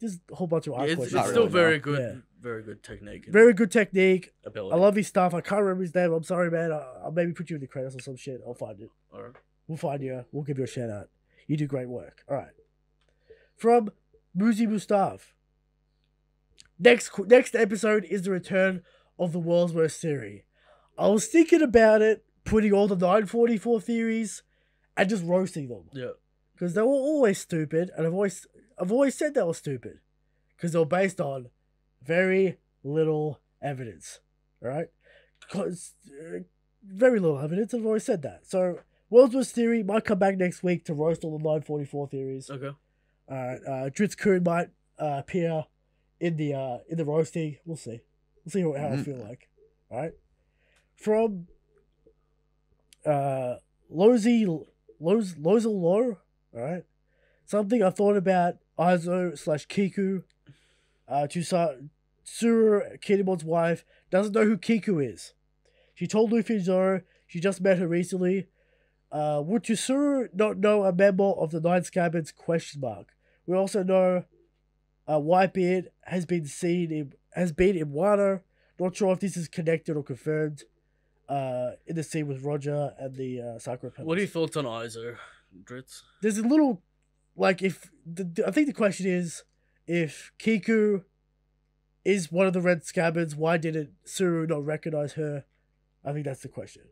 There's a whole bunch of art questions. It's still very good. Very good technique. Very good technique. Ability. I love his stuff. I can't remember his name. I'm sorry, man. I'll maybe put you in the credits or some shit. I'll find it. All right. We'll find you. We'll give you a shout out. You do great work. All right. From Muzi Mustav. Next episode is the return of the World's Worst Theory. I was thinking about it, putting all the 944 theories and just roasting them. Yeah. Because they were always stupid, and I've always said they were stupid. Because they were based on very little evidence. Alright? Very little evidence, I've always said that. So, World's Worst Theory might come back next week to roast all the 944 theories. Okay. Alright, Drizzt might appear in the roasting. We'll see. We'll see how I feel like. Alright? From Lozel Low. Alright? Something I thought about Aizo / Kiku, Tsuru, Kinemon's wife, doesn't know who Kiku is. She told Luffy and Zoro she just met her recently. Would Tsuru not know a member of the Nine Scabbards? ? We also know Whitebeard has been in Wano. Not sure if this is connected or confirmed. In the scene with Roger and the Sakura Palace. What are your thoughts on Aizo, Drizzt? There's a little, like, I think the question is, if Kiku is one of the Red Scabbards, why didn't Tsuru not recognize her? I think that's the question.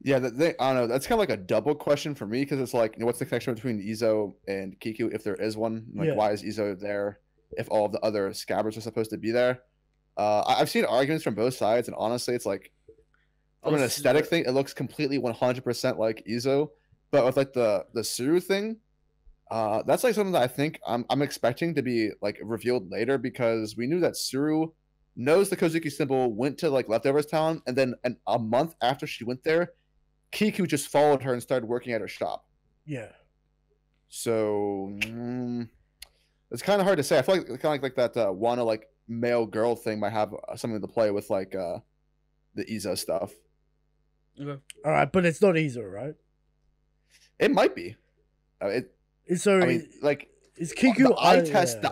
Yeah, I don't know. That's kind of like a double question for me because it's like, what's the connection between Izo and Kiku if there is one? Like, why is Izo there if all of the other Scabbards are supposed to be there? I've seen arguments from both sides, and honestly, it's like from an aesthetic thing, it looks completely 100% like Izo, but with like the Tsuru thing, that's like something that I think I'm expecting to be like revealed later because we knew that Tsuru knows the Kozuki symbol, went to like Leftovers Town, and then a month after she went there, Kiku just followed her and started working at her shop. Yeah. So it's kind of hard to say. I feel like that Wano like male girl thing might have something to play with like the Izo stuff. Okay. All right, but it's not Izo, right? It might be. So I mean, like is Kiku? The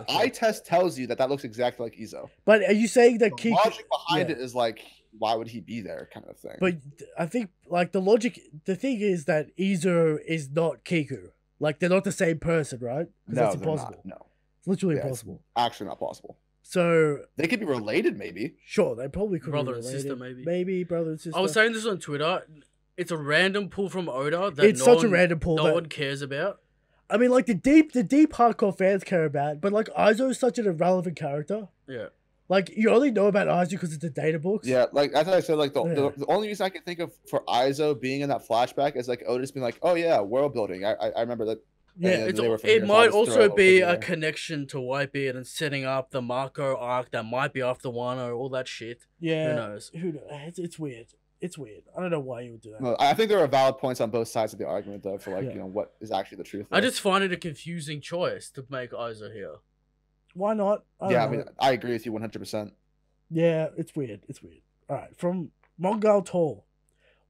eye test tells you that looks exactly like Izo. But are you saying that the Kiku? Logic behind it is like, why would he be there, kind of thing. But I think like the thing is that Izo is not Kiku. Like they're not the same person, right? No, that's impossible. Not, no, it's literally impossible. It's actually not possible. So they could be related, maybe. Sure, they probably could. Brother be and related. sister, maybe. Maybe brother and sister. I was saying this on Twitter. It's a random pull from Oda that it's such a random pull. No one cares about. I mean, like the deep hardcore fans care about, but like Aizo is such an irrelevant character. Yeah. Like you only know about Aizo because it's the data books. Yeah, like as I said, like the only reason I can think of for Aizo being in that flashback is like Oda's being like, oh yeah, world building. I remember that. Yeah, it might also be a connection to Whitebeard and setting up the Marco arc that might be after Wano, all that shit. Yeah. Who knows? It's weird. It's weird. I don't know why you would do that. No, I think there are valid points on both sides of the argument, though, for like what is actually the truth. I just find it a confusing choice to make Aizo here. Why not? I mean, I agree with you 100%. Yeah, it's weird. It's weird. All right, from Mongol Tall.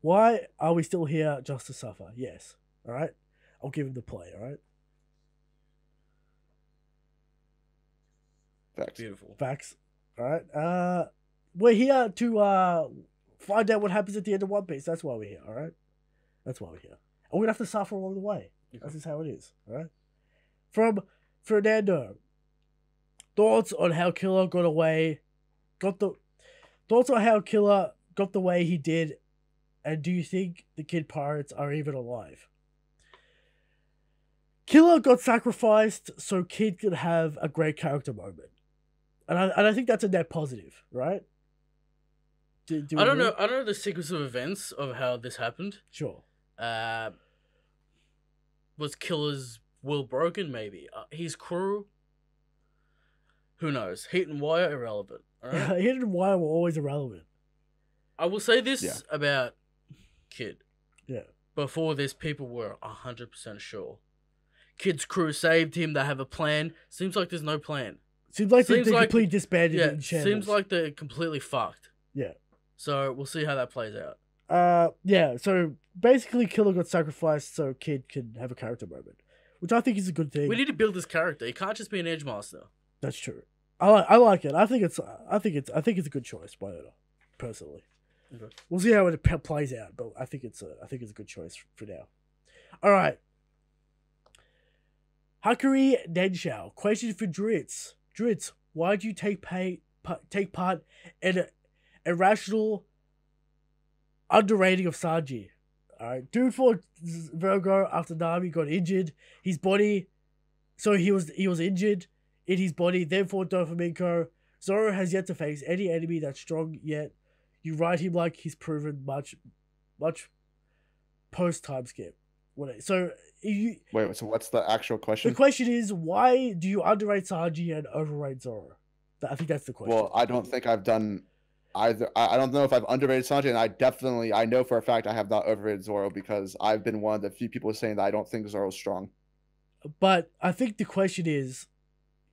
Why are we still here just to suffer? Yes. All right. I'll give him the play. All right. Facts. Beautiful. Facts. All right. We're here to find out what happens at the end of One Piece. That's why we're here. All right. That's why we're here. And we're gonna have to suffer along the way. That's just how it is. All right. From Fernando. Thoughts on how Killer got away? Thoughts on how Killer got the way he did, and do you think the Kid Pirates are even alive? Killer got sacrificed so Kid could have a great character moment, and I think that's a net positive, right? I don't know. I don't know the sequence of events of how this happened. Sure. Was Killer's will broken? Maybe his crew. Who knows? Heat and Wire irrelevant. Right? Heat and Wire were always irrelevant. I will say this about Kid. Yeah. Before this, people were 100% sure. Kid's crew saved him. They have a plan. Seems like there's no plan. Seems like they're completely disbanded in shambles. Seems like they're completely fucked. Yeah. So we'll see how that plays out. Yeah. So basically, Killer got sacrificed so Kid can have a character moment, which I think is a good thing. We need to build this character. He can't just be an edge master. That's true. I like it. I think it's a good choice by Oda, personally. Okay. We'll see how it plays out, but I think it's a good choice for now. All right. Hakuri Denshao. Question for Drizzt. Drizzt, why did you take part in an irrational underrating of Sanji? All right. Dude fought Virgo after Nami got injured. His body, so he was injured in his body. Then fought Doflamingo. Zoro has yet to face any enemy that's strong yet. You write him like he's proven much post time skip. So wait, so what's the actual question? The question is, why do you underrate Sanji and overrate Zoro? I think that's the question. Well, I don't think I've done either. I don't know if I've underrated Sanji, and I know for a fact I have not overrated Zoro because I've been one of the few people saying that I don't think Zoro's strong. But I think the question is,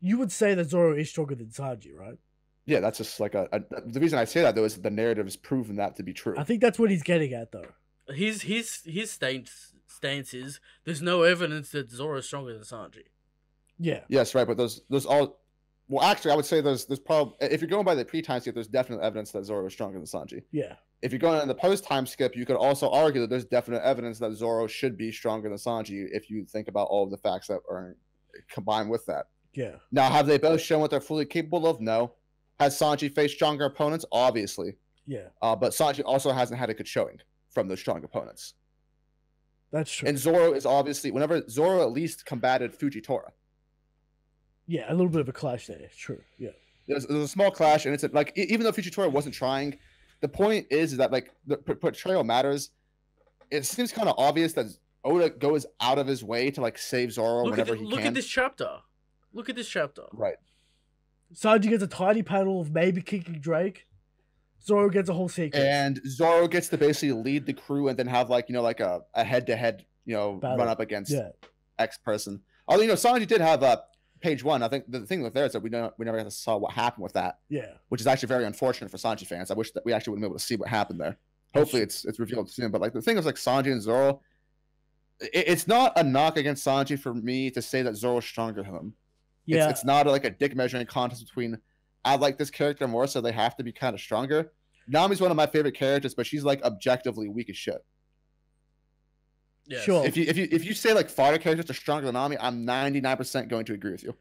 you would say that Zoro is stronger than Sanji, right? Yeah, that's just like the reason I say that though is the narrative has proven that to be true. I think that's what he's getting at, though. His stance is there's no evidence that Zoro is stronger than Sanji. Yeah. Yes, right, but there's all. Well, actually, I would say there's probably, if you're going by the pre-time skip, there's definite evidence that Zoro is stronger than Sanji. Yeah. If you're going in the post-time skip, you could also argue that there's definite evidence that Zoro should be stronger than Sanji if you think about all of the facts that are combined with that. Yeah. Now, have they both shown what they're fully capable of? No. Has Sanji faced stronger opponents? Obviously. Yeah. But Sanji also hasn't had a good showing from those strong opponents. That's true. And Zoro is obviously, whenever Zoro at least combated Fujitora. Yeah, a little bit of a clash there. True. Yeah. There's a small clash, and it's like, even though Fujitora wasn't trying, the point is that like the portrayal matters. It seems kind of obvious that Oda goes out of his way to like save Zoro whenever he can. Look at this chapter. Look at this chapter. Right. Sanji gets a tiny panel of maybe kicking Drake. Zoro gets a whole sequence. And Zoro gets to basically lead the crew and then have like, like a head-to-head, battle. run up against X person. Although, Sanji did have page 1. I think the thing with there is that we never got to saw what happened with that. Yeah. Which is actually very unfortunate for Sanji fans. I wish that we actually would have been able to see what happened there. Hopefully it's revealed soon. But like the thing is like Sanji and Zoro, it's not a knock against Sanji for me to say that Zoro's stronger than him. Yeah. It's not like a dick measuring contest between I like this character more, so they have to be kind of stronger. Nami's one of my favorite characters, but she's like objectively weak as shit. Yes. Sure. If you say like fighter characters are stronger than Nami, I'm 99% going to agree with you.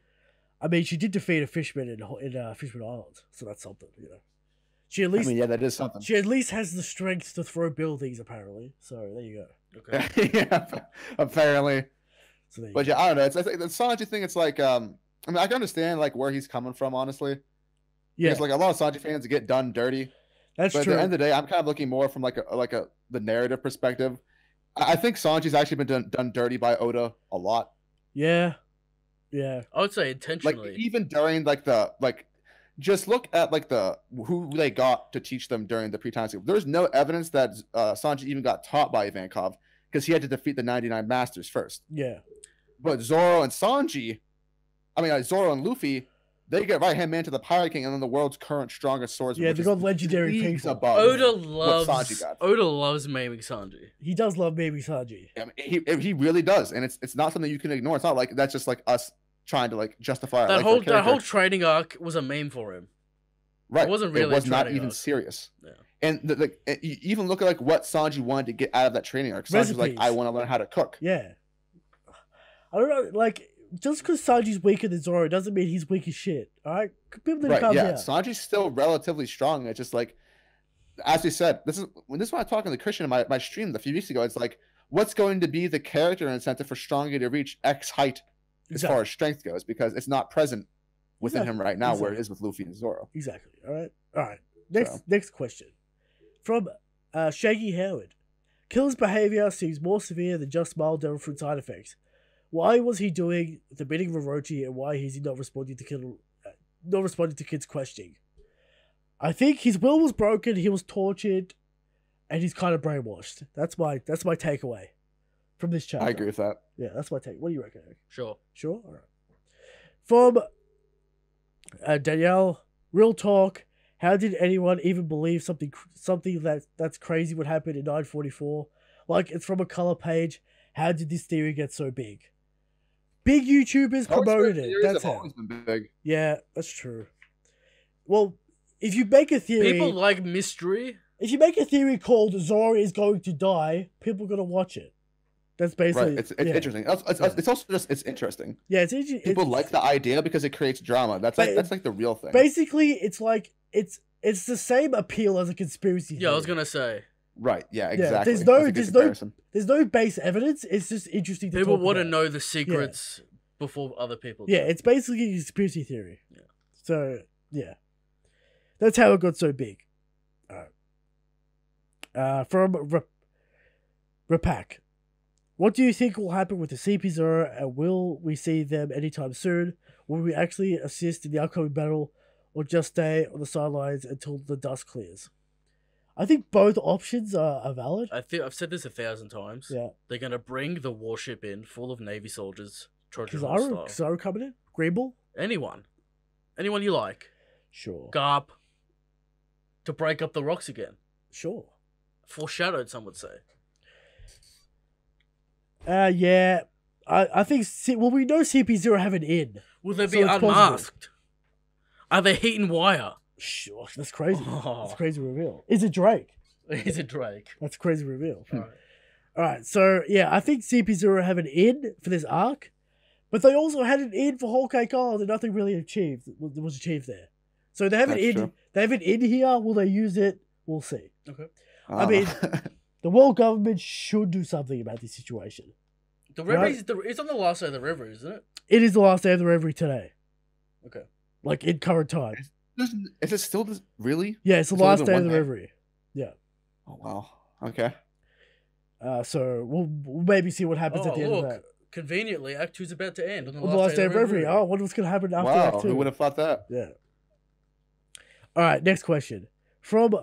I mean, she did defeat a fishman in Fishman Island, so that's something, She at least, that is something. She at least has the strength to throw buildings, apparently. So there you go. Okay. Yeah, apparently. So there you but go. yeah, I don't know. It's like the Sanji thing. It's like I mean, I can understand like where he's coming from, honestly. Yeah. Because like a lot of Sanji fans get done dirty. That's but true. At the end of the day, I'm kind of looking more from the narrative perspective. I think Sanji's actually been done dirty by Oda a lot. Yeah. Yeah. I would say intentionally. Like even during just look at like who they got to teach them during the pre-time skip. There's no evidence that Sanji even got taught by Ivankov because he had to defeat the 99 Masters first. Yeah. But Zoro and Sanji, Zoro and Luffy, they get right hand man to the Pirate King and then the world's current strongest swordsman. Yeah, they got legendary people. Oda loves maiming Sanji. He does love maiming Sanji. I mean, he really does, and it's not something you can ignore. It's not like that's just like us trying to like justify that whole training arc was a meme for him. Right, it wasn't really. It was not even serious. Yeah. And you even look at like what Sanji wanted to get out of that training arc. Sanji was like, I want to learn how to cook. Yeah. I don't know, like just because Sanji's weaker than Zoro doesn't mean he's weak as shit. All right, people right? Yeah, Sanji's still relatively strong. It's just like, as we said, this is when I was talking to Christian in my stream a few weeks ago. It's like, what's going to be the character incentive for Strongly to reach X height as far as strength goes? Because it's not present within him right now, where it is with Luffy and Zoro. Exactly. All right. Next question from Shaggy Howard. Killer's behavior seems more severe than just mild devil fruit side effects. Why was he doing the bidding of Orochi, and why is he not responding to Kid's questioning? I think his will was broken, he was tortured, and he's kind of brainwashed. That's my takeaway from this chapter. I agree with that. Yeah, that's my take. What do you reckon, Eric? Sure. All right. From Danielle, real talk. How did anyone even believe something that's crazy would happen in 944? Like, it's from a color page. How did this theory get so big? Big YouTubers promoted it. That's how. Always been big. Yeah, that's true. Well, if you make a theory, people like mystery. If you make a theory called Zoro is going to die, people are gonna watch it. That's basically right. It's interesting. It's also just it's interesting. Yeah, it's interesting. People like the idea because it creates drama. That's like the real thing. Basically, it's like it's the same appeal as a conspiracy theory. Yeah, I was gonna say. Right. Yeah. Exactly. There's no base evidence. It's just interesting. People want to know the secrets before other people. Yeah, it's basically a conspiracy theory. Yeah. So yeah, that's how it got so big. From Repack, what do you think will happen with the CP0, and will we see them anytime soon? Will we actually assist in the upcoming battle, or just stay on the sidelines until the dust clears? I think both options are valid. I think I've said this 1,000 times. Yeah. They're going to bring the warship in full of Navy soldiers Trojan horse style. Kizaru coming in? Greenbull? Anyone you like. Sure. Garp. To break up the rocks again. Sure. Foreshadowed, some would say. Yeah. I think, well, we know CP0 have an in. Will they be unmasked? Are they heat and wire? Sure, that's crazy. Oh. That's a crazy reveal. Is it Drake? Is it Drake? That's a crazy reveal. Alright. Alright, so yeah, I think CP0 have an in for this arc, but they also had an in for Whole Cake Island and nothing really was achieved there. So they have an in. True. They have an in here. Will they use it? We'll see. Okay. I mean, the world government should do something about this situation. The reverie it's on the last day of the reverie, isn't it? It is the last day of the reverie today. Okay. Like in current time. Is it still really? Yeah, it's the last day of the reverie. Yeah. Oh wow. Okay. So we'll maybe see what happens at the end of that. Conveniently, Act 2 is about to end on the last day of reverie. Oh, what was going to happen after Act 2? Who would have thought that? Yeah. All right, next question from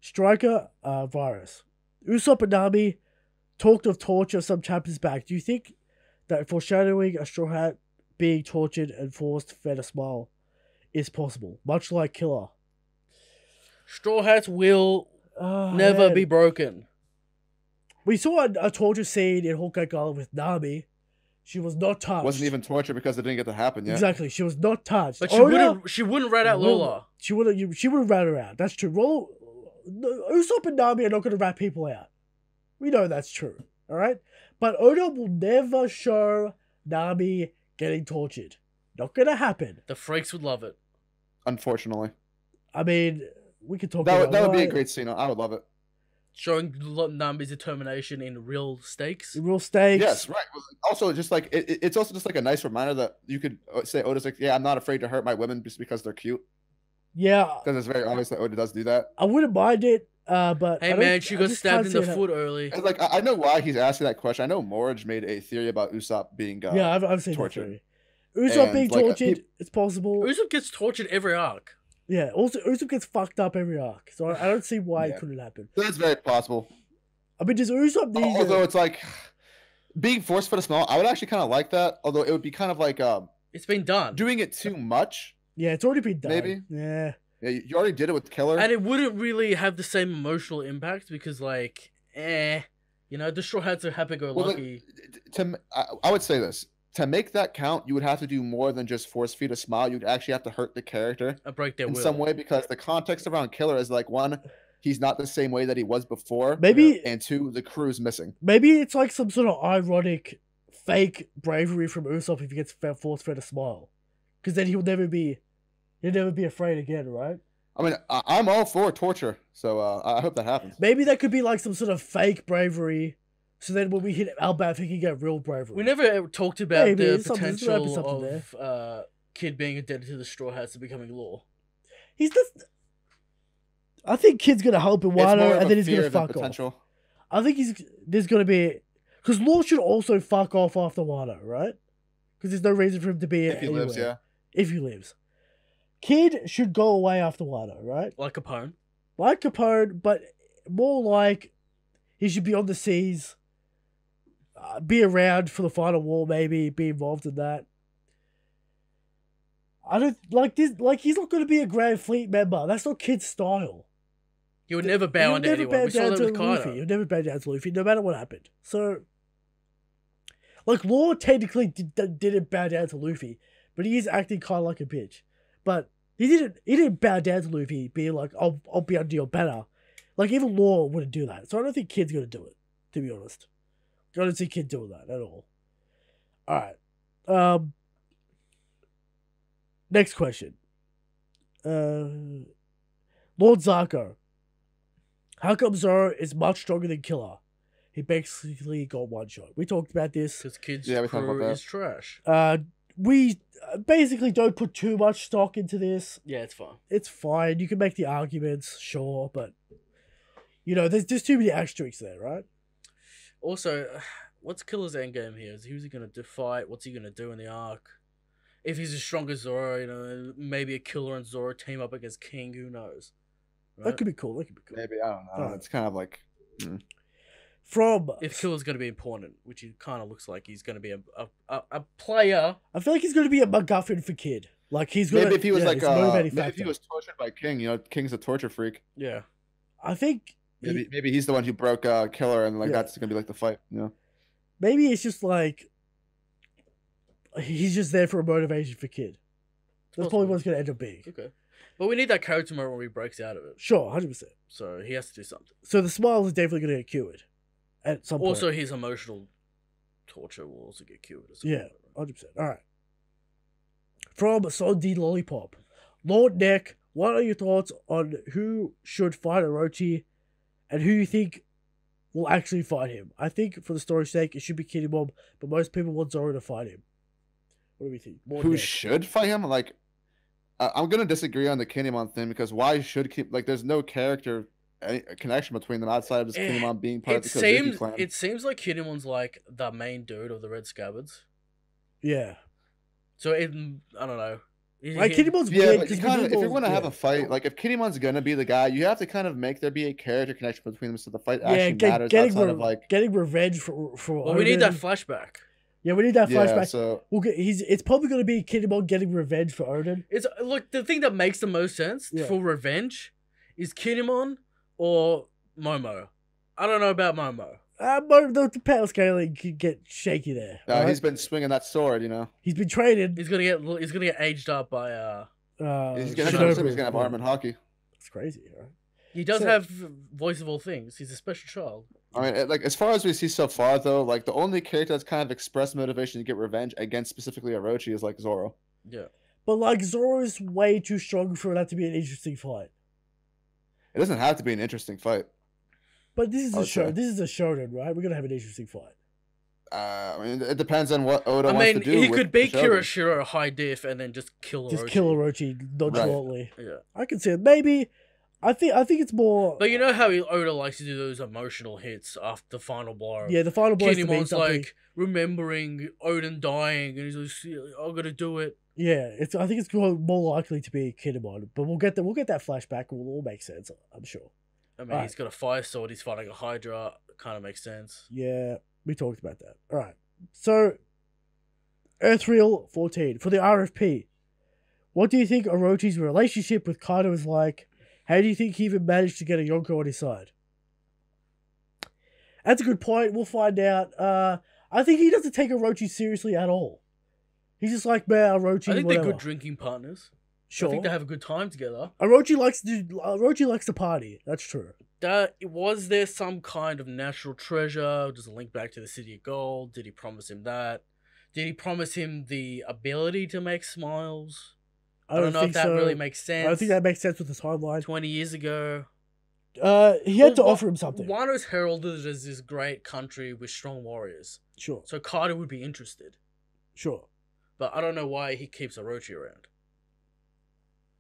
Striker Virus. Usopp and Nami talked of torture some chapters back. Do you think that foreshadowing a Straw Hat being tortured and forced to fed a smile is possible, much like Killer? Straw Hats will never be broken. We saw a torture scene in Whole Cake Island with Nami. She was not touched. Wasn't even torture because it didn't get to happen yet. Exactly, she was not touched. But she wouldn't rat out Lola. She would rat her out. That's true. Usopp and Nami are not going to rat people out. We know that's true. All right, but Oda will never show Nami getting tortured. Not going to happen. The freaks would love it. Unfortunately. I mean, we could talk about that. That would be a great scene. I would love it. Showing Nami's determination in real stakes. Real stakes. Yes, right. Also, just like it's also just like a nice reminder that you could say Oda's like, yeah, I'm not afraid to hurt my women just because they're cute. Yeah. Because it's very obvious that Oda does do that. I wouldn't mind it, but hey man, she got stabbed in the foot early. And like I know why he's asking that question. I know Morge made a theory about Usopp being yeah, I've seen tortured. That theory. Usopp being tortured, it's possible. Usopp gets tortured every arc. Yeah, also Usopp gets fucked up every arc, so I don't see why it couldn't happen. That's very possible. I mean, does Usopp need... Although it's like, being forced for the small, I would actually kind of like that, although it would be kind of like... it's been done. Doing it too much. Yeah, it's already been done. Maybe. Yeah. Yeah, you already did it with Killer. And it wouldn't really have the same emotional impact because, like, you know, the Straw Hats are happy-go-lucky. Well, I would say this. To make that count, you would have to do more than just force feed a smile. You'd actually have to hurt the character and break their will. In some way, because the context around Killer is like, one, he's not the same way that he was before. Maybe, and two, the crew's missing. Maybe it's like some sort of ironic, fake bravery from Usopp if he gets force fed a smile, because then he'll never be afraid again, right? I mean, I'm all for torture, so I hope that happens. Maybe that could be like some sort of fake bravery. So then when we hit Albath, he can get real bravery. We never ever talked about the potential of Kid being indebted to the Straw Hats and becoming law. He's just... I think Kid's going to help in Wano and then he's going to fuck off. I think there's going to be... Because Law should also fuck off after Wano, right? Because there's no reason for him to be if he lives, yeah. If he lives. Kid should go away after Wano, right? Like Capone. Like Capone, but more like he should be on the seas... be around for the final war, maybe be involved in that. I don't like this. Like, he's not going to be a Grand Fleet member. That's not Kid's style. He would never bow to anyone. We saw that with Kaido. He would never bow down to Luffy, no matter what happened. So, like, Law technically didn't bow down to Luffy, but he is acting kind of like a bitch. But he didn't bow down to Luffy, being like, "I'll be under your banner." Like, even Law wouldn't do that. So I don't think Kid's going to do it, to be honest. I don't see Kid doing that at all. Alright. Next question. Lord Zarko. How come Zoro is much stronger than Killer? He basically got one shot. We talked about this. Because Kid's crew is trash. We basically don't put too much stock into this. Yeah, it's fine. It's fine. You can make the arguments, sure, but you know, there's too many asterisks there, right? Also, what's Killer's endgame here? Who's he going to fight? What's he going to do in the arc? If he's as strong as Zoro, you know, maybe a Killer and Zoro team up against King, who knows? Right? That could be cool. Maybe, I don't know. It's kind of like... From if Killer's going to be important, which he kind of looks like he's going to be a player. I feel like he's going to be a MacGuffin for Kid. Like he's gonna, maybe if he was maybe if he was tortured by King, you know, King's a torture freak. Yeah, I think maybe he's the one who broke Killer, and like that's gonna be like the fight. You know, maybe it's just like he's just there for a motivation for Kid. That's probably what it's gonna end up being. Okay, but we need that character moment where he breaks out of it. Sure, 100%. So he has to do something. So the smile is definitely gonna get cured at some point. Also, his emotional torture will also get cured. Yeah, 100%. All right. From Sanji Lollipop, Lord Neck, what are your thoughts on who should fight Orochi, and who you think will actually fight him? I think for the story's sake, it should be Kinemon, but most people want Zoro to fight him. What do we think? Lord who Neck. should fight him? Like, I'm gonna disagree on the Kinemon thing because why should there's no character connection between them outside of just Kinemon being part of the Kozuki clan. It seems like Kinemon's like the main dude of the Red Scabbards. Yeah. So I don't know. Like Kinemon's weird. But if you're gonna have a fight, like if Kinemon's gonna be the guy, you have to kind of make there be a character connection between them so the fight actually matters outside of like getting revenge for. Well, we need that flashback. Yeah, we need that flashback. So it's probably gonna be Kinemon getting revenge for Odin. It's look, the thing that makes the most sense for revenge is Kinemon or Momo. I don't know about Momo. The power scaling can get shaky there. Right? He's been swinging that sword, you know. He's been traded. He's gonna get aged up by he's gonna have arm and Haki. It's crazy, right? He does have voice of all things. He's a special child. I mean, like as far as we see so far, though, like the only character that's kind of expressed motivation to get revenge against specifically Orochi is like Zoro. Yeah, but like Zoro is way too strong for that to be an interesting fight. It doesn't have to be an interesting fight. But this is a show. This is a shonen, right? We're gonna have an interesting fight. I mean, it depends on what Oda wants to do. He could beat Kirishiro high diff and then just kill Orochi. Just kill Orochi nonchalantly. Right. Yeah, I can see it. Maybe. I think it's more. But you know how Oda likes to do those emotional hits after the final blow. Yeah, the final blow. Kinemon's like remembering Odin dying, and he's like, "I'm gonna do it." Yeah, I think it's more likely to be Kinemon, but we'll get that flashback. It will all make sense, I'm sure. I mean, he's got a fire sword. He's fighting a Hydra. Kind of makes sense. Yeah, we talked about that. All right. So, Earthreal 14 for the RFP. What do you think Orochi's relationship with Kaido is like? How do you think he even managed to get a Yonko on his side? That's a good point. We'll find out. I think he doesn't take Orochi seriously at all. He's just like, man, Orochi. I think whatever. they're good drinking partners. Sure. I think they have a good time together. Orochi likes to party. That's true. Was there some kind of natural treasure? Does it link back to the City of Gold? Did he promise him that? Did he promise him the ability to make smiles? I don't know if that really makes sense. I don't think that makes sense with the timeline. 20 years ago. He had to offer him something. Wano's heralded as this great country with strong warriors. Sure. So Kaido would be interested. Sure. But I don't know why he keeps Orochi around.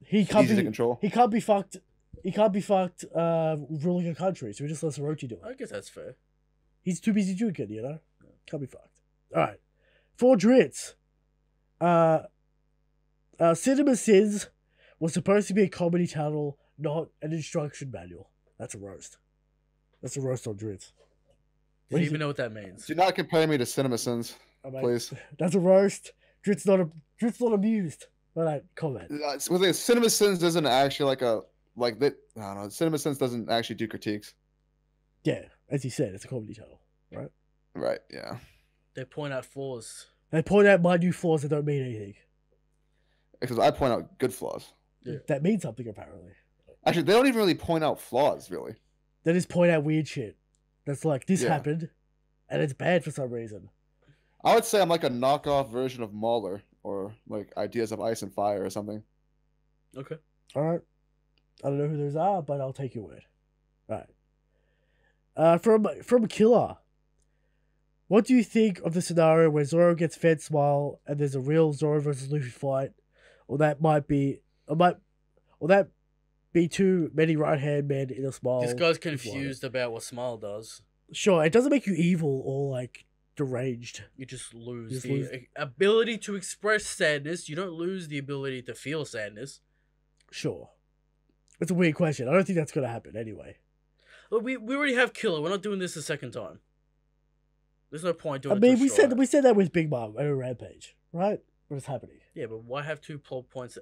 He can't easy to control. He can't be fucked. He can't be fucked ruling a country, so he just lets Orochi do it. I guess that's fair. He's too busy drinking, you know? Can't be fucked. Alright. For Drizzt. Cinema Sins was supposed to be a comedy channel, not an instruction manual. That's a roast. That's a roast on Drizzt. Do you even know what that means? Do not compare me to CinemaSins, please. That's a roast. Drizzt's not amused by that comment. CinemaSins doesn't actually I don't know. CinemaSins doesn't actually do critiques. Yeah, as you said, it's a comedy channel, right? Right. Yeah. They point out flaws. They point out minute flaws that don't mean anything. Because I point out good flaws. Yeah. That means something, apparently. Actually, they don't even really point out flaws, really. They just point out weird shit. That's like, this happened, and it's bad for some reason. I would say I'm like a knockoff version of Mauler, or like Ideas of Ice and Fire or something. Okay. Alright. I don't know who those are, but I'll take your word. Alright. From Killer. What do you think of the scenario where Zoro gets fed Smile and there's a real Zoro versus Luffy fight? Or that be too many right-hand men in a Smile. This guy's confused about what Smile does. Sure, it doesn't make you evil or like deranged. You just lose the ability to express sadness. You don't lose the ability to feel sadness. Sure. It's a weird question. I don't think that's going to happen anyway. Look, we already have Killer. We're not doing this a second time. There's no point doing. I mean, we said that with Big Mom and a Rampage, right? What's happening? Yeah, but why have two plot points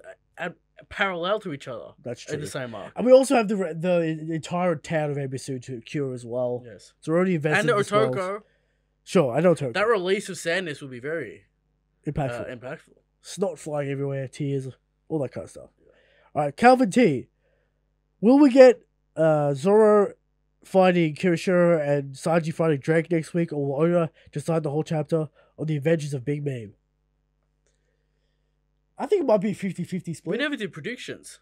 parallel to each other? That's true. In the same arc. And we also have the entire town of Ebisu to cure as well. Yes. So we're already invested and in Otoko. Sure, I know Otoko. That release of sadness would be very impactful. Snot flying everywhere, tears, all that kind of stuff. All right, Calvin T. Will we get Zoro fighting Kirishiro and Sanji fighting Drake next week, or will Oda decide the whole chapter on the adventures of Big Meme? I think it might be a 50-50 split. We never did predictions.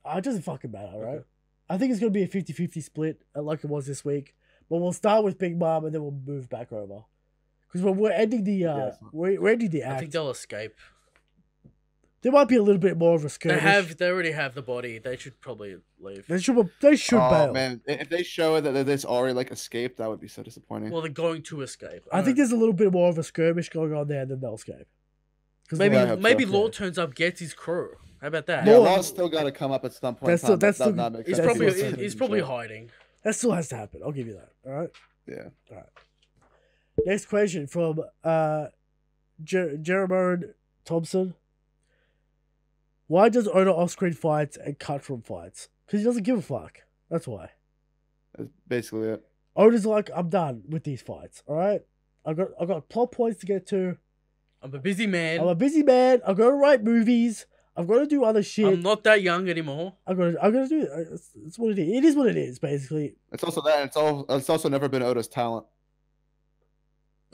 It doesn't fucking matter, right? Okay. I think it's going to be a 50-50 split, like it was this week. But we'll start with Big Mom and then we'll move back over. Because we're ending the we're ending the act. I think they'll escape. There might be a little bit more of a skirmish. They already have the body. They should probably leave. They should bail. Man, if they show that there's already like escaped, that would be so disappointing. Well, they're going to escape. I think there's a little bit more of a skirmish going on there, and then they'll escape. Maybe Law turns up, gets his crew. How about that? Yeah, Law's still got to come up at some point. He's probably hiding. That still has to happen. I'll give you that. All right. Yeah. All right. Next question from Jeremy Thompson. Why does Oda off-screen fights and cut from fights? Because he doesn't give a fuck. That's why. That's basically it. Oda's like, I'm done with these fights. All right. I got plot points to get to. I'm a busy man. I've got to write movies. I've got to do other shit. I'm not that young anymore. I'm gonna do it. It's what it is. It is what it is, basically. It's also that. It's also never been Oda's talent.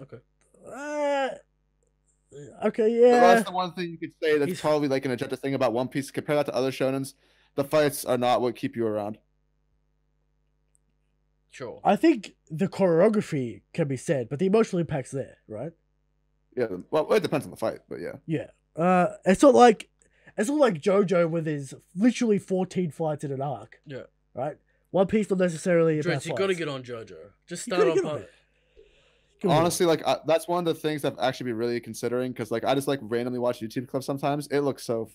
Okay. Okay, yeah. So that's the one thing you could say that's probably like an objective thing about One Piece. Compare that to other shonens. The fights are not what keep you around. Sure. I think the choreography can be said, but the emotional impact's there, right? Yeah. Well, it depends on the fight, but yeah. Yeah. It's not like JoJo where there's literally 14 fights in an arc. Yeah. Right? One Piece not necessarily about Drizzt, you got to get on JoJo. Just start off. Honestly, like that's one of the things I've actually been really considering because like I just like randomly watch YouTube clips sometimes. It looks so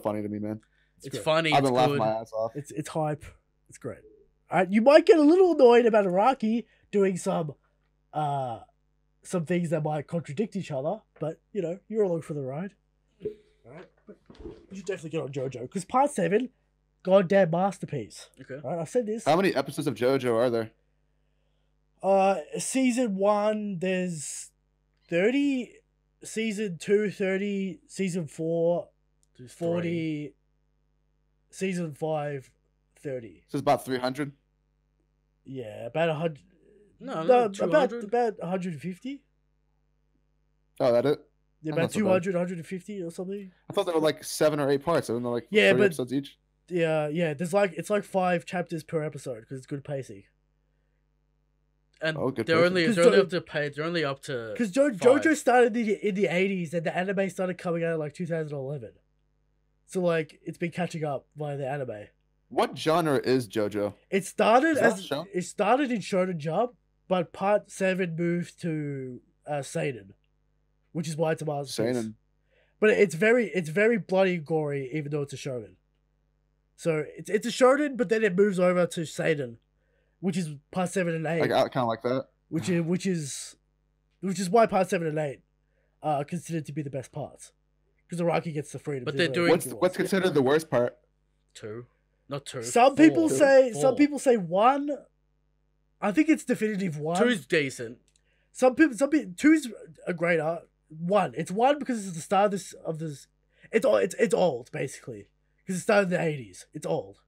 funny to me, man. It's funny. I've been laughing my ass off. It's hype. It's great. You might get a little annoyed about Araki doing some things that might contradict each other, but you know you're along for the ride. All right, you should definitely get on JoJo because Part 7, goddamn masterpiece. Okay, all right, I've said this. How many episodes of JoJo are there? Season 1, there's 30. Season 2, 30. Season 4, 40. Season 5, 30. So it's about 300. Yeah, about 100. No, about 150. Oh, that it? Yeah, about 200, 150 or something. I thought there were like 7 or 8 parts. I don't know, like 30 episodes each. Yeah. It's like 5 chapters per episode because it's good pacing. And they're only up to page. They're only up to because JoJo started in the 80s and the anime started coming out in like 2011. So like it's been catching up via the anime. What genre is JoJo? It started in Shonen Jump, but Part 7 moved to Seinen, which is why it's a masterpiece. Seinen. But it's very bloody and gory, even though it's a shonen. So it's a shonen, but then it moves over to Seinen, which is Part 7 and 8. Like kind of like that. Which is why Part 7 and 8 are considered to be the best parts, because Araki gets the freedom. But they're doing what's considered the worst part? 2, not 2. Some people say 1. I think it's definitive 1. 2's decent. Some people 2's a great art. 1. It's 1 because it's the start of this. It's old basically because it started in the 80s. It's old.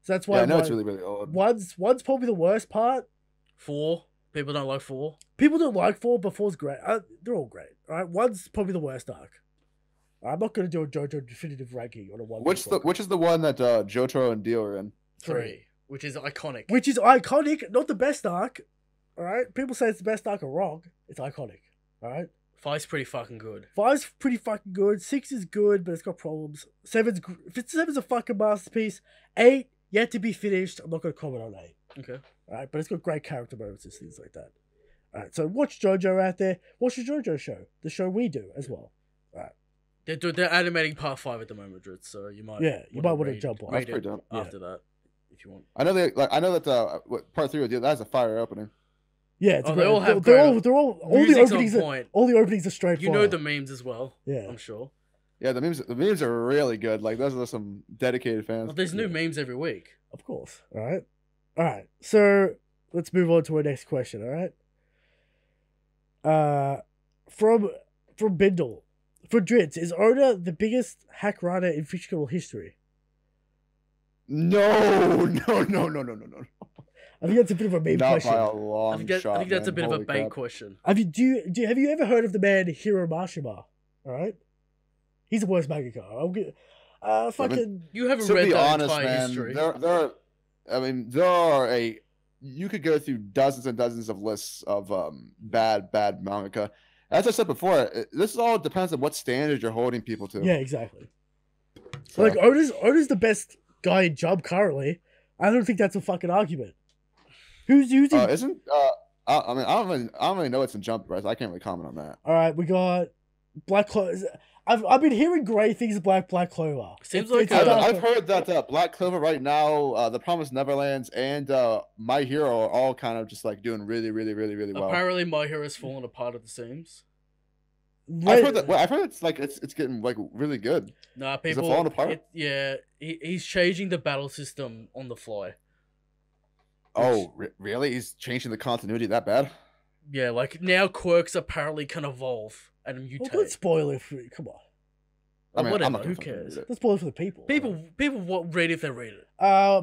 So that's why I know it's really, really old. One's probably the worst part. 4. People don't like 4. People don't like 4, but 4's great. They're all great. All right, 1's probably the worst arc. I'm not going to do a JoJo definitive ranking on a 1. Which is the one that Jotaro and Dio are in? 3, which is iconic. Not the best arc. All right, people say it's the best arc are wrong. It's iconic. All right. 5's pretty fucking good. 5's pretty fucking good. 6 is good, but it's got problems. 7's a fucking masterpiece. 8 yet to be finished. I'm not going to comment on 8. Okay. All right, but it's got great character moments and things like that. All right, so watch JoJo out there. Watch the JoJo show, the show we do as well. All right. They're animating Part 5 at the moment, Drizzt, so you might want to jump on after that. if you want. I know that part 3 that has a fire opening. Yeah, it's they all have they're all the openings. All the openings are straight. You know the memes as well. Yeah, I'm sure. Yeah, the memes are really good. Like those are some dedicated fans. Well, there's new memes every week. Of course. All right. So let's move on to our next question. All right. From Bindle, for Drizzt, is Oda the biggest hack writer in fictional history? No. I think that's a bit of a bait question. By a long shot. I think that's a bit Holy of a bait crap. question. Have you ever heard of the man Hiro Mashima? All right, he's the worst mangaka. You haven't to read be that honest, entire man, history. there are you could go through dozens and dozens of lists of bad mangaka. As I said before, this all depends on what standard you're holding people to. Yeah, exactly. So. Like Oda's the best guy in Jump currently. I don't think that's a fucking argument. Who's using? Isn't I mean I don't really know what's in Jump, Bryce. I can't really comment on that. All right, we got Black Clover. I've been hearing great things about Black Clover. Seems like I've heard that Black Clover right now, The Promised Neverlands, and My Hero are all kind of just like doing really well. Apparently, My Hero's fallen apart at the seams. I've heard it's getting like really good. Nah, people. Is it falling apart? He's changing the battle system on the fly. Oh, really? He's changing the continuity that bad? Yeah, like now quirks apparently can evolve and mutate. Well, don't spoil it. Come on. I mean, whatever. Who cares? Let's spoil it for the people. People won't read if they read it.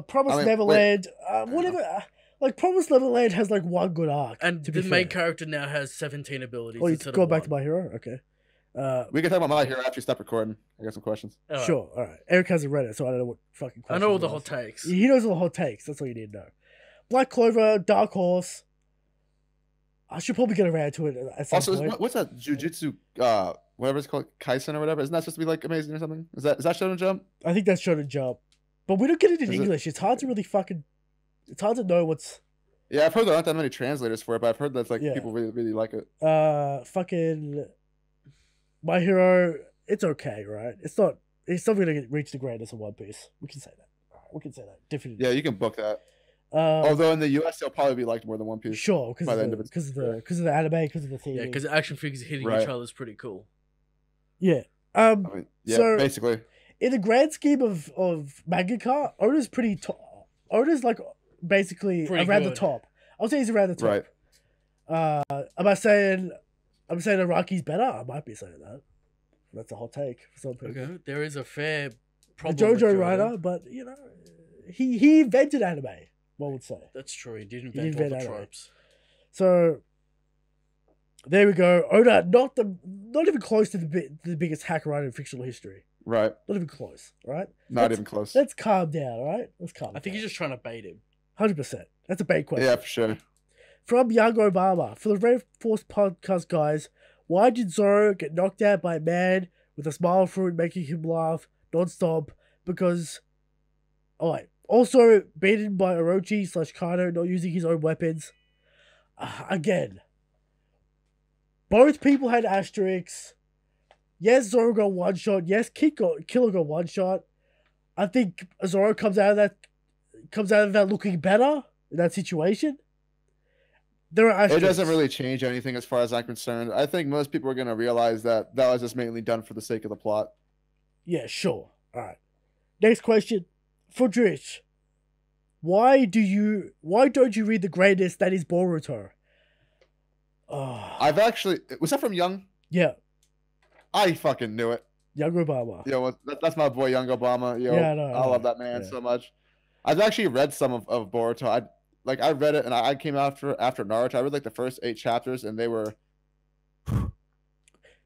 Promised Neverland. Whatever. Like Promised Neverland has like one good arc, and the main character now has 17 abilities. Oh, you go back to My Hero. Okay. We can talk about My Hero after you stop recording. I got some questions. Sure. All right. Eric hasn't read it, so I don't know what fucking questions. I know all the hot takes. He knows all the hot takes. That's all you need to know. Black Clover, Dark Horse. I should probably get around to it at some point. What's that Jujutsu? Whatever it's called, Kaisen or whatever. Isn't that supposed to be like amazing or something? Is that Shonen Jump? I think that's Shonen Jump, but we don't get it in English. It's hard to really fucking. It's hard to know what's. Yeah, I've heard there aren't that many translators for it, but I've heard that's like people really like it. Fucking My Hero. It's okay, right? It's not going to reach the greatness of One Piece. We can say that. We can say that definitely. Yeah, you can book that. Although in the US, they'll probably be liked more than One Piece. Sure, because of the anime, because of the theme. Yeah, because action figures hitting each other is pretty cool. Yeah. So basically, in the grand scheme of mangaka, Oda's pretty top. Oda's like basically pretty around the top. I'll say he's around the top. Right. Am I saying Araki's better? I might be saying that. That's a hot take for some people. Okay. There is a fair problem. JoJo writer, but you know, he invented anime. One would say. That's true. He did invent all the tropes. So there we go. Oda, not even close to the biggest hack writer in fictional history. Right. Not even close. Right. Not even close. Let's calm down. All right. Let's calm. I think he's just trying to bait him. 100%. That's a bait question. Yeah, for sure. From Young Obama, for the Red Force podcast guys, why did Zoro get knocked out by a man with a smile through it, making him laugh non-stop? Because, also beaten by Orochi/Kano not using his own weapons. Again, both people had asterisks. Yes, Zoro got one shot. Yes, Killer got one shot. I think Zoro comes out of that looking better in that situation. There are asterisks. It doesn't really change anything as far as I'm concerned. I think most people are going to realize that was just mainly done for the sake of the plot. Yeah, sure. All right. Next question. For Drizzt, why don't you read the greatest that is Boruto? I've actually... Was that from Young? Yeah. I fucking knew it. Young Obama. Yo, that's my boy Young Obama. Yo, yeah, I love that man so much. I've actually read some of Boruto. I read it and I came after Naruto. I read like the first 8 chapters and they were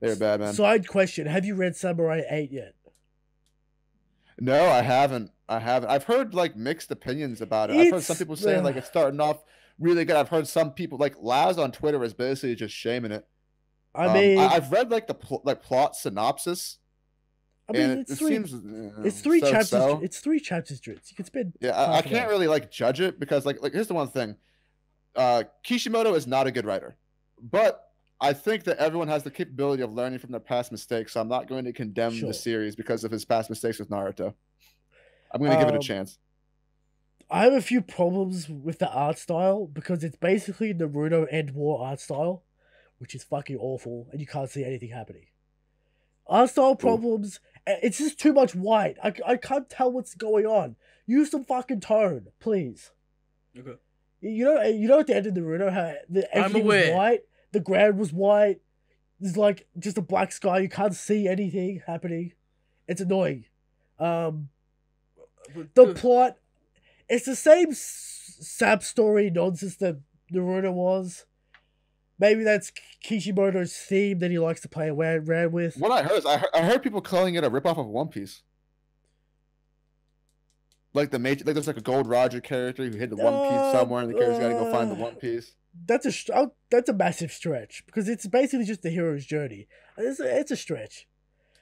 bad, man. Side question: have you read Samurai 8 yet? No, I haven't. I've heard like mixed opinions about it. I've heard some people saying like it's starting off really good. I've heard some people like Laz on Twitter is basically just shaming it. I mean, I've read like the plot synopsis. I mean, it's 3 chapters. So. It's 3 chapters, Drizzt. You can spend. Yeah, I can't really like judge it because like here's the one thing. Kishimoto is not a good writer, but I think that everyone has the capability of learning from their past mistakes. So I'm not going to condemn the series because of his past mistakes with Naruto. I'm going to give it a chance. I have a few problems with the art style because it's basically Naruto End War art style, which is fucking awful, and you can't see anything happening. Art style problems. It's just too much white. I can't tell what's going on. Use some fucking tone, please. Okay. You know at the end of Naruto how everything was white, the ground was white. There's like just a black sky. You can't see anything happening. It's annoying. The plot, it's the same sap story nonsense that Naruto was. Maybe that's Kishimoto's theme that he likes to play around with. What I heard is I heard people calling it a ripoff of One Piece. Like there's like a Gold Roger character who hid the One Piece somewhere, and the character's got to go find the One Piece. That's a massive stretch because it's basically just the hero's journey. It's a stretch.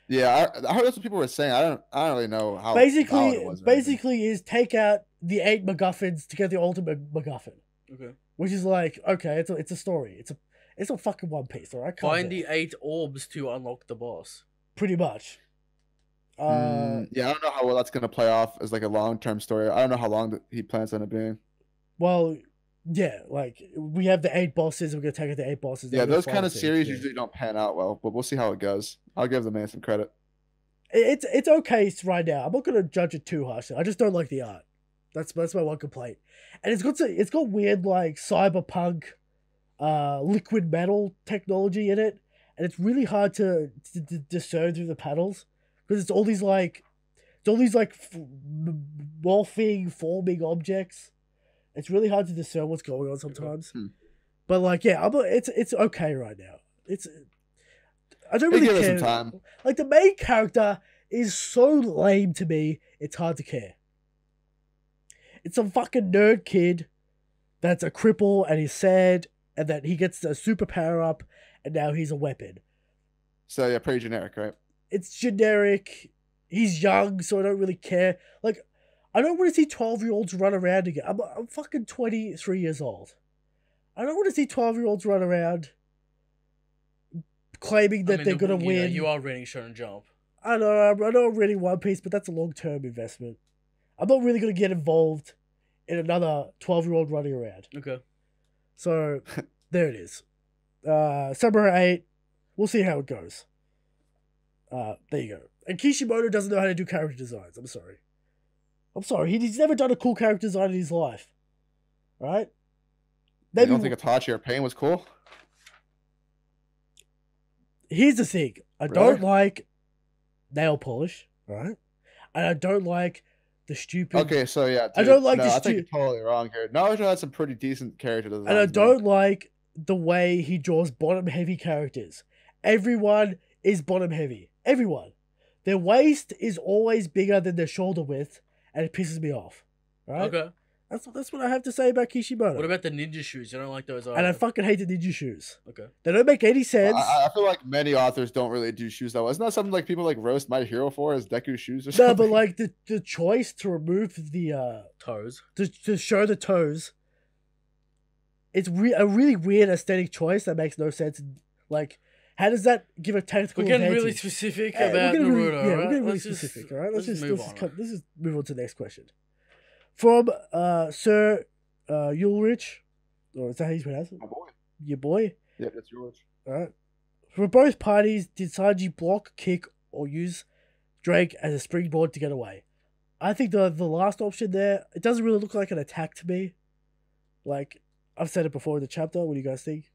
Yeah, I heard that's what people were saying. I don't really know how. Basically, is take out the 8 MacGuffins to get the ultimate MacGuffin. Okay. Which is like, okay, it's a story. It's a fucking One Piece, alright? Find the 8 orbs to unlock the boss. Pretty much. Yeah, I don't know how well that's gonna play off as like a long-term story. I don't know how long he plans on it being. Well, yeah, like we have the 8 bosses. We're gonna take out the 8 bosses. Yeah, those kind of series usually don't pan out well, but we'll see how it goes. I'll give the man some credit. It's okay right now. I'm not gonna judge it too harshly. I just don't like the art. That's my one complaint. And it's got weird like cyberpunk, liquid metal technology in it, and it's really hard to discern through the panels because it's all these morphing, forming objects. It's really hard to discern what's going on sometimes. But like, yeah, it's okay right now. I don't really care. Give it some time. Like the main character is so lame to me. It's hard to care. It's some fucking nerd kid that's a cripple and he's sad and that he gets a super power up and now he's a weapon. So yeah, pretty generic, right? It's generic. He's young, so I don't really care. Like, I don't want to see 12-year-olds run around again. I'm fucking 23 years old. I don't want to see 12-year-olds run around claiming that they're going to win. You are reading Shonen Jump. I know I'm reading One Piece, but that's a long-term investment. I'm not really going to get involved in another 12-year-old running around. Okay. So, there it is. Samurai 8. We'll see how it goes. There you go. And Kishimoto doesn't know how to do character designs. I'm sorry. He's never done a cool character design in his life. Right? You don't think Itachi or Pain was cool? Here's the thing. I don't like nail polish. Right? And I don't like the stupid... Okay, so yeah. Dude, I don't like I think you're totally wrong here. Naruto had some pretty decent character designs. And I don't like the way he draws bottom-heavy characters. Everyone is bottom-heavy. Everyone. Their waist is always bigger than their shoulder width, and it pisses me off. Right? Okay. That's what I have to say about Kishimoto. What about the ninja shoes? You don't like those either? And I fucking hate the ninja shoes. Okay. They don't make any sense. I feel like many authors don't really do shoes that well. Isn't that something like people like roast My Hero for as Deku shoes or something? No, but like the choice to remove the toes. To show the toes. It's a really weird aesthetic choice that makes no sense. Like, how does that give a tactical advantage? We're getting really specific about Naruto, right? We're getting really specific, all right? Let's just move on to the next question. From Sir Ulrich, or is that how you pronounce it? My boy. Your boy? Yeah, that's yours. All right. For both parties, did Sanji block, kick, or use Drake as a springboard to get away? I think the last option there, it doesn't really look like an attack to me. Like, I've said it before in the chapter. What do you guys think?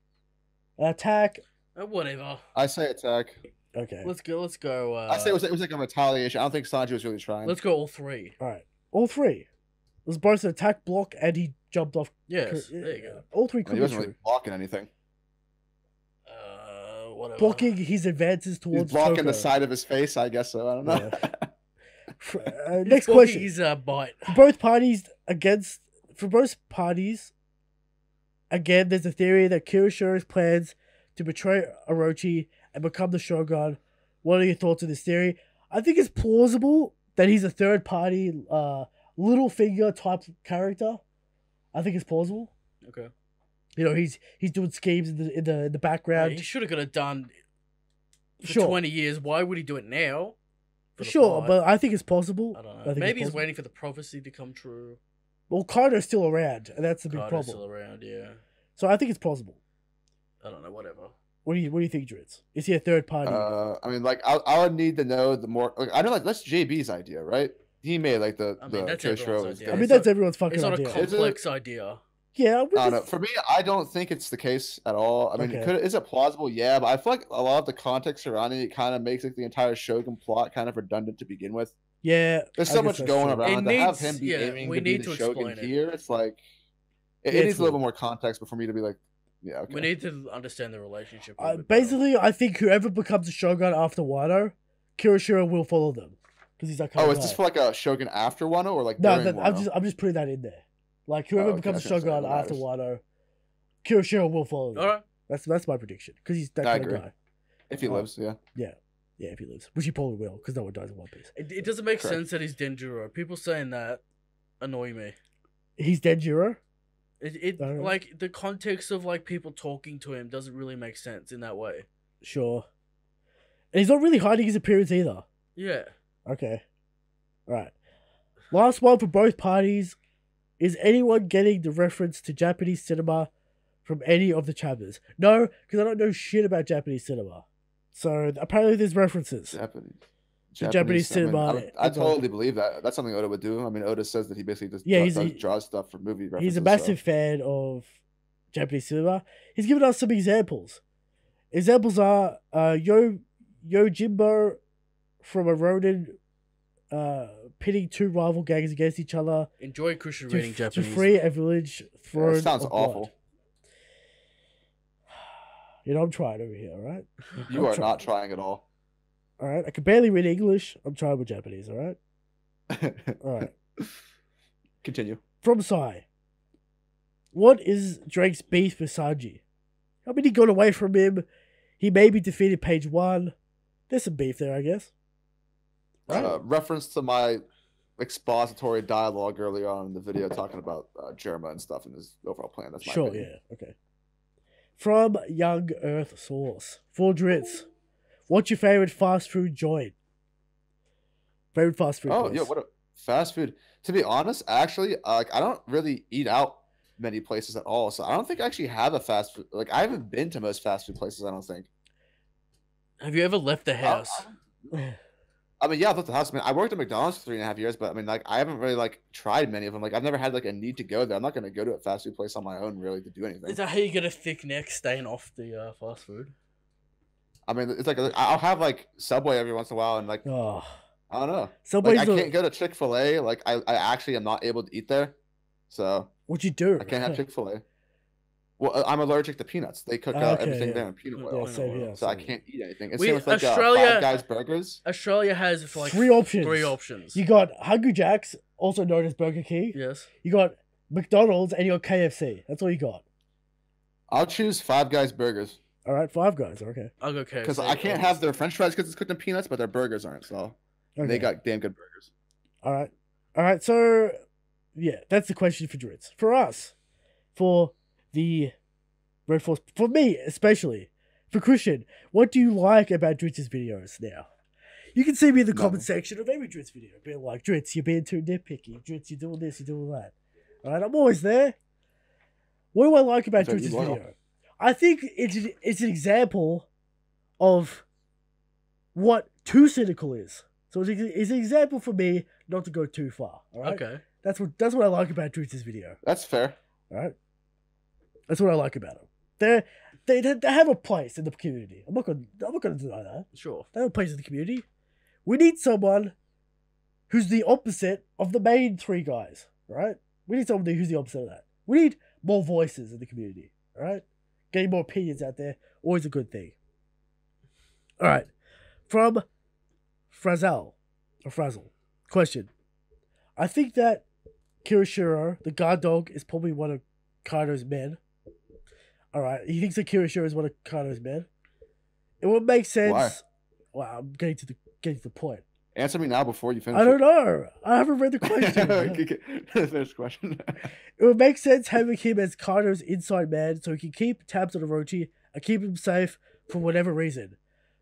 An attack? Whatever. I say attack. Okay. Let's go. I say it was like a retaliation. I don't think Sanji was really trying. Let's go all three. All right. All three. It was both an attack, block, and he jumped off. Yes, there you go. All three could he be wasn't true. really blocking anything. Whatever. Blocking his advances towards He's blocking Toko. the side of his face, I guess so. I don't know. Yeah. Next question. His bite. For both parties, again, there's a theory that Kirishiro's plans to betray Orochi and become the Shogun. What are your thoughts on this theory? I think it's plausible that he's a third party, Littlefinger type character. I think it's plausible. Okay. You know, he's doing schemes in the background. He should have got it done for Sure. 20 years. Why would he do it now? Sure, but I think it's possible. I don't know. Maybe he's waiting for the prophecy to come true. Well, Kaido's still around, and that's the big Kaido's problem. still around, yeah. So I think it's plausible. I don't know, whatever. What do you think, Drizzt? Is he a third party? I mean, like, I would need to know the more. Like, I know, like, that's JB's idea, right? He made like the that's Toshiro. everyone's idea. I mean, that's everyone's fucking It's not idea. a complex idea. Yeah, I don't know. For me, I don't think it's the case at all. I mean, is it plausible? Yeah, but I feel like a lot of the context surrounding it kind of makes like the entire Shogun plot kind of redundant to begin with. Yeah, there's so much going around. To have him be aiming to be the Shogun here, it's like it needs a little bit more context before me to be like, yeah, okay. We need to understand the relationship. Basically, I think whoever becomes a Shogun after Wano, Kirishiro will follow them because he's like. Oh, is this for like a Shogun after Wano or like? No, Wano? I'm just putting that in there. Like whoever becomes a Shogun after Wano, Kirishiro will follow them. All right, that's my prediction because he's that kind of guy. If he lives, yeah. Yeah, if he lives, which he probably will because no one dies in One Piece. It doesn't make sense that he's Denjiro. People saying that annoy me. He's Denjiro. It like the context of like people talking to him doesn't really make sense in that way. Sure. And he's not really hiding his appearance either. Yeah. Okay. Right. Last one for both parties. Is anyone getting the reference to Japanese cinema from any of the chapters? No, because I don't know shit about Japanese cinema. So apparently there's references. Japanese cinema. I totally believe that. That's something Oda would do. I mean, Oda says that he basically just draws stuff for movie references. He's a massive fan of Japanese cinema. He's given us some examples. Examples are Yojimbo from a Ronin pitting two rival gangs against each other. Enjoy Christian reading Japanese. To free a village throne. That sounds awful. Blood. You know, I'm trying over here, all right? You are not trying at all. All right, I can barely read English. I'm trying with Japanese, all right? All right. Continue. From Sai. What is Drake's beef with Sanji? I mean, he got away from him. He maybe defeated page 1. There's some beef there, I guess. Right? Reference to my expository dialogue earlier on in the video talking about Germa and stuff and his overall plan. That's my opinion. Yeah, okay. From Young Earth Source. For Drizzt. What's your favorite fast food joint? Favorite fast food place? Yeah, what a fast food. To be honest, actually, I don't really eat out many places at all. So I don't think I actually have a fast food. Like, I haven't been to most fast food places, I don't think. Have you ever left the house? I mean, yeah, I've left the house. I mean, I worked at McDonald's for 3.5 years, but I mean, like, I haven't really, like, tried many of them. Like, I've never had, like, a need to go there. I'm not going to go to a fast food place on my own, really, to do anything. Is that how you get a thick neck staying off the fast food? I mean, it's like, I'll have, like, Subway every once in a while, and, like, I don't know. Subway's like, I can't go to Chick-fil-A. Like, I actually am not able to eat there. So. What'd you do? I can't have Chick-fil-A. Well, I'm allergic to peanuts. They cook out everything there in peanut oil. So I can't eat anything. It's same with like Five Guys burgers. Australia has like 3 options. 3 options. You got Hungry Jack's, also known as Burger King. Yes. You got McDonald's and you got KFC. That's all you got. I'll choose Five Guys burgers. All right, Five Guys. Okay. I'll go KFC. Because I can't have their French fries because it's cooked in peanuts, but their burgers aren't. So they got damn good burgers. All right. So yeah, that's the question for Drizzt. For us, for the Red Force, for me especially, for Christian, what do you like about Drizzt's videos now? You can see me in the comment section of every Drizzt video, being like, Drizzt, you're being too nitpicky. Drizzt, you're doing this, you're doing that. All right, I'm always there. What do I like about Drizzt's video? I think it's an example of what too cynical is. So it's an example for me not to go too far. All right. Okay. That's what I like about Drizzt's video. That's fair. All right. That's what I like about them. They have a place in the community. I'm not gonna deny that. Sure. They have a place in the community. We need someone who's the opposite of the main 3 guys. Right. We need someone who's the opposite of that. We need more voices in the community. All right. Getting more opinions out there, always a good thing. All right. From Frazzle. Question. I think that Kirishiro, the guard dog, is probably one of Kaido's men. All right. He thinks that Kirishiro is one of Kaido's men. It would make sense. Why? Well, I'm getting to the point. Answer me now before you finish. I don't know. I haven't read the question. Finish the question. It would make sense having him as Kaido's inside man so he can keep tabs on Orochi and keep him safe for whatever reason.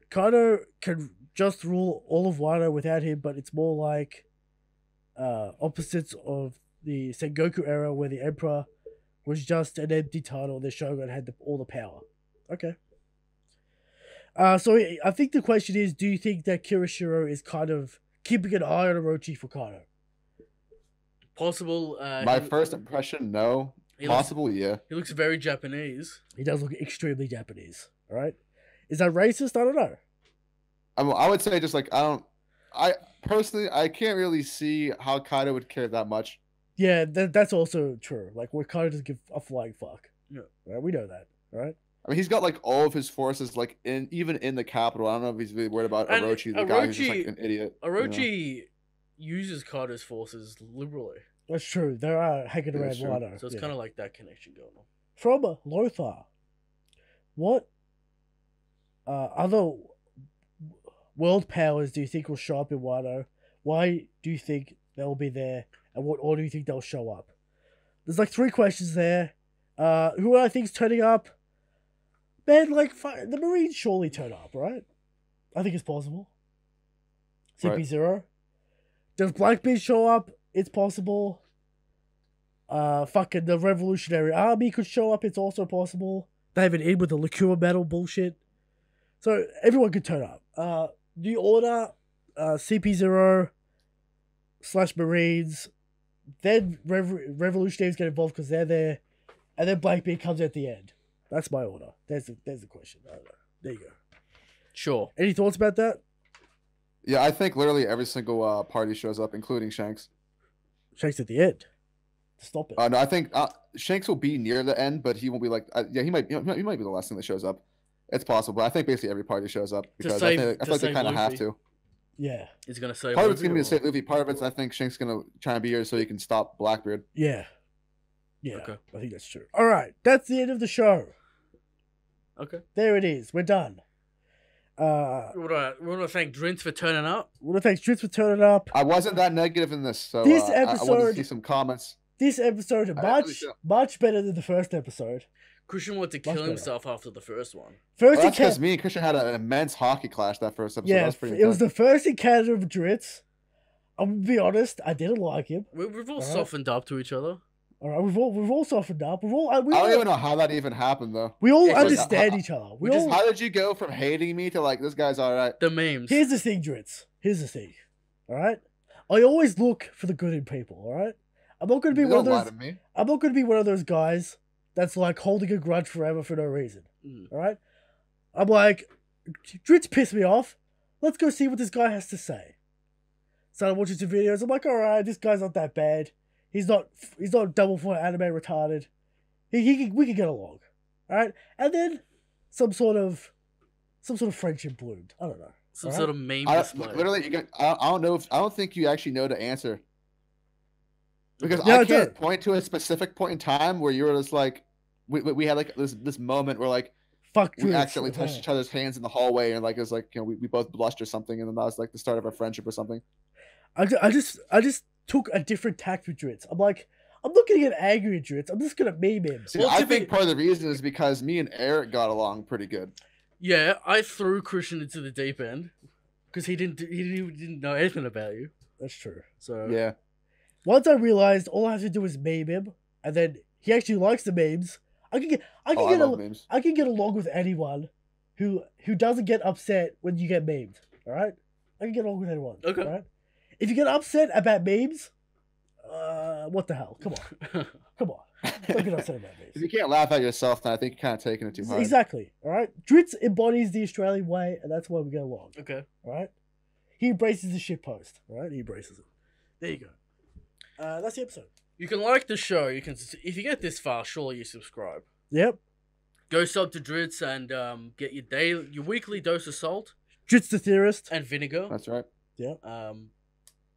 Kaido can just rule all of Wano without him, but it's more like opposites of the Sengoku era where the Emperor was just an empty title and the Shogun had all the power. Okay. So I think the question is, do you think that Kirishiro is kind of keeping an eye on Orochi for Kano? Possible. My first impression, no. Possible, yeah. He looks very Japanese. He does look extremely Japanese. All right. Is that racist? I don't know. I would say just like I personally can't really see how Kaido would care that much. Yeah, that's also true. Like, we kind of just give a flying fuck. Yeah, right? We know that, right? I mean, he's got like all of his forces like even in the capital. I don't know if he's really worried about Orochi, the guy who's just like an idiot. Orochi uses Kaido's forces liberally. That's true. They are hanging around Wano. So it's kind of like that connection going on. From Lothar, what other world powers do you think will show up in Wano? Why do you think they'll be there? And what order do you think they'll show up? There's like 3 questions there. Who I think's turning up? Man, like, the Marines surely turn up, right? I think it's possible. CP0. Right. Does Blackbeard show up? It's possible. Fucking the Revolutionary Army could show up. It's also possible. They have an in with the liqueur metal bullshit. So everyone could turn up. The Order, CP0 / Marines. Then Revolutionaries get involved because they're there. And then Blackbeard comes at the end. That's my order. There's the question. I don't know. There you go. Sure. Any thoughts about that? Yeah, I think literally every single party shows up, including Shanks. Shanks at the end. Stop it. No, I think Shanks will be near the end, but he won't be like. Yeah, he might be the last thing that shows up. It's possible. I think basically every party shows up because I feel like they kind of have to. Yeah. He's gonna say. Part of it's gonna be to save Luffy. Part of it's I think Shanks gonna try and be here so he can stop Blackbeard. Yeah. Yeah. Okay. I think that's true. All right, that's the end of the show. Okay. There it is. We're done. We want to thank Drizzt for turning up. We want to thank Drizzt for turning up. I wasn't that negative in this, so this episode, I want to see some comments. This episode much better than the first episode. Christian wanted to kill himself after the first one. That's because me and Christian had an immense hockey clash that first episode. Yeah, that was pretty it was the first encounter of Drizzt. I'm gonna be honest, I didn't like him. We've all softened up to each other. All right, we've all softened up. I don't even know how that even happened, though. We all understand each other. How did you go from hating me to like this guy's all right? The memes. Here's the thing, Drizzt. Here's the thing. All right, I always look for the good in people. All right, I'm not going to be one of those. I'm not going to be one of those guys that's like holding a grudge forever for no reason. All right, I'm like, Drizzt pissed me off. Let's go see what this guy has to say. Started watching some videos. I'm like, all right, this guy's not that bad. He's not double for anime retarded. We can get along, all right. And then some sort of friendship bloomed. I don't know. Some sort of meme. Literally, I don't think you actually know the answer because I can't point to a specific point in time where you were just like, we had like this moment where like, fuck, we accidentally touched each other's hands in the hallway and like it was like we both blushed or something, and then that was like the start of our friendship or something. I just took a different tact with Drizzt. I'm like, I'm not gonna get angry at Drizzt. I'm just gonna meme him. See, I think part of the reason is because me and Eric got along pretty good. Yeah, I threw Christian into the deep end because he didn't know anything about you. That's true. So yeah. Once I realized all I have to do is meme him, and then he actually likes the memes. I can get along with anyone who doesn't get upset when you get memed. All right, I can get along with anyone. Okay. All right? If you get upset about memes, what the hell? Come on. Don't get upset about memes. If you can't laugh at yourself, then I think you're kind of taking it too hard. Exactly. All right. Drizzt embodies the Australian way, and that's why we get along. Okay. All right. He embraces the shit post. All right. He embraces it. There you go. That's the episode. You can like the show. You can, if you get this far, surely you subscribe. Yep. Go sub to Drizzt and get your weekly dose of salt. Drizzt the theorist and vinegar. That's right. Yeah.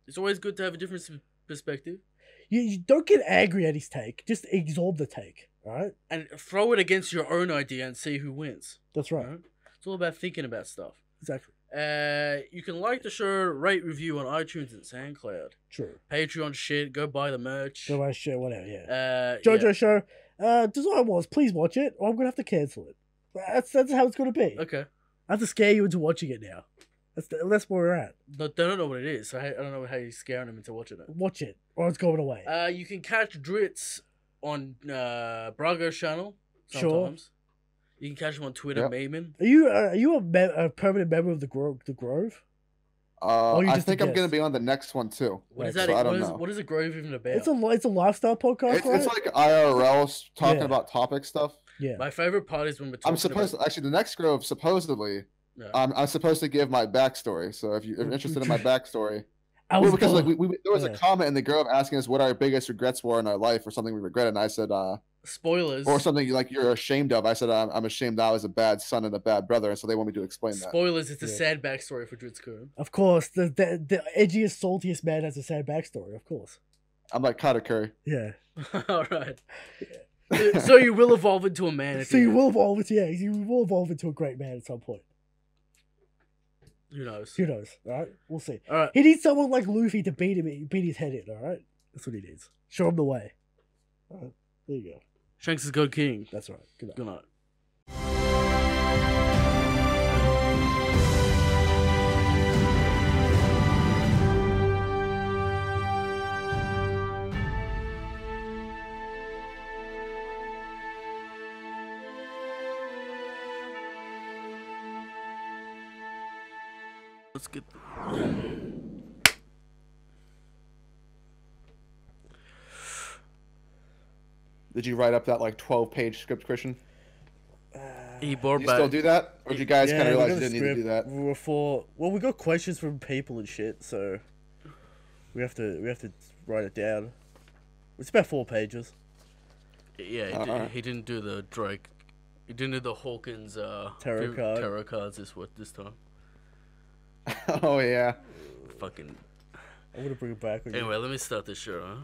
It's always good to have a different perspective. You don't get angry at his take. Just absorb the take, all right? And throw it against your own idea and see who wins. That's right. It's all about thinking about stuff. Exactly. You can like the show, rate, review on iTunes and SoundCloud. True. Patreon shit. Go buy the merch. Go buy the show, whatever, yeah. JoJo show. Design Wars, please watch it, or I'm going to have to cancel it. That's how it's going to be. Okay. I have to scare you into watching it now. That's where we're at. They don't know what it is, so I don't know how you're scaring them into watching it. Watch it, or it's going away. You can catch Drizzt on Brago's channel sometimes. Sure. You can catch him on Twitter, memeing. Are you a permanent member of the Grove? I think I'm gonna be on the next one too. What is that? So I don't know. What is a Grove even about? It's a lifestyle podcast. It's like IRL talking about topic stuff. Yeah. My favorite part is when we're talking. I'm supposed to, actually the next Grove supposedly. Yeah. I'm supposed to give my backstory. So if you're interested in my backstory, because like there was a comment in the Grove asking us what our biggest regrets were in our life or something we regretted, and I said spoilers or something like you're ashamed of. I said I'm ashamed that I was a bad son and a bad brother, and so they want me to explain that. Spoilers. It's a sad backstory for Drizzt. Of course, the edgiest, saltiest man has a sad backstory. Of course. I'm like Carter Curry. Yeah. All right. Yeah. So you will evolve into a man. You will evolve into a great man at some point. Who knows? Who knows? All right, we'll see. All right. He needs someone like Luffy to beat his head in. All right, that's what he needs. Show him the way. All right, there you go. Shanks is God King. That's right. Good night. Good night. Let's get. Did you write up that like 12-page script, Christian? He brought you back. Still do that, or did you guys kind of realize you didn't need to do that? We got questions from people and shit, so we have to write it down. It's about 4 pages. Yeah, he didn't do the Drake. He didn't do the Hawkins tarot cards this time. Oh yeah. Fucking. I'm gonna bring it back. Anyway, let me start this show, huh?